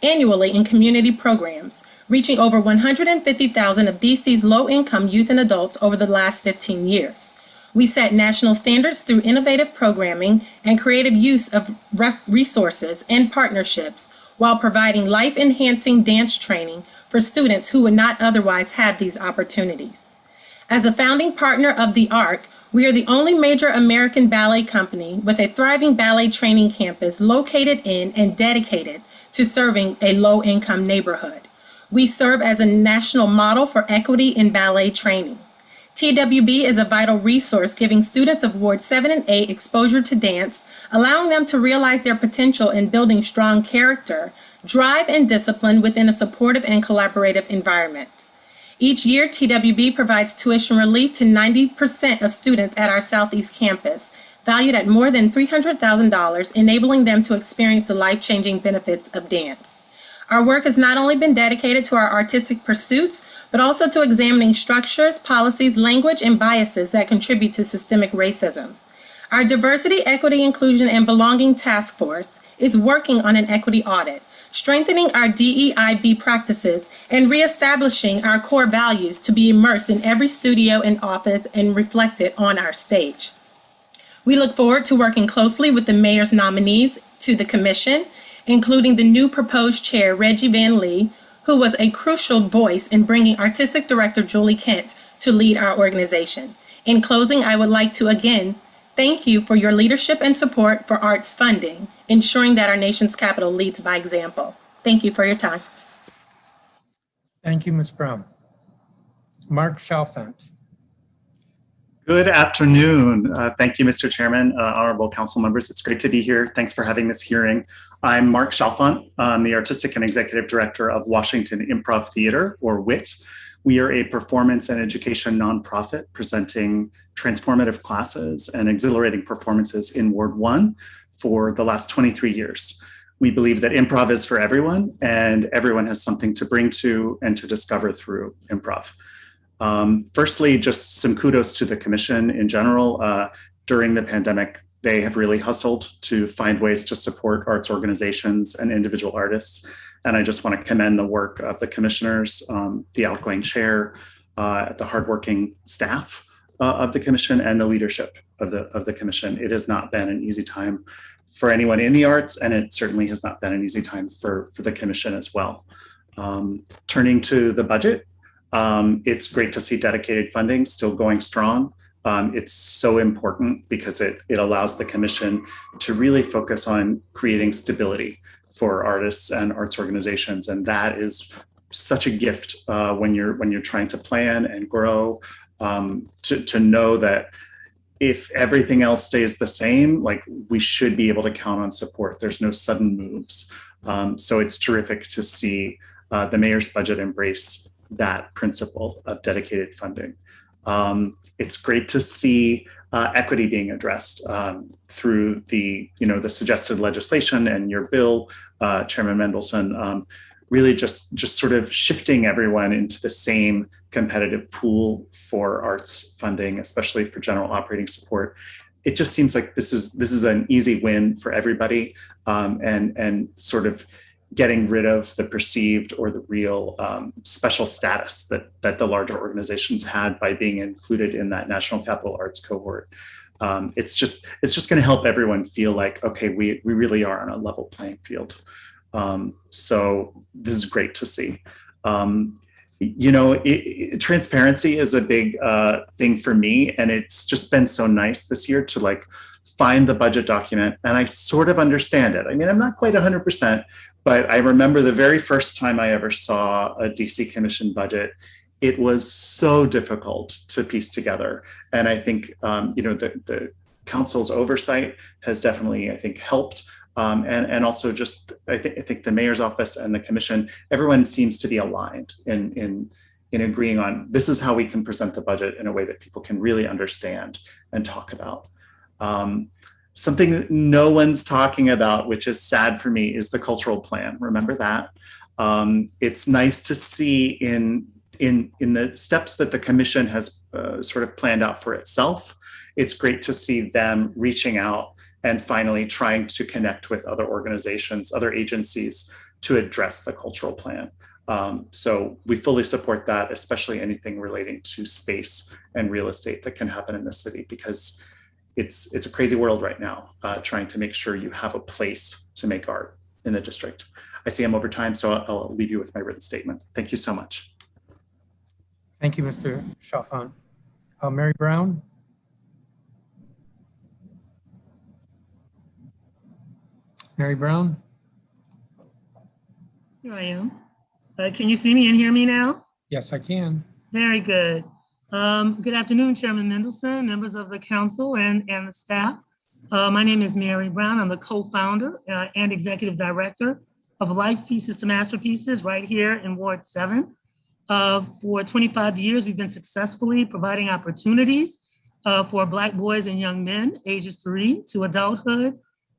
annually in community programs, reaching over 150,000 of DC's low-income youth and adults over the last 15 years. We set national standards through innovative programming and creative use of resources and partnerships, while providing life-enhancing dance training for students who would not otherwise have these opportunities. As a founding partner of the ARC, we are the only major American ballet company with a thriving ballet training campus located in and dedicated to serving a low-income neighborhood. We serve as a national model for equity in ballet training. TWB is a vital resource giving students of Ward 7 and 8 exposure to dance, allowing them to realize their potential in building strong character, drive, and discipline within a supportive and collaborative environment. Each year, TWB provides tuition relief to 90% of students at our Southeast campus, valued at more than $300,000, enabling them to experience the life-changing benefits of dance. Our work has not only been dedicated to our artistic pursuits, but also to examining structures, policies, language, and biases that contribute to systemic racism. Our Diversity, Equity, Inclusion, and Belonging Task Force is working on an equity audit, strengthening our DEIB practices, and reestablishing our core values to be immersed in every studio and office and reflected on our stage. We look forward to working closely with the mayor's nominees to the commission, including the new proposed chair, Reggie Van Lee, who was a crucial voice in bringing Artistic Director Julie Kent to lead our organization. In closing, I would like to again thank you for your leadership and support for arts funding, ensuring that our nation's capital leads by example. Thank you for your time. Thank you, Ms. Brown. Mark Chalfant. Good afternoon. Thank you, Mr. Chairman, honorable council members. It's great to be here. Thanks for having this hearing. I'm Mark Chalfant. I'm the Artistic and Executive Director of Washington Improv Theater, or WIT. We are a performance and education nonprofit presenting transformative classes and exhilarating performances in Ward 1 for the last 23 years. We believe that improv is for everyone, and everyone has something to bring to and to discover through improv. Firstly, just some kudos to the commission in general. During the pandemic, they have really hustled to find ways to support arts organizations and individual artists. And I just want to commend the work of the commissioners, the outgoing chair, the hardworking staff of the commission, and the leadership of the commission. It has not been an easy time for anyone in the arts, and it certainly has not been an easy time for the commission as well. Turning to the budget, it's great to see dedicated funding still going strong. It's so important because it allows the commission to really focus on creating stability for artists and arts organizations, and that is such a gift when you're trying to plan and grow. To know that if everything else stays the same, like, we should be able to count on support. There's no sudden moves, so it's terrific to see the mayor's budget embrace that principle of dedicated funding. It's great to see equity being addressed through the suggested legislation and your bill, Chairman Mendelson, really just sort of shifting everyone into the same competitive pool for arts funding, especially for general operating support. It just seems like this is an easy win for everybody, and sort of getting rid of the perceived or the real special status that the larger organizations had by being included in that National Capital Arts cohort. It's just going to help everyone feel like, okay, we really are on a level playing field. So this is great to see. Transparency is a big thing for me, and it's just been so nice this year to find the budget document, and I sort of understand it. I mean, I'm not quite 100%, but I remember the very first time I ever saw a DC Commission budget, it was so difficult to piece together. And I think, the council's oversight has definitely, I think, helped. And also just, I think the mayor's office and the commission, everyone seems to be aligned in agreeing on this is how we can present the budget in a way that people can really understand and talk about. Something that no one's talking about, which is sad for me, is the cultural plan. Remember that. It's nice to see in the steps that the commission has sort of planned out for itself. It's great to see them reaching out and finally trying to connect with other organizations, other agencies to address the cultural plan. So we fully support that, especially anything relating to space and real estate that can happen in the city, because it's a crazy world right now, trying to make sure you have a place to make art in the district. I see I'm over time, so I'll leave you with my written statement. Thank you so much. Thank you, Mr. Chalfant. Mary Brown. Mary Brown. Here I am. Can you see me and hear me now? Yes, I can. Very good. Good afternoon, Chairman Mendelson, members of the council and the staff. My name is Mary Brown. I'm the co-founder and executive director of Life Pieces to Masterpieces right here in Ward 7. For 25 years, we've been successfully providing opportunities for Black boys and young men ages 3 to adulthood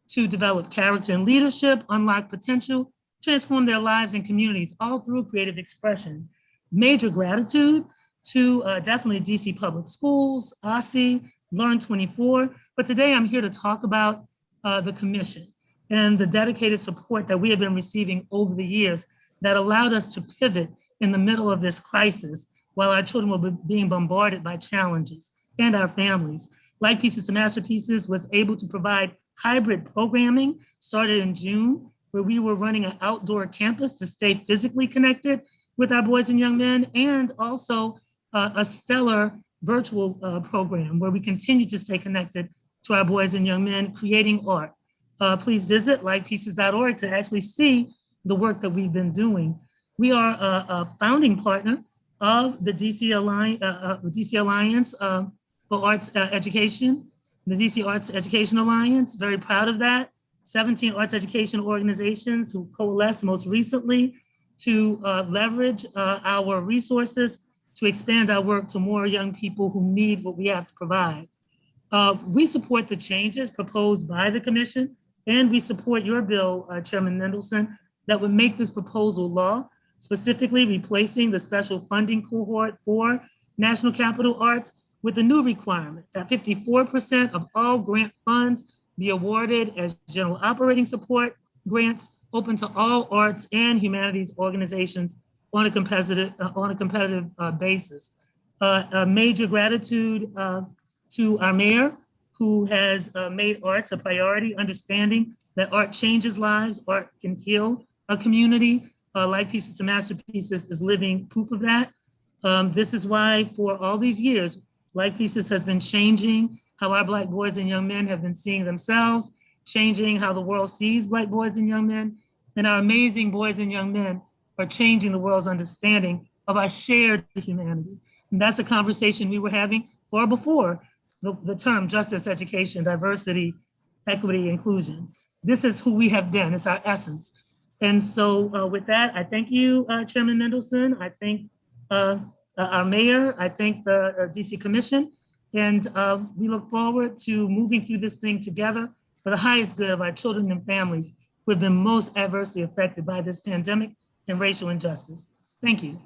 to develop character and leadership, unlock potential, transform their lives and communities, all through creative expression. Major gratitude to definitely DC Public Schools, OSSI, Learn 24. But today I'm here to talk about the commission and the dedicated support that we have been receiving over the years that allowed us to pivot in the middle of this crisis while our children were being bombarded by challenges and our families. Life Pieces to Masterpieces was able to provide hybrid programming, started in June, where we were running an outdoor campus to stay physically connected with our boys and young men, and also a stellar virtual program where we continue to stay connected to our boys and young men creating art. Please visit lifepieces.org to actually see the work that we've been doing. We are a founding partner of the DC Alliance for Arts Education, the DC Arts Education Alliance, very proud of that. 17 arts education organizations who coalesced most recently to leverage our resources to expand our work to more young people who need what we have to provide. We support the changes proposed by the commission, and we support your bill, Chairman Mendelson, that would make this proposal law, specifically replacing the special funding cohort for National Capital Arts with a new requirement that 54% of all grant funds be awarded as general operating support grants open to all arts and humanities organizations on a competitive basis. A major gratitude to our mayor, who has made arts a priority, understanding that art changes lives, art can heal a community. Life Pieces to Masterpieces is living proof of that. This is why for all these years, Life Pieces has been changing how our Black boys and young men have been seeing themselves, changing how the world sees Black boys and young men, and our amazing boys and young men are changing the world's understanding of our shared humanity. And that's a conversation we were having far before the term justice, education, diversity, equity, inclusion. This is who we have been, it's our essence. And so with that, I thank you, Chairman Mendelson. I thank our mayor, I thank the DC Commission, and we look forward to moving through this thing together for the highest good of our children and families who have been most adversely affected by this pandemic and racial injustice. Thank you.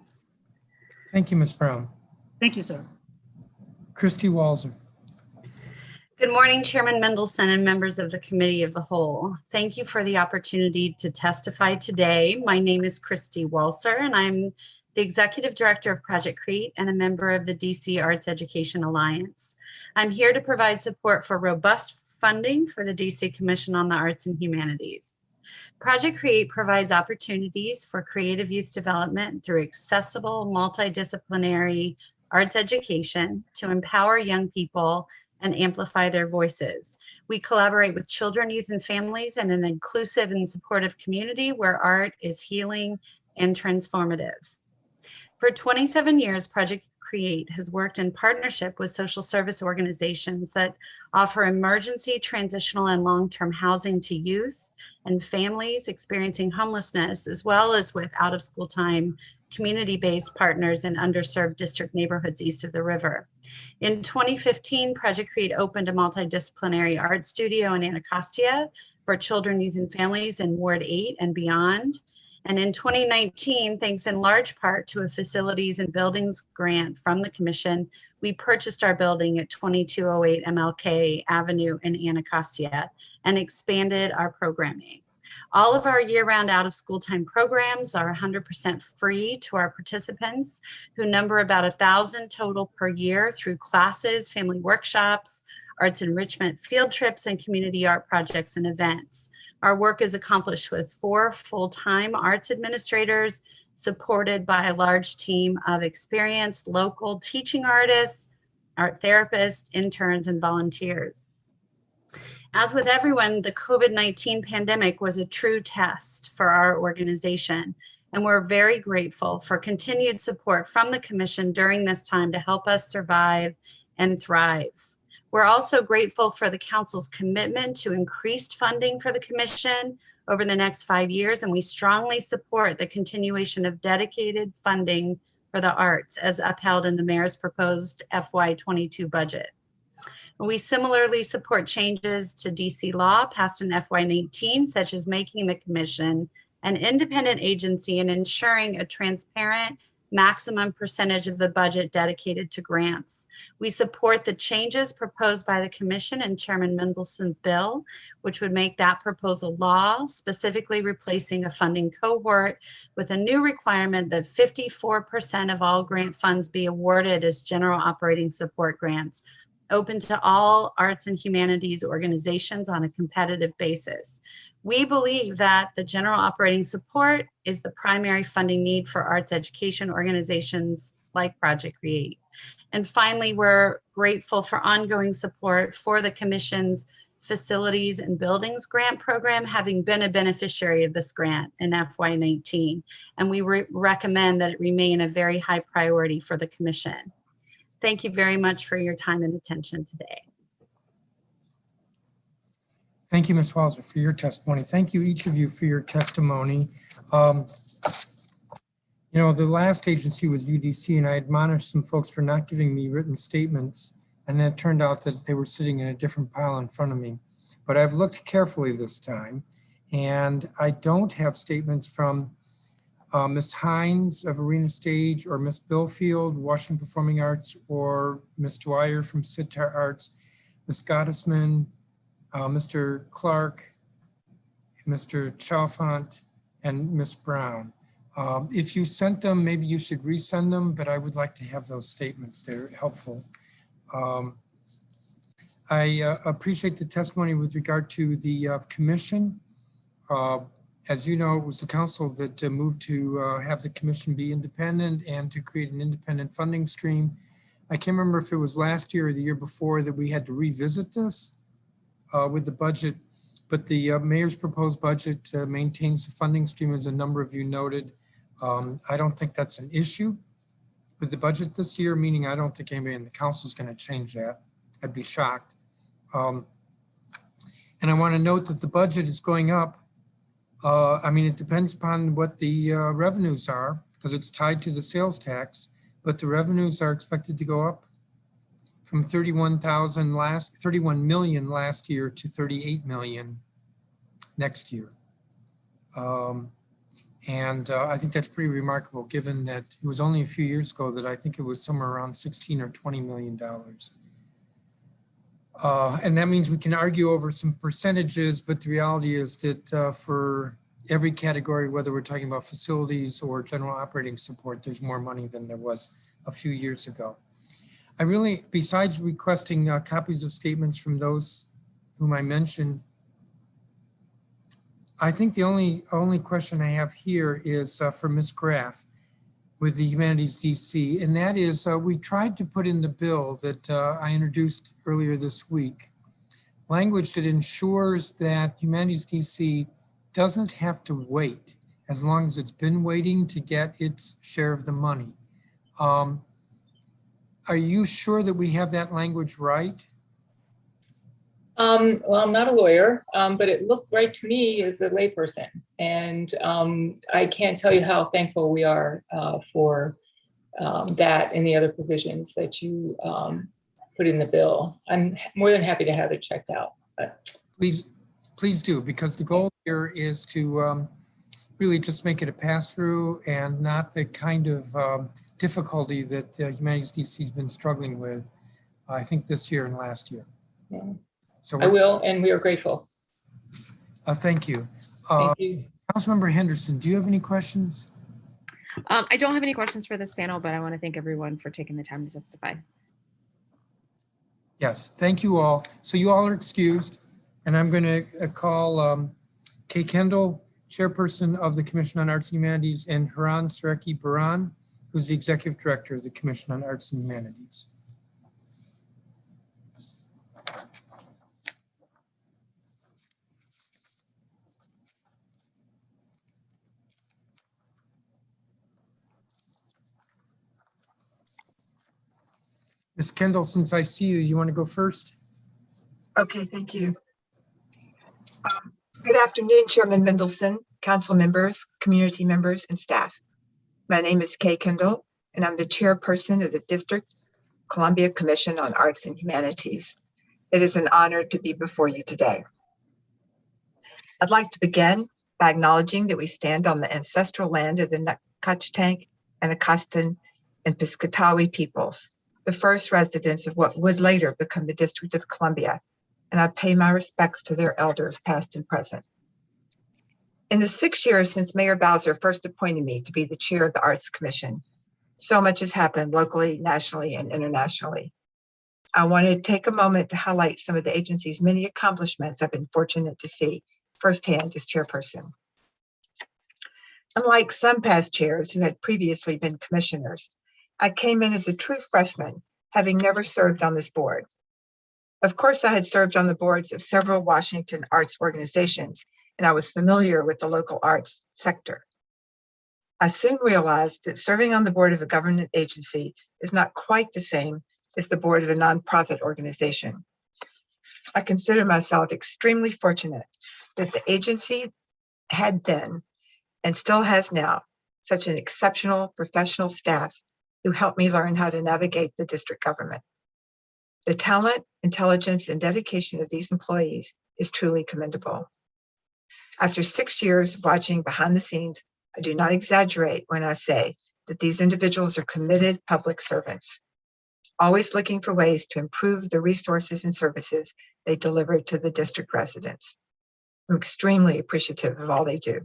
Thank you, Ms. Brown. Thank you, sir. Christy Walzer. Good morning, Chairman Mendelson and members of the Committee of the Whole. Thank you for the opportunity to testify today. My name is Christy Walzer, and I'm the Executive Director of Project CREATE and a member of the DC Arts Education Alliance. I'm here to provide support for robust funding for the DC Commission on the Arts and Humanities. Project CREATE provides opportunities for creative youth development through accessible, multidisciplinary arts education to empower young people and amplify their voices. We collaborate with children, youth, and families in an inclusive and supportive community where art is healing and transformative. For 27 years, Project CREATE has worked in partnership with social service organizations that offer emergency, transitional, and long-term housing to youth and families experiencing homelessness, as well as with out-of-school time community-based partners in underserved district neighborhoods east of the river. In 2015, Project CREATE opened a multidisciplinary art studio in Anacostia for children, youth, and families in Ward 8 and beyond. And in 2019, thanks in large part to a facilities and buildings grant from the Commission, we purchased our building at 2208 MLK Avenue in Anacostia and expanded our programming. All of our year-round out-of-school time programs are 100% free to our participants, who number about 1,000 total per year through classes, family workshops, arts enrichment field trips, and community art projects and events. Our work is accomplished with 4 full-time arts administrators, supported by a large team of experienced local teaching artists, art therapists, interns, and volunteers. As with everyone, the COVID-19 pandemic was a true test for our organization, And we're very grateful for continued support from the Commission during this time to help us survive and thrive. We're also grateful for the Council's commitment to increased funding for the Commission over the next 5 years, and we strongly support the continuation of dedicated funding for the arts as upheld in the Mayor's proposed FY22 budget. We similarly support changes to DC law passed in FY19, such as making the Commission an independent agency and ensuring a transparent maximum percentage of the budget dedicated to grants. We support the changes proposed by the Commission and Chairman Mendelson's bill, which would make that proposal law, specifically replacing a funding cohort with a new requirement that 54% of all grant funds be awarded as general operating support grants, open to all arts and humanities organizations on a competitive basis. We believe that the general operating support is the primary funding need for arts education organizations like Project Create. And finally, we're grateful for ongoing support for the Commission's Facilities and Buildings Grant Program, having been a beneficiary of this grant in FY19. And we recommend that it remain a very high priority for the Commission. Thank you very much for your time and attention today. Thank you, Ms. Walser, for your testimony. Thank you, each of you, for your testimony. You know, the last agency was UDC, and I admonished some folks for not giving me written statements, and it turned out that they were sitting in a different pile in front of me. But I've looked carefully this time, and I don't have statements from Ms. Hines of Arena Stage, or Ms. Billfield, Washington Performing Arts, or Ms. Dwyer from Sitar Arts, Ms. Gottesman, Mr. Clark, Mr. Chalfant, and Ms. Brown. If you sent them, maybe you should resend them, but I would like to have those statements. They're helpful. I appreciate the testimony with regard to the commission. As you know, it was the council that moved to have the commission be independent and to create an independent funding stream. I can't remember if it was last year or the year before that we had to revisit this with the budget, but the mayor's proposed budget maintains the funding stream, as a number of you noted. I don't think that's an issue with the budget this year, meaning I don't think anybody in the council is going to change that. I'd be shocked. And I want to note that the budget is going up. I mean, it depends upon what the revenues are, because it's tied to the sales tax, but the revenues are expected to go up from 31 million last year to 38 million next year. And I think that's pretty remarkable, given that it was only a few years ago that I think it was somewhere around 16 or 20 million dollars. And that means we can argue over some percentages, but the reality is that for every category, whether we're talking about facilities or general operating support, there's more money than there was a few years ago. I really, besides requesting copies of statements from those whom I mentioned, I think the only question I have here is for Ms. Graff with the Humanities DC, and that is we tried to put in the bill that I introduced earlier this week, language that ensures that Humanities DC doesn't have to wait as long as it's been waiting to get its share of the money. Are you sure that we have that language right? Well, I'm not a lawyer, but it looked right to me as a layperson. And I can't tell you how thankful we are for that and the other provisions that you put in the bill. I'm more than happy to have it checked out. But. Please do, because the goal here is to really just make it a pass-through and not the kind of difficulty that Humanities DC has been struggling with, I think, this year and last year. Yeah. So I will, and we are grateful. Thank you. Thank you. Councilmember Henderson, do you have any questions? I don't have any questions for this panel, but I want to thank everyone for taking the time to testify. Yes, thank you all. So you all are excused, and I'm going to call Kay Kendall, Chairperson of the Commission on Arts and Humanities, and Haran Sareki Baran, who's the Executive Director of the Commission on Arts and Humanities. Ms. Kendall, since I see you want to go first? Okay, thank you. Good afternoon, Chairman Mendelson, council members, community members, and staff. My name is Kay Kendall, and I'm the chairperson of the District Columbia Commission on Arts and Humanities. It is an honor to be before you today. I'd like to begin by acknowledging that we stand on the ancestral land of the Nacotchtank, Anacostan, and Piscataway peoples, the first residents of what would later become the District of Columbia, and I pay my respects to their elders, past and present. In the 6 years since Mayor Bowser first appointed me to be the chair of the Arts Commission, so much has happened locally, nationally, and internationally. I wanted to take a moment to highlight some of the agency's many accomplishments I've been fortunate to see firsthand as chairperson. Unlike some past chairs who had previously been commissioners, I came in as a true freshman, having never served on this board. Of course, I had served on the boards of several Washington arts organizations, and I was familiar with the local arts sector. I soon realized that serving on the board of a government agency is not quite the same as the board of a nonprofit organization. I consider myself extremely fortunate that the agency had then, and still has now, such an exceptional professional staff who helped me learn how to navigate the district government. The talent, intelligence, and dedication of these employees is truly commendable. After 6 years of watching behind the scenes, I do not exaggerate when I say that these individuals are committed public servants, always looking for ways to improve the resources and services they deliver to the district residents. I'm extremely appreciative of all they do.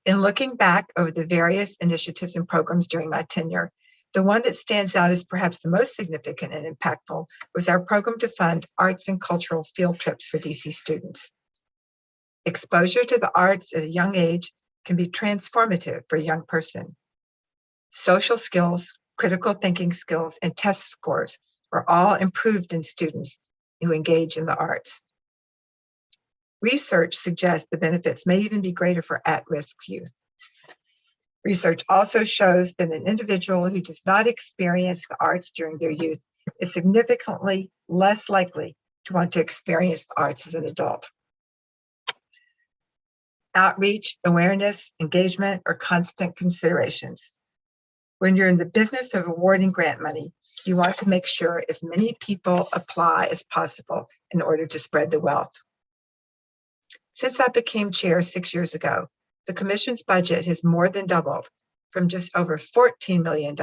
In looking back over the various initiatives and programs during my tenure, the one that stands out as perhaps the most significant and impactful was our program to fund arts and cultural field trips for DC students. Exposure to the arts at a young age can be transformative for a young person. Social skills, critical thinking skills, and test scores are all improved in students who engage in the arts. Research suggests the benefits may even be greater for at-risk youth. Research also shows that an individual who does not experience the arts during their youth is significantly less likely to want to experience the arts as an adult. Outreach, awareness, engagement are constant considerations. When you're in the business of awarding grant money, you want to make sure as many people apply as possible in order to spread the wealth. Since I became chair 6 years ago, the commission's budget has more than doubled from just over $14 million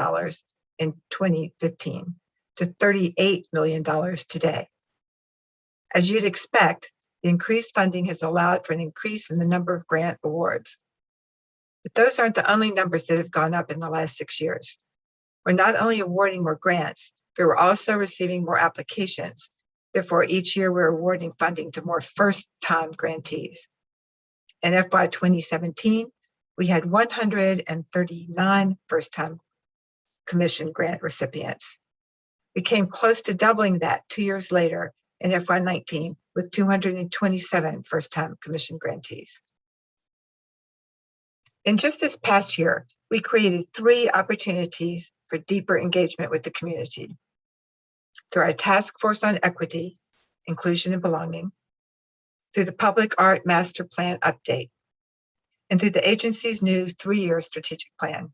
in 2015 to $38 million today. As you'd expect, the increased funding has allowed for an increase in the number of grant awards. But those aren't the only numbers that have gone up in the last 6 years. We're not only awarding more grants, but we're also receiving more applications. Therefore, each year we're awarding funding to more first-time grantees. In FY 2017, we had 139 first-time commission grant recipients. We came close to doubling that 2 years later in FY 19 with 227 first-time commission grantees. In just this past year, we created 3 opportunities for deeper engagement with the community. Through our task force on equity, inclusion, and belonging, through the Public Art Master Plan update, and through the agency's new 3-year strategic plan.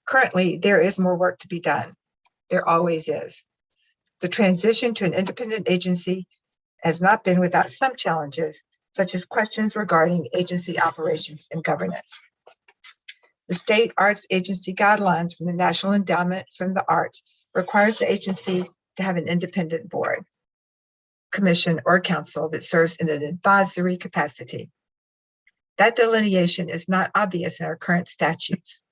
Currently, there is more work to be done. There always is. The transition to an independent agency has not been without some challenges, such as questions regarding agency operations and governance. The State Arts Agency guidelines from the National Endowment for the Arts requires the agency to have an independent board, commission, or council that serves in an advisory capacity. That delineation is not obvious in our current statutes.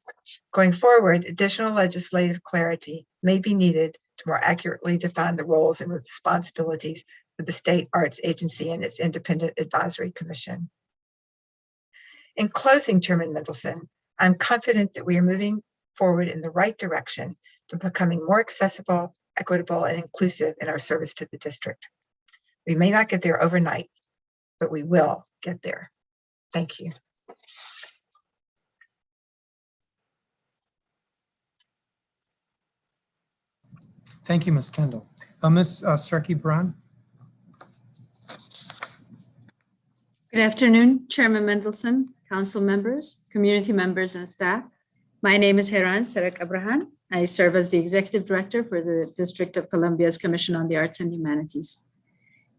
Going forward, additional legislative clarity may be needed to more accurately define the roles and responsibilities of the State Arts Agency and its Independent Advisory Commission. In closing, Chairman Mendelson, I'm confident that we are moving forward in the right direction to becoming more accessible, equitable, and inclusive in our service to the district. We may not get there overnight, but we will get there. Thank you. Thank you, Ms. Kendall. Ms. Starkey-Brown. Good afternoon, Chairman Mendelson, council members, community members, and staff. My name is Heran Serek Abrahan. I serve as the Executive Director for the District of Columbia's Commission on the Arts and Humanities.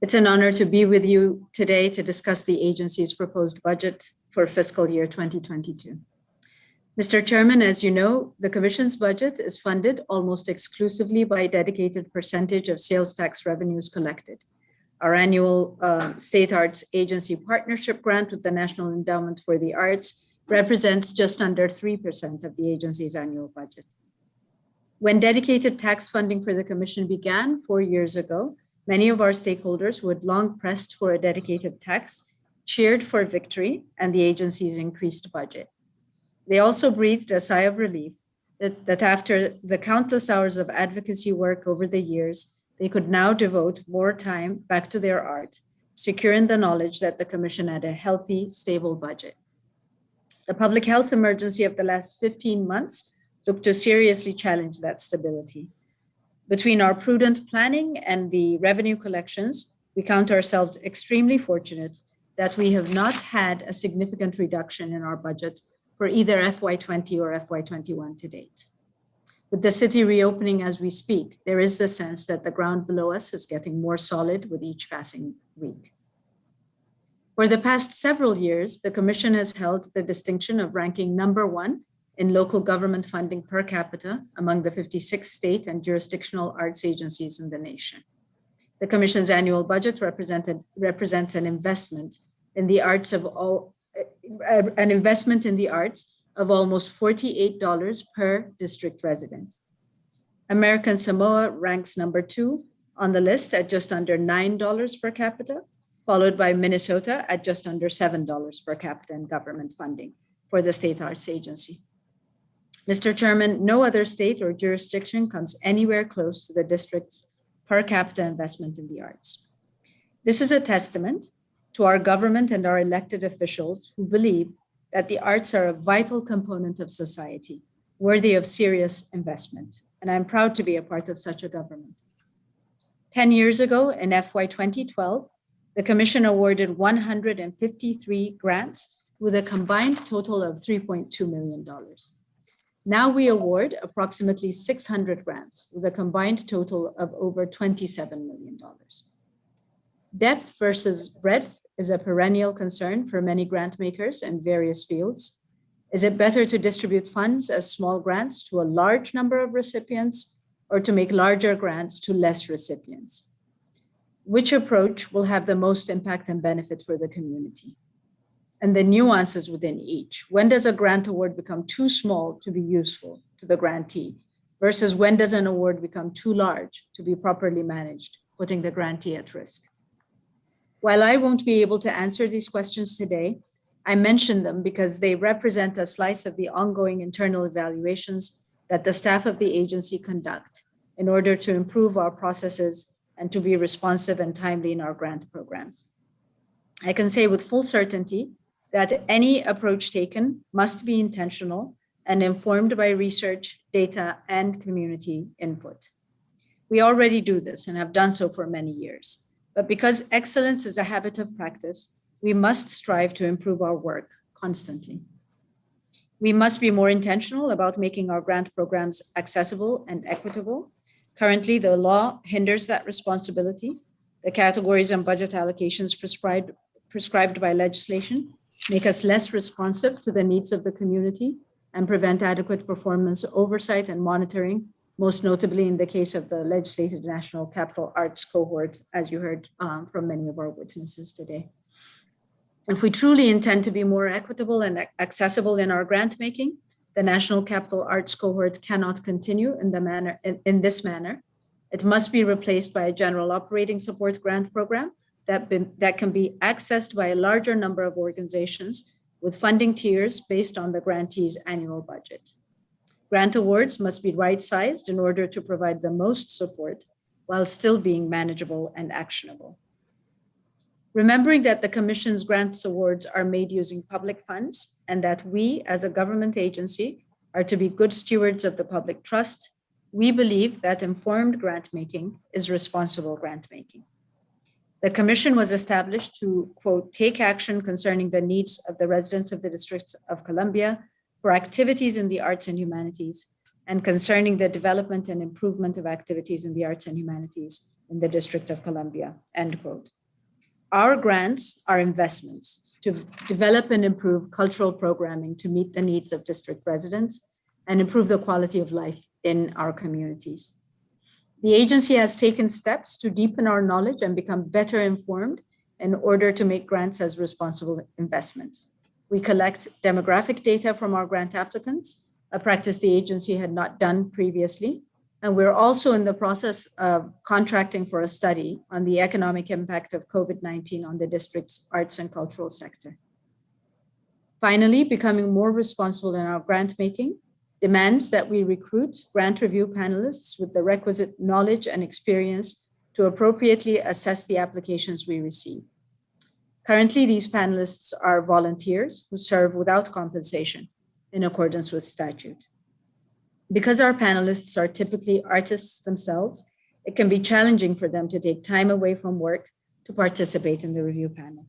It's an honor to be with you today to discuss the agency's proposed budget for fiscal year 2022. Mr. Chairman, as you know, the Commission's budget is funded almost exclusively by a dedicated percentage of sales tax revenues collected. Our annual State Arts Agency partnership grant with the National Endowment for the Arts represents just under 3% of the agency's annual budget. When dedicated tax funding for the Commission began 4 years ago, many of our stakeholders who had long pressed for a dedicated tax cheered for victory and the agency's increased budget. They also breathed a sigh of relief that after the countless hours of advocacy work over the years, they could now devote more time back to their art, secure in the knowledge that the Commission had a healthy, stable budget. The public health emergency of the last 15 months looked to seriously challenge that stability. Between our prudent planning and the revenue collections, we count ourselves extremely fortunate that we have not had a significant reduction in our budget for either FY20 or FY21 to date. With the city reopening as we speak, there is the sense that the ground below us is getting more solid with each passing week. For the past several years, the Commission has held the distinction of ranking #1 in local government funding per capita among the 56 state and jurisdictional arts agencies in the nation. The Commission's annual budget represents an investment in the arts of almost $48 per district resident. American Samoa ranks #2 on the list at just under $9 per capita, followed by Minnesota at just under $7 per capita in government funding for the State Arts Agency. Mr. Chairman, no other state or jurisdiction comes anywhere close to the district's per capita investment in the arts. This is a testament to our government and our elected officials who believe that the arts are a vital component of society, worthy of serious investment. And I'm proud to be a part of such a government. 10 years ago, in FY 2012, the Commission awarded 153 grants with a combined total of $3.2 million. Now we award approximately 600 grants with a combined total of over $27 million. Depth versus breadth is a perennial concern for many grant makers in various fields. Is it better to distribute funds as small grants to a large number of recipients or to make larger grants to less recipients? Which approach will have the most impact and benefit for the community? And the nuances within each. When does a grant award become too small to be useful to the grantee versus when does an award become too large to be properly managed, putting the grantee at risk? While I won't be able to answer these questions today, I mention them because they represent a slice of the ongoing internal evaluations that the staff of the agency conduct in order to improve our processes and to be responsive and timely in our grant programs. I can say with full certainty that any approach taken must be intentional and informed by research, data, and community input. We already do this and have done so for many years. But because excellence is a habit of practice, we must strive to improve our work constantly. We must be more intentional about making our grant programs accessible and equitable. Currently, the law hinders that responsibility. The categories and budget allocations prescribed by legislation make us less responsive to the needs of the community and prevent adequate performance oversight and monitoring, most notably in the case of the legislated National Capital Arts cohort, as you heard from many of our witnesses today. If we truly intend to be more equitable and accessible in our grant making, the National Capital Arts cohort cannot continue in this manner. It must be replaced by a general operating support grant program that can be accessed by a larger number of organizations with funding tiers based on the grantee's annual budget. Grant awards must be right-sized in order to provide the most support while still being manageable and actionable. Remembering that the Commission's grants awards are made using public funds and that we, as a government agency, are to be good stewards of the public trust, We believe that informed grant making is responsible grant making. The commission was established to, quote, take action concerning the needs of the residents of the District of Columbia for activities in the arts and humanities, and concerning the development and improvement of activities in the arts and humanities in the District of Columbia, end quote. Our grants are investments to develop and improve cultural programming to meet the needs of district residents and improve the quality of life in our communities. The agency has taken steps to deepen our knowledge and become better informed in order to make grants as responsible investments. We collect demographic data from our grant applicants, a practice the agency had not done previously. And we're also in the process of contracting for a study on the economic impact of COVID-19 on the district's arts and cultural sector. Finally, becoming more responsible in our grant making demands that we recruit grant review panelists with the requisite knowledge and experience to appropriately assess the applications we receive. Currently, these panelists are volunteers who serve without compensation in accordance with statute. Because our panelists are typically artists themselves, it can be challenging for them to take time away from work to participate in the review panel.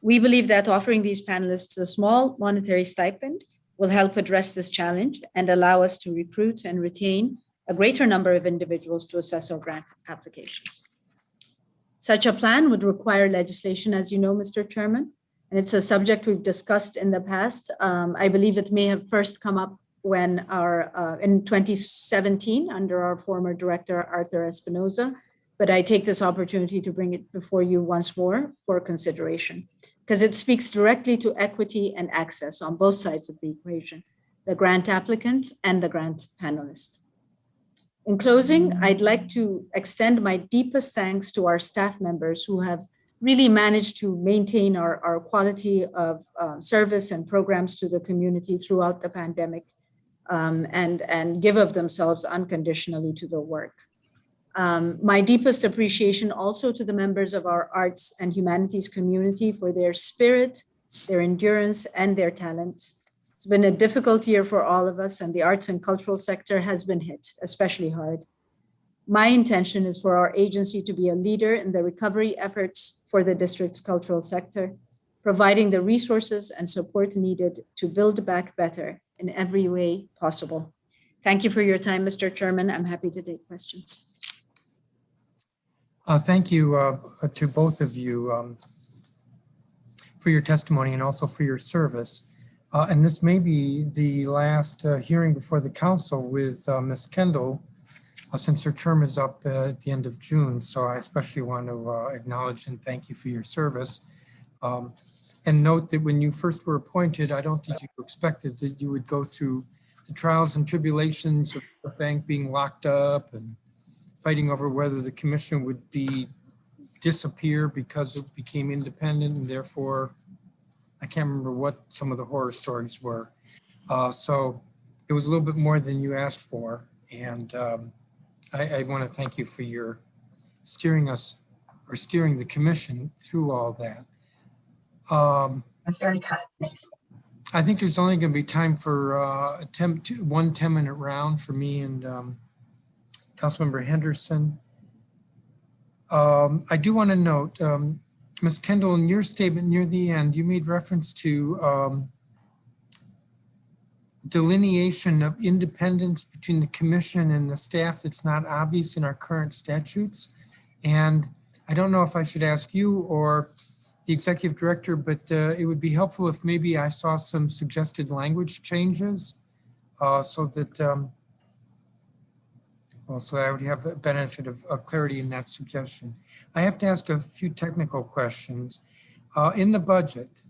We believe that offering these panelists a small monetary stipend will help address this challenge and allow us to recruit and retain a greater number of individuals to assess our grant applications. Such a plan would require legislation, as you know, Mr. Chairman, and it's a subject we've discussed in the past. I believe it may have first come up when in 2017 under our former director, Arthur Espinoza, but I take this opportunity to bring it before you once more for consideration, because it speaks directly to equity and access on both sides of the equation, the grant applicant and the grant panelist. In closing, I'd like to extend my deepest thanks to our staff members who have really managed to maintain our quality of service and programs to the community throughout the pandemic, and give of themselves unconditionally to the work. My deepest appreciation also to the members of our arts and humanities community for their spirit, their endurance, and their talent. It's been a difficult year for all of us, and the arts and cultural sector has been hit especially hard. My intention is for our agency to be a leader in the recovery efforts for the district's cultural sector, providing the resources and support needed to build back better in every way possible. Thank you for your time, Mr. Chairman. I'm happy to take questions. Thank you to both of you for your testimony and also for your service. And this may be the last hearing before the council with Ms. Kendall, since her term is up at the end of June. So I especially want to acknowledge and thank you for your service. And note that when you first were appointed, I don't think you expected that you would go through the trials and tribulations of the bank being locked up and fighting over whether the commission would disappear because it became independent, and therefore, I can't remember what some of the horror stories were. So it was a little bit more than you asked for. And I want to thank you for your steering the commission through all that. That's very kind. I think there's only going to be time for one 10-minute round for me and Councilmember Henderson. I do want to note, Ms. Kendall, in your statement near the end, you made reference to delineation of independence between the commission and the staff that's not obvious in our current statutes. And I don't know if I should ask you or the executive director, but it would be helpful if maybe I saw some suggested language changes so that I would have the benefit of clarity in that suggestion. I have to ask a few technical questions. In the budget,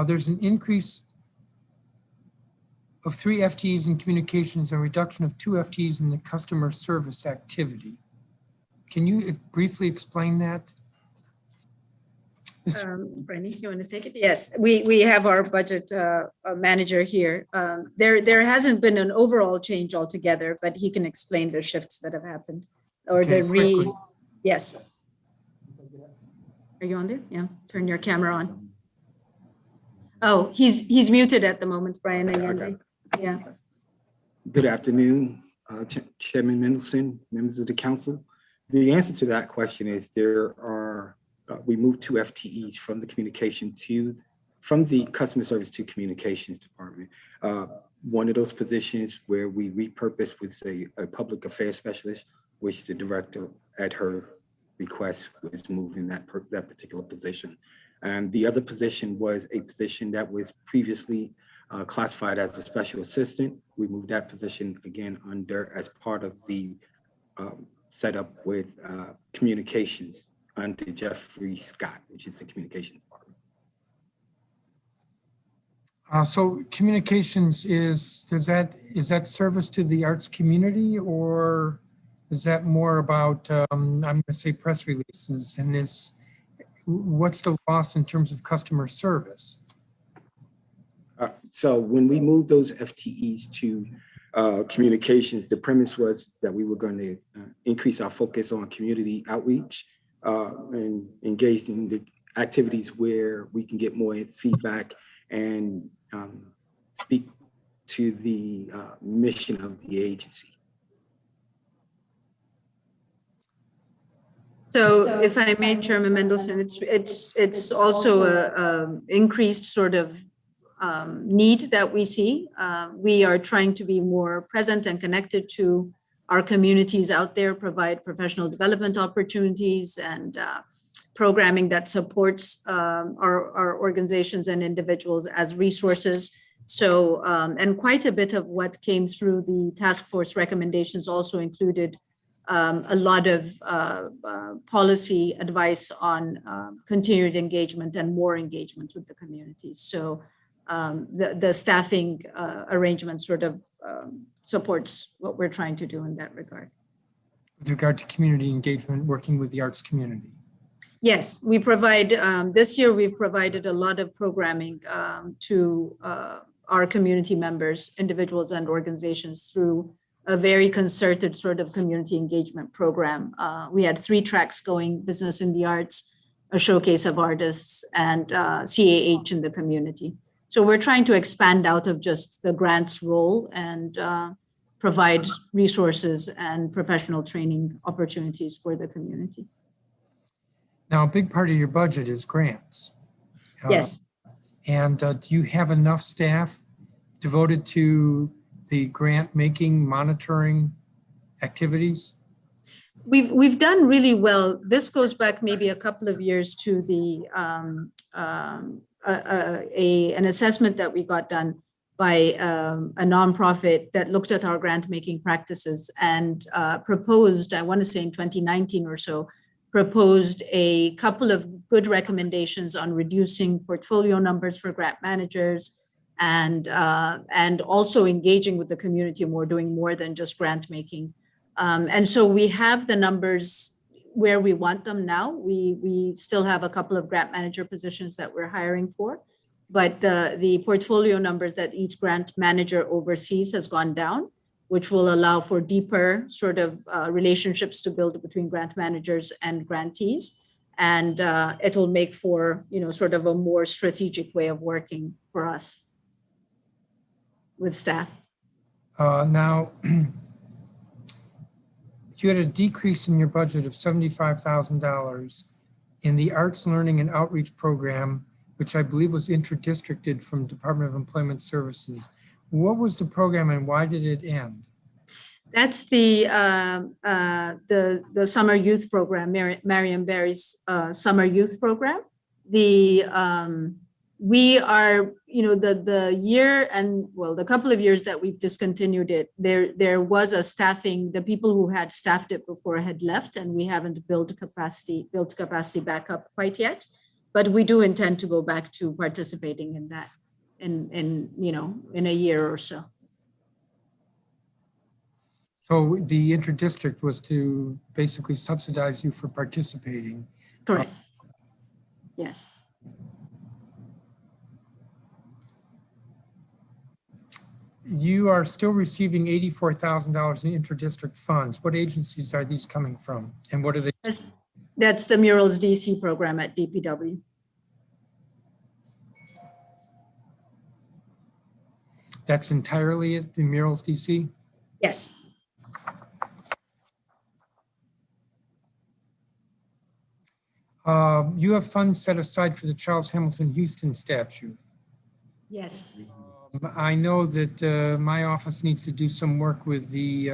there's an increase of 3 FTEs in communications and a reduction of 2 FTEs in the customer service activity. Can you briefly explain that? Brandy, you want to take it? Yes, we have our budget manager here. There hasn't been an overall change altogether, but he can explain the shifts that have happened or Okay, yes. Are you on there? Yeah, turn your camera on. Oh, he's muted at the moment, Brian. Yeah. Good afternoon, Chairman Mendelson, members of the council. The answer to that question is we moved 2 FTEs from the from the customer service to communications department. One of those positions where we repurposed was a public affairs specialist, which the director at her request was moved in that particular position. And the other position was a position that was previously classified as a special assistant. We moved that position again as part of the setup with communications under Jeffrey Scott, which is the communications department. So communications is that service to the arts community, or is that more about, I'm going to say press releases, and what's the loss in terms of customer service? So when we moved those FTEs to communications, the premise was that we were going to increase our focus on community outreach and engage in the activities where we can get more feedback and speak to the mission of the agency. So if I may, Chairman Mendelson, it's also a increased sort of need that we see. We are trying to be more present and connected to our communities out there, provide professional development opportunities and programming that supports our organizations and individuals as resources. So, and quite a bit of what came through the task force recommendations also included a lot of policy advice on continued engagement and more engagement with the communities. So the staffing arrangement sort of supports what we're trying to do in that regard. With regard to community engagement, working with the arts community. Yes, we provide, this year we've provided a lot of programming to our community members, individuals and organizations through a very concerted sort of community engagement program. We had 3 tracks going: business in the arts, a showcase of artists, and CAH in the community. So we're trying to expand out of just the grants role and provide resources and professional training opportunities for the community. Now, a big part of your budget is grants. Yes. And do you have enough staff devoted to the grant making, monitoring activities? We've done really well. This goes back maybe a couple of years to the an assessment that we got done by a nonprofit that looked at our grant making practices and proposed, I want to say in 2019 or so, proposed a couple of good recommendations on reducing portfolio numbers for grant managers and also engaging with the community more, doing more than just grant making. And so we have the numbers where we want them now. We still have a couple of grant manager positions that we're hiring for, but the portfolio numbers that each grant manager oversees has gone down, which will allow for deeper sort of relationships to build between grant managers and grantees. And it will make for, sort of a more strategic way of working for us with staff. Now, you had a decrease in your budget of $75,000 in the Arts Learning and Outreach Program, which I believe was inter-districted from Department of Employment Services. What was the program and why did it end? That's the summer youth program, Marion Barry's summer youth program. We are, the year and the couple of years that we've discontinued it, there was a staffing, the people who had staffed it before had left, and we haven't built capacity back up quite yet. But we do intend to go back to participating in that in a year or so. So the inter-district was to basically subsidize you for participating. Correct. Yes. You are still receiving $84,000 in inter-district funds. What agencies are these coming from and what are they? That's the Murals DC program at DPW. That's entirely at the Murals DC? Yes. You have funds set aside for the Charles Hamilton Houston statue. Yes. I know that my office needs to do some work with the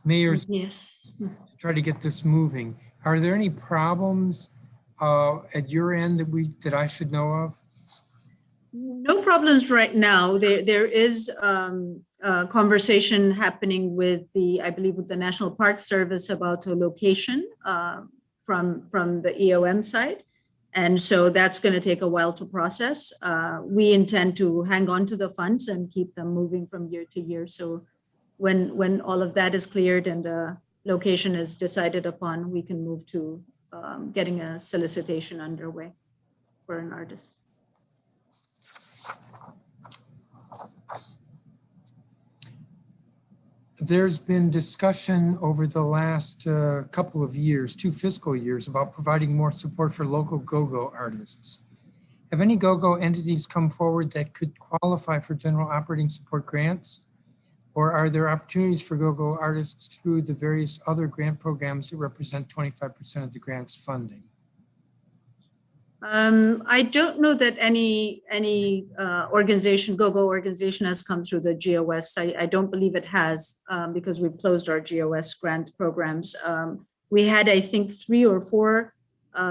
mayors Yes. to try to get this moving. Are there any problems at your end that I should know of? No problems right now. There is a conversation happening with I believe with the National Park Service about a location from the EOM side. And so that's going to take a while to process. We intend to hang on to the funds and keep them moving from year to year. So when all of that is cleared and the location is decided upon, we can move to getting a solicitation underway for an artist. There's been discussion over the last couple of years, 2 fiscal years, about providing more support for local go-go artists. Have any go-go entities come forward that could qualify for general operating support grants? Or are there opportunities for go-go artists through the various other grant programs that represent 25% of the grant's funding? I don't know that any organization, go-go organization, has come through the GOS. I don't believe it has because we've closed our GOS grant programs. We had, I think, 3 or 4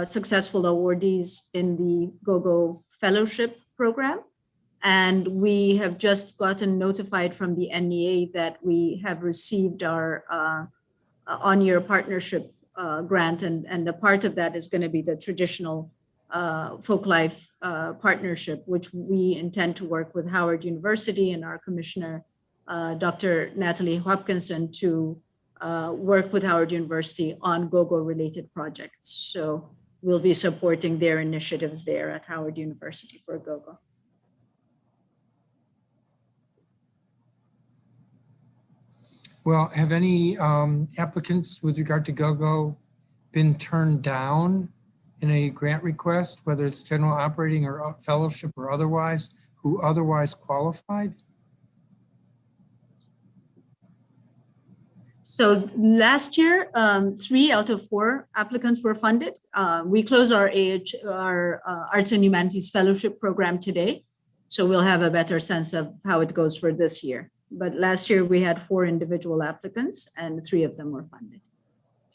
successful awardees in the go-go fellowship program. And we have just gotten notified from the NEA that we have received our on-year partnership grant. And a part of that is going to be the traditional folklife partnership, which we intend to work with Howard University and our commissioner, Dr. Natalie Hopkinson, to work with Howard University on go-go related projects. So we'll be supporting their initiatives there at Howard University for go-go. Well, have any applicants with regard to go-go been turned down in a grant request, whether it's general operating or fellowship or otherwise, who otherwise qualified? So last year, 3 out of 4 applicants were funded. We closed our Arts and Humanities Fellowship program today. So we'll have a better sense of how it goes for this year. But last year we had 4 individual applicants and 3 of them were funded.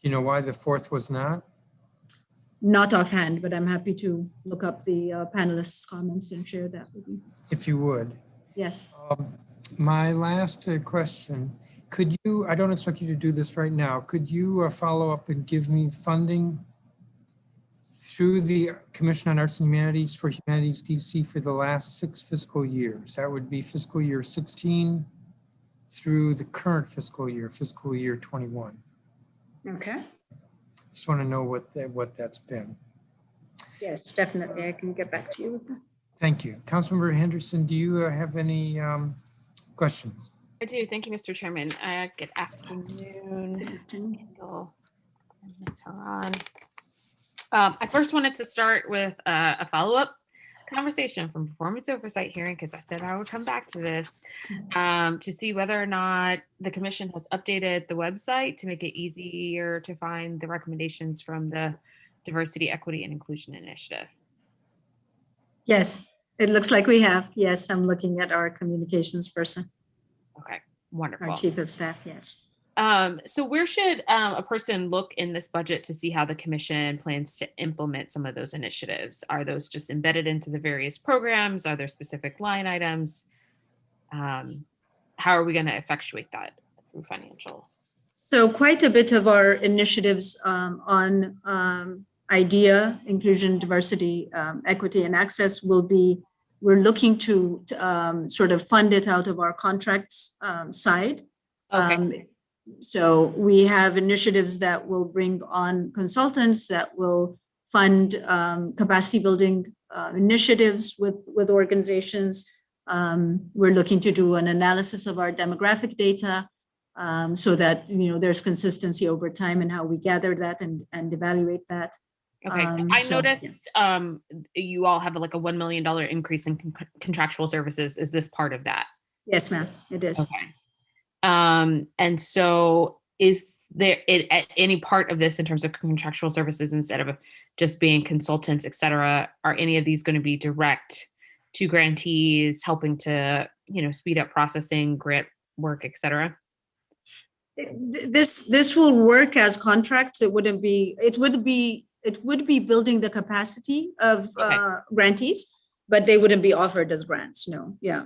You know why the 4th was not? Not offhand, but I'm happy to look up the panelists' comments and share that with you. If you would. Yes. My last question, could you, I don't expect you to do this right now, could you follow up and give me funding through the Commission on Arts and Humanities for Humanities DC for the last 6 fiscal years? That would be fiscal year 16 through the current fiscal year 21. Okay. Just want to know what that's been. Yes, definitely. I can get back to you with that. Thank you. Councilmember Henderson, do you have any questions? I do. Thank you, Mr. Chairman. Good afternoon. I first wanted to start with a follow-up conversation from performance oversight hearing, because I said I would come back to this to see whether or not the commission has updated the website to make it easier to find the recommendations from the Diversity, Equity, and Inclusion Initiative. Yes, it looks like we have. Yes, I'm looking at our communications person. Okay, wonderful. Our chief of staff, yes. So where should a person look in this budget to see how the commission plans to implement some of those initiatives? Are those just embedded into the various programs? Are there specific line items? How are we going to effectuate that through financial? So quite a bit of our initiatives on IDEA, inclusion, diversity, equity, and access we're looking to sort of fund it out of our contracts side. Okay. So we have initiatives that will bring on consultants that will fund capacity building initiatives with organizations. We're looking to do an analysis of our demographic data so that there's consistency over time in how we gather that and evaluate that. Okay, so I noticed you all have like a $1 million increase in contractual services. Is this part of that? Yes, ma'am, it is. Okay. And so is there at any part of this in terms of contractual services, instead of just being consultants, et cetera? Are any of these going to be direct to grantees, helping to, speed up processing, grant work, et cetera? This will work as contracts. It would be building the capacity of grantees, but they wouldn't be offered as grants. No, yeah.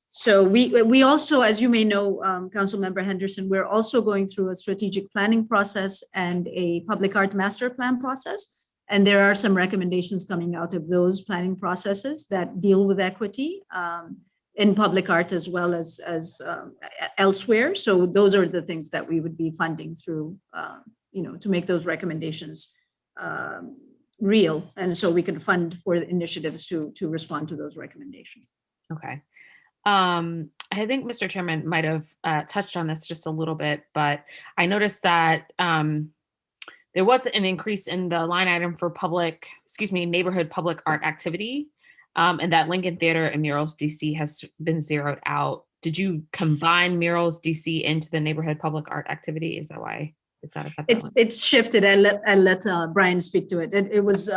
So we also, as you may know, Councilmember Henderson, we're also going through a strategic planning process and a public art master plan process. And there are some recommendations coming out of those planning processes that deal with equity in public art as well as elsewhere. So those are the things that we would be funding through, to make those recommendations real. And so we can fund for the initiatives to respond to those recommendations. Okay. I think Mr. Chairman might have touched on this just a little bit, but I noticed that there was an increase in the line item for neighborhood public art activity, and that Lincoln Theater and Murals DC has been zeroed out. Did you combine Murals DC into the neighborhood public art activity? Is that why it's not a separate one? It's shifted. I'll let Brian speak to it. It was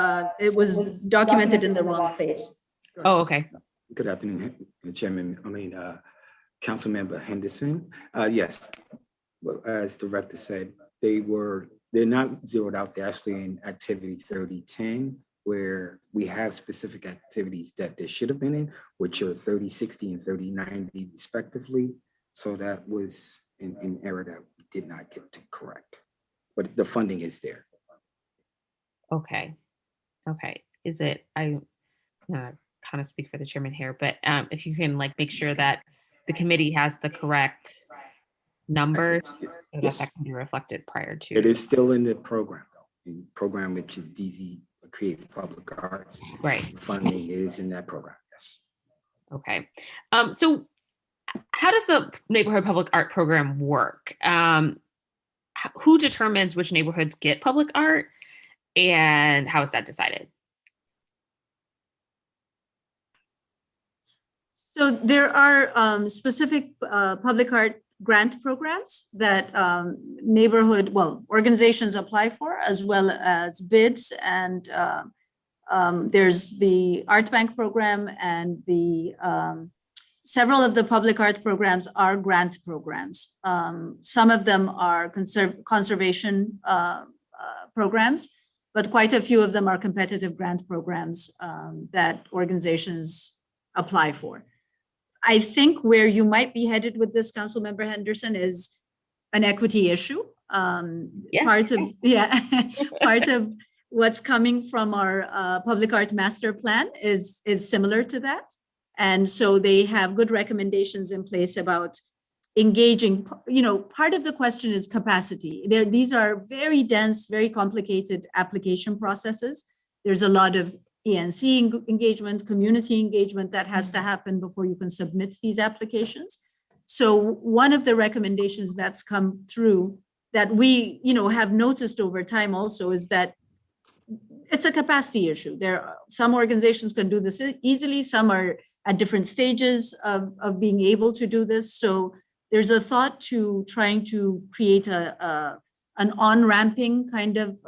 documented in the wrong place. Oh, okay. Good afternoon, Councilmember Henderson. Yes, well, as Director said, they're not zeroed out. They're actually in activity 3010, where we have specific activities that they should have been in, which are 3060 and 3090 respectively. So that was an error that we did not get to correct, but the funding is there. Okay. Is it, kind of speak for the chairman here, but if you can make sure that the committee has the correct numbers so that can be reflected prior to. It is still in the program though. The program, which is DZ Creates Public Arts. Right. Funding is in that program, yes. Okay. So how does the neighborhood public art program work? Who determines which neighborhoods get public art, and how is that decided? So there are specific public art grant programs that organizations apply for, as well as bids. And there's the Art Bank program, and several of the public art programs are grant programs. Some of them are conservation programs, but quite a few of them are competitive grant programs that organizations apply for. I think where you might be headed with this, Councilmember Henderson, is an equity issue. Yes. Part of what's coming from our public art master plan is similar to that. And so they have good recommendations in place about engaging. Part of the question is capacity. These are very dense, very complicated application processes. There's a lot of ENC engagement, community engagement that has to happen before you can submit these applications. So one of the recommendations that's come through that we, have noticed over time also is that it's a capacity issue. Some organizations can do this easily, some are at different stages of being able to do this. So there's a thought to trying to create an on-ramping kind of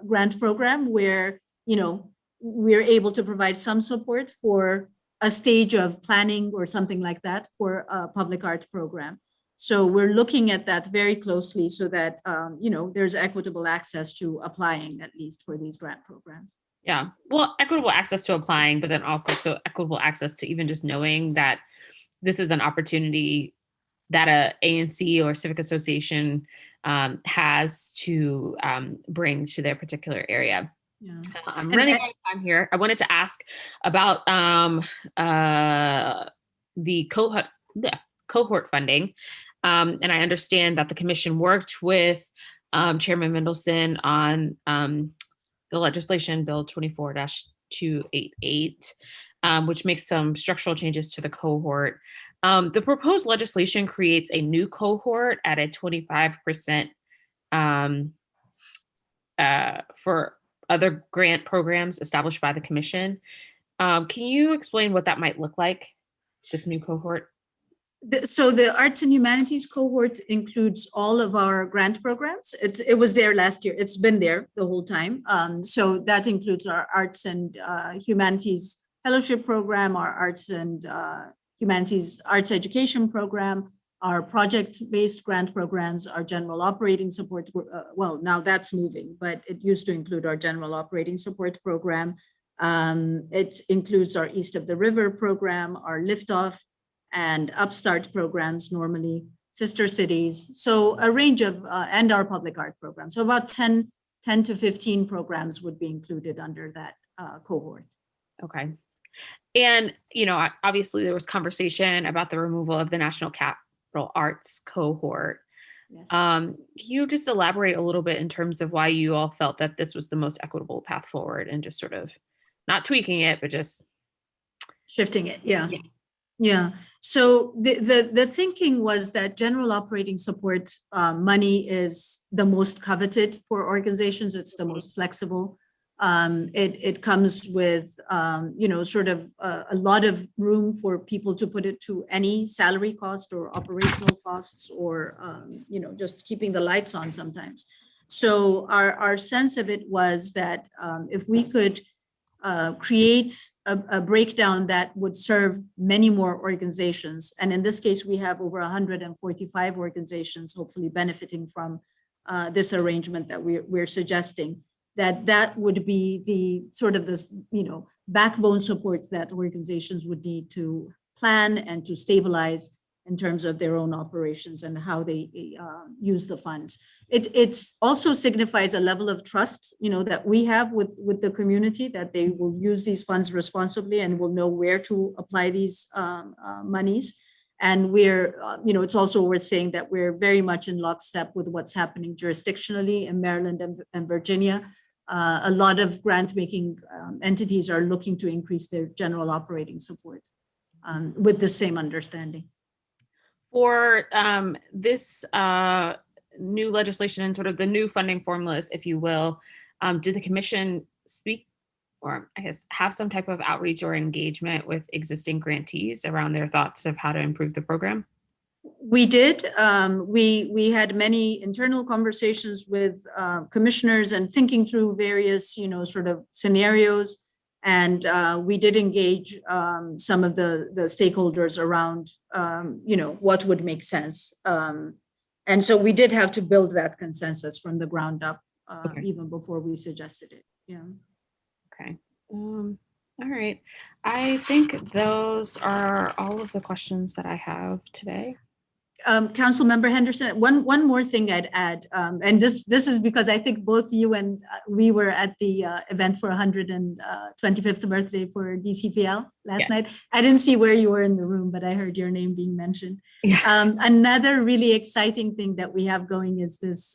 grant program where, we're able to provide some support for a stage of planning or something like that for a public art program. So we're looking at that very closely so that, there's equitable access to applying, at least for these grant programs. Yeah, well, equitable access to applying, but then also equitable access to even just knowing that this is an opportunity that a ANC or civic association has to bring to their particular area. Yeah. I'm running out of time here. I wanted to ask about the cohort funding. And I understand that the commission worked with Chairman Mendelson on the legislation bill 24-288, which makes some structural changes to the cohort. The proposed legislation creates a new cohort at a 25% for other grant programs established by the commission. Can you explain what that might look like, this new cohort? So the arts and humanities cohort includes all of our grant programs. It was there last year. It's been there the whole time. So that includes our arts and humanities fellowship program, our arts and humanities arts education program, our project-based grant programs, our general operating support. Well, now that's moving, but it used to include our general operating support program. It includes our East of the River program, our Liftoff and Upstart programs, normally sister cities. So a range of, and our public art program. So about 10 to 15 programs would be included under that cohort. Okay. And, you know, obviously there was conversation about the removal of the National Capital Arts cohort. Yes. Can you just elaborate a little bit in terms of why you all felt that this was the most equitable path forward and just sort of not tweaking it, but just shifting it? Yeah. So the thinking was that general operating support money is the most coveted for organizations. It's the most flexible. It comes with, sort of a lot of room for people to put it to any salary cost or operational costs or, just keeping the lights on sometimes. So our sense of it was that if we could create a breakdown that would serve many more organizations. And in this case, we have over 145 organizations hopefully benefiting from this arrangement that we're suggesting, that would be the sort of this, backbone support that organizations would need to plan and to stabilize in terms of their own operations and how they use the funds. It also signifies a level of trust, that we have with the community, that they will use these funds responsibly and will know where to apply these monies. And we're, it's also worth saying that we're very much in lockstep with what's happening jurisdictionally in Maryland and Virginia. A lot of grant-making entities are looking to increase their general operating support with the same understanding. For this new legislation and sort of the new funding formulas, if you will, did the commission speak or I guess have some type of outreach or engagement with existing grantees around their thoughts of how to improve the program? We did. We had many internal conversations with commissioners and thinking through various, sort of scenarios. And we did engage some of the stakeholders around, what would make sense. And so we did have to build that consensus from the ground up, even before we suggested it. Yeah. Okay. All right. I think those are all of the questions that I have today. Councilmember Henderson, one more thing I'd add, and this is because I think both you and we were at the event for 125th birthday for DCPL last night. I didn't see where you were in the room, but I heard your name being mentioned. Another really exciting thing that we have going is this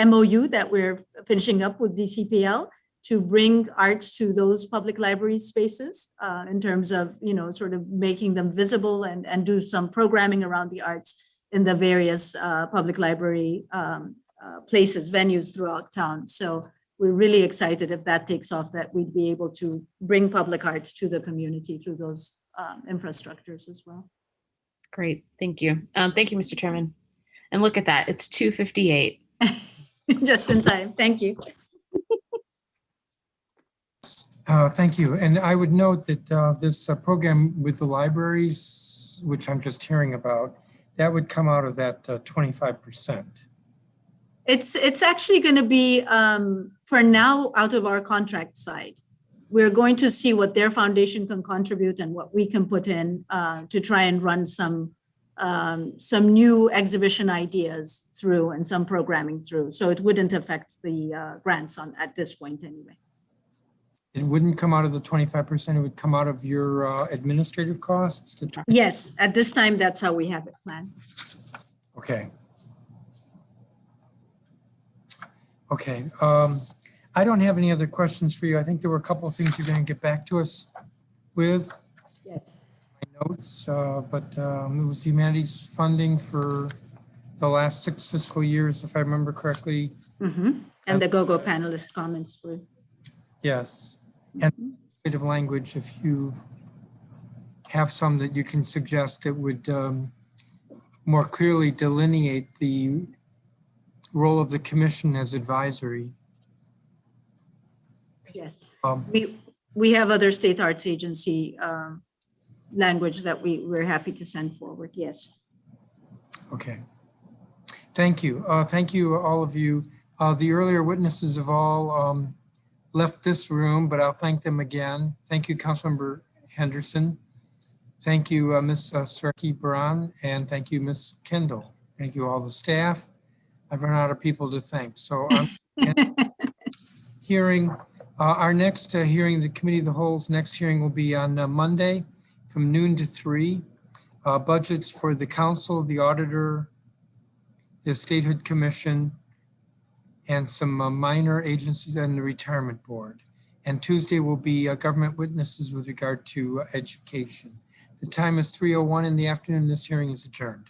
MOU that we're finishing up with DCPL to bring arts to those public library spaces in terms of, sort of making them visible and do some programming around the arts in the various public library places, venues throughout town. So we're really excited if that takes off, that we'd be able to bring public art to the community through those infrastructures as well. Great, thank you. Thank you, Mr. Chairman. And look at that, it's 2:58. Just in time, thank you. Thank you. And I would note that this program with the libraries, which I'm just hearing about, that would come out of that 25%. It's actually going to be, for now, out of our contract side. We're going to see what their foundation can contribute and what we can put in to try and run some new exhibition ideas through and some programming through. So it wouldn't affect the grants at this point anyway. It wouldn't come out of the 25%, it would come out of your administrative costs? Yes, at this time, that's how we have it planned. Okay. Okay, I don't have any other questions for you. I think there were a couple of things you're going to get back to us with. Yes. My notes, but it was humanities funding for the last 6 fiscal years, if I remember correctly. Mm-hmm. And the GOGO panelist comments were. Yes. And bit of language, if you have some that you can suggest that would more clearly delineate the role of the commission as advisory. Yes. Um, We have other state arts agency language that we're happy to send forward. Yes. Okay. Thank you. Thank you, all of you. The earlier witnesses have all left this room, but I'll thank them again. Thank you, Councilmember Henderson. Thank you, Ms. Sarkis-Brown, and thank you, Ms. Kendall. Thank you, all the staff. I've run out of people to thank. So I'm hearing our next hearing, the Committee of the Whole's next hearing will be on Monday from noon to 3. Budgets for the council, the auditor, the statehood commission, and some minor agencies and the retirement board. And Tuesday will be government witnesses with regard to education. The time is 3:01 in the afternoon. This hearing is adjourned.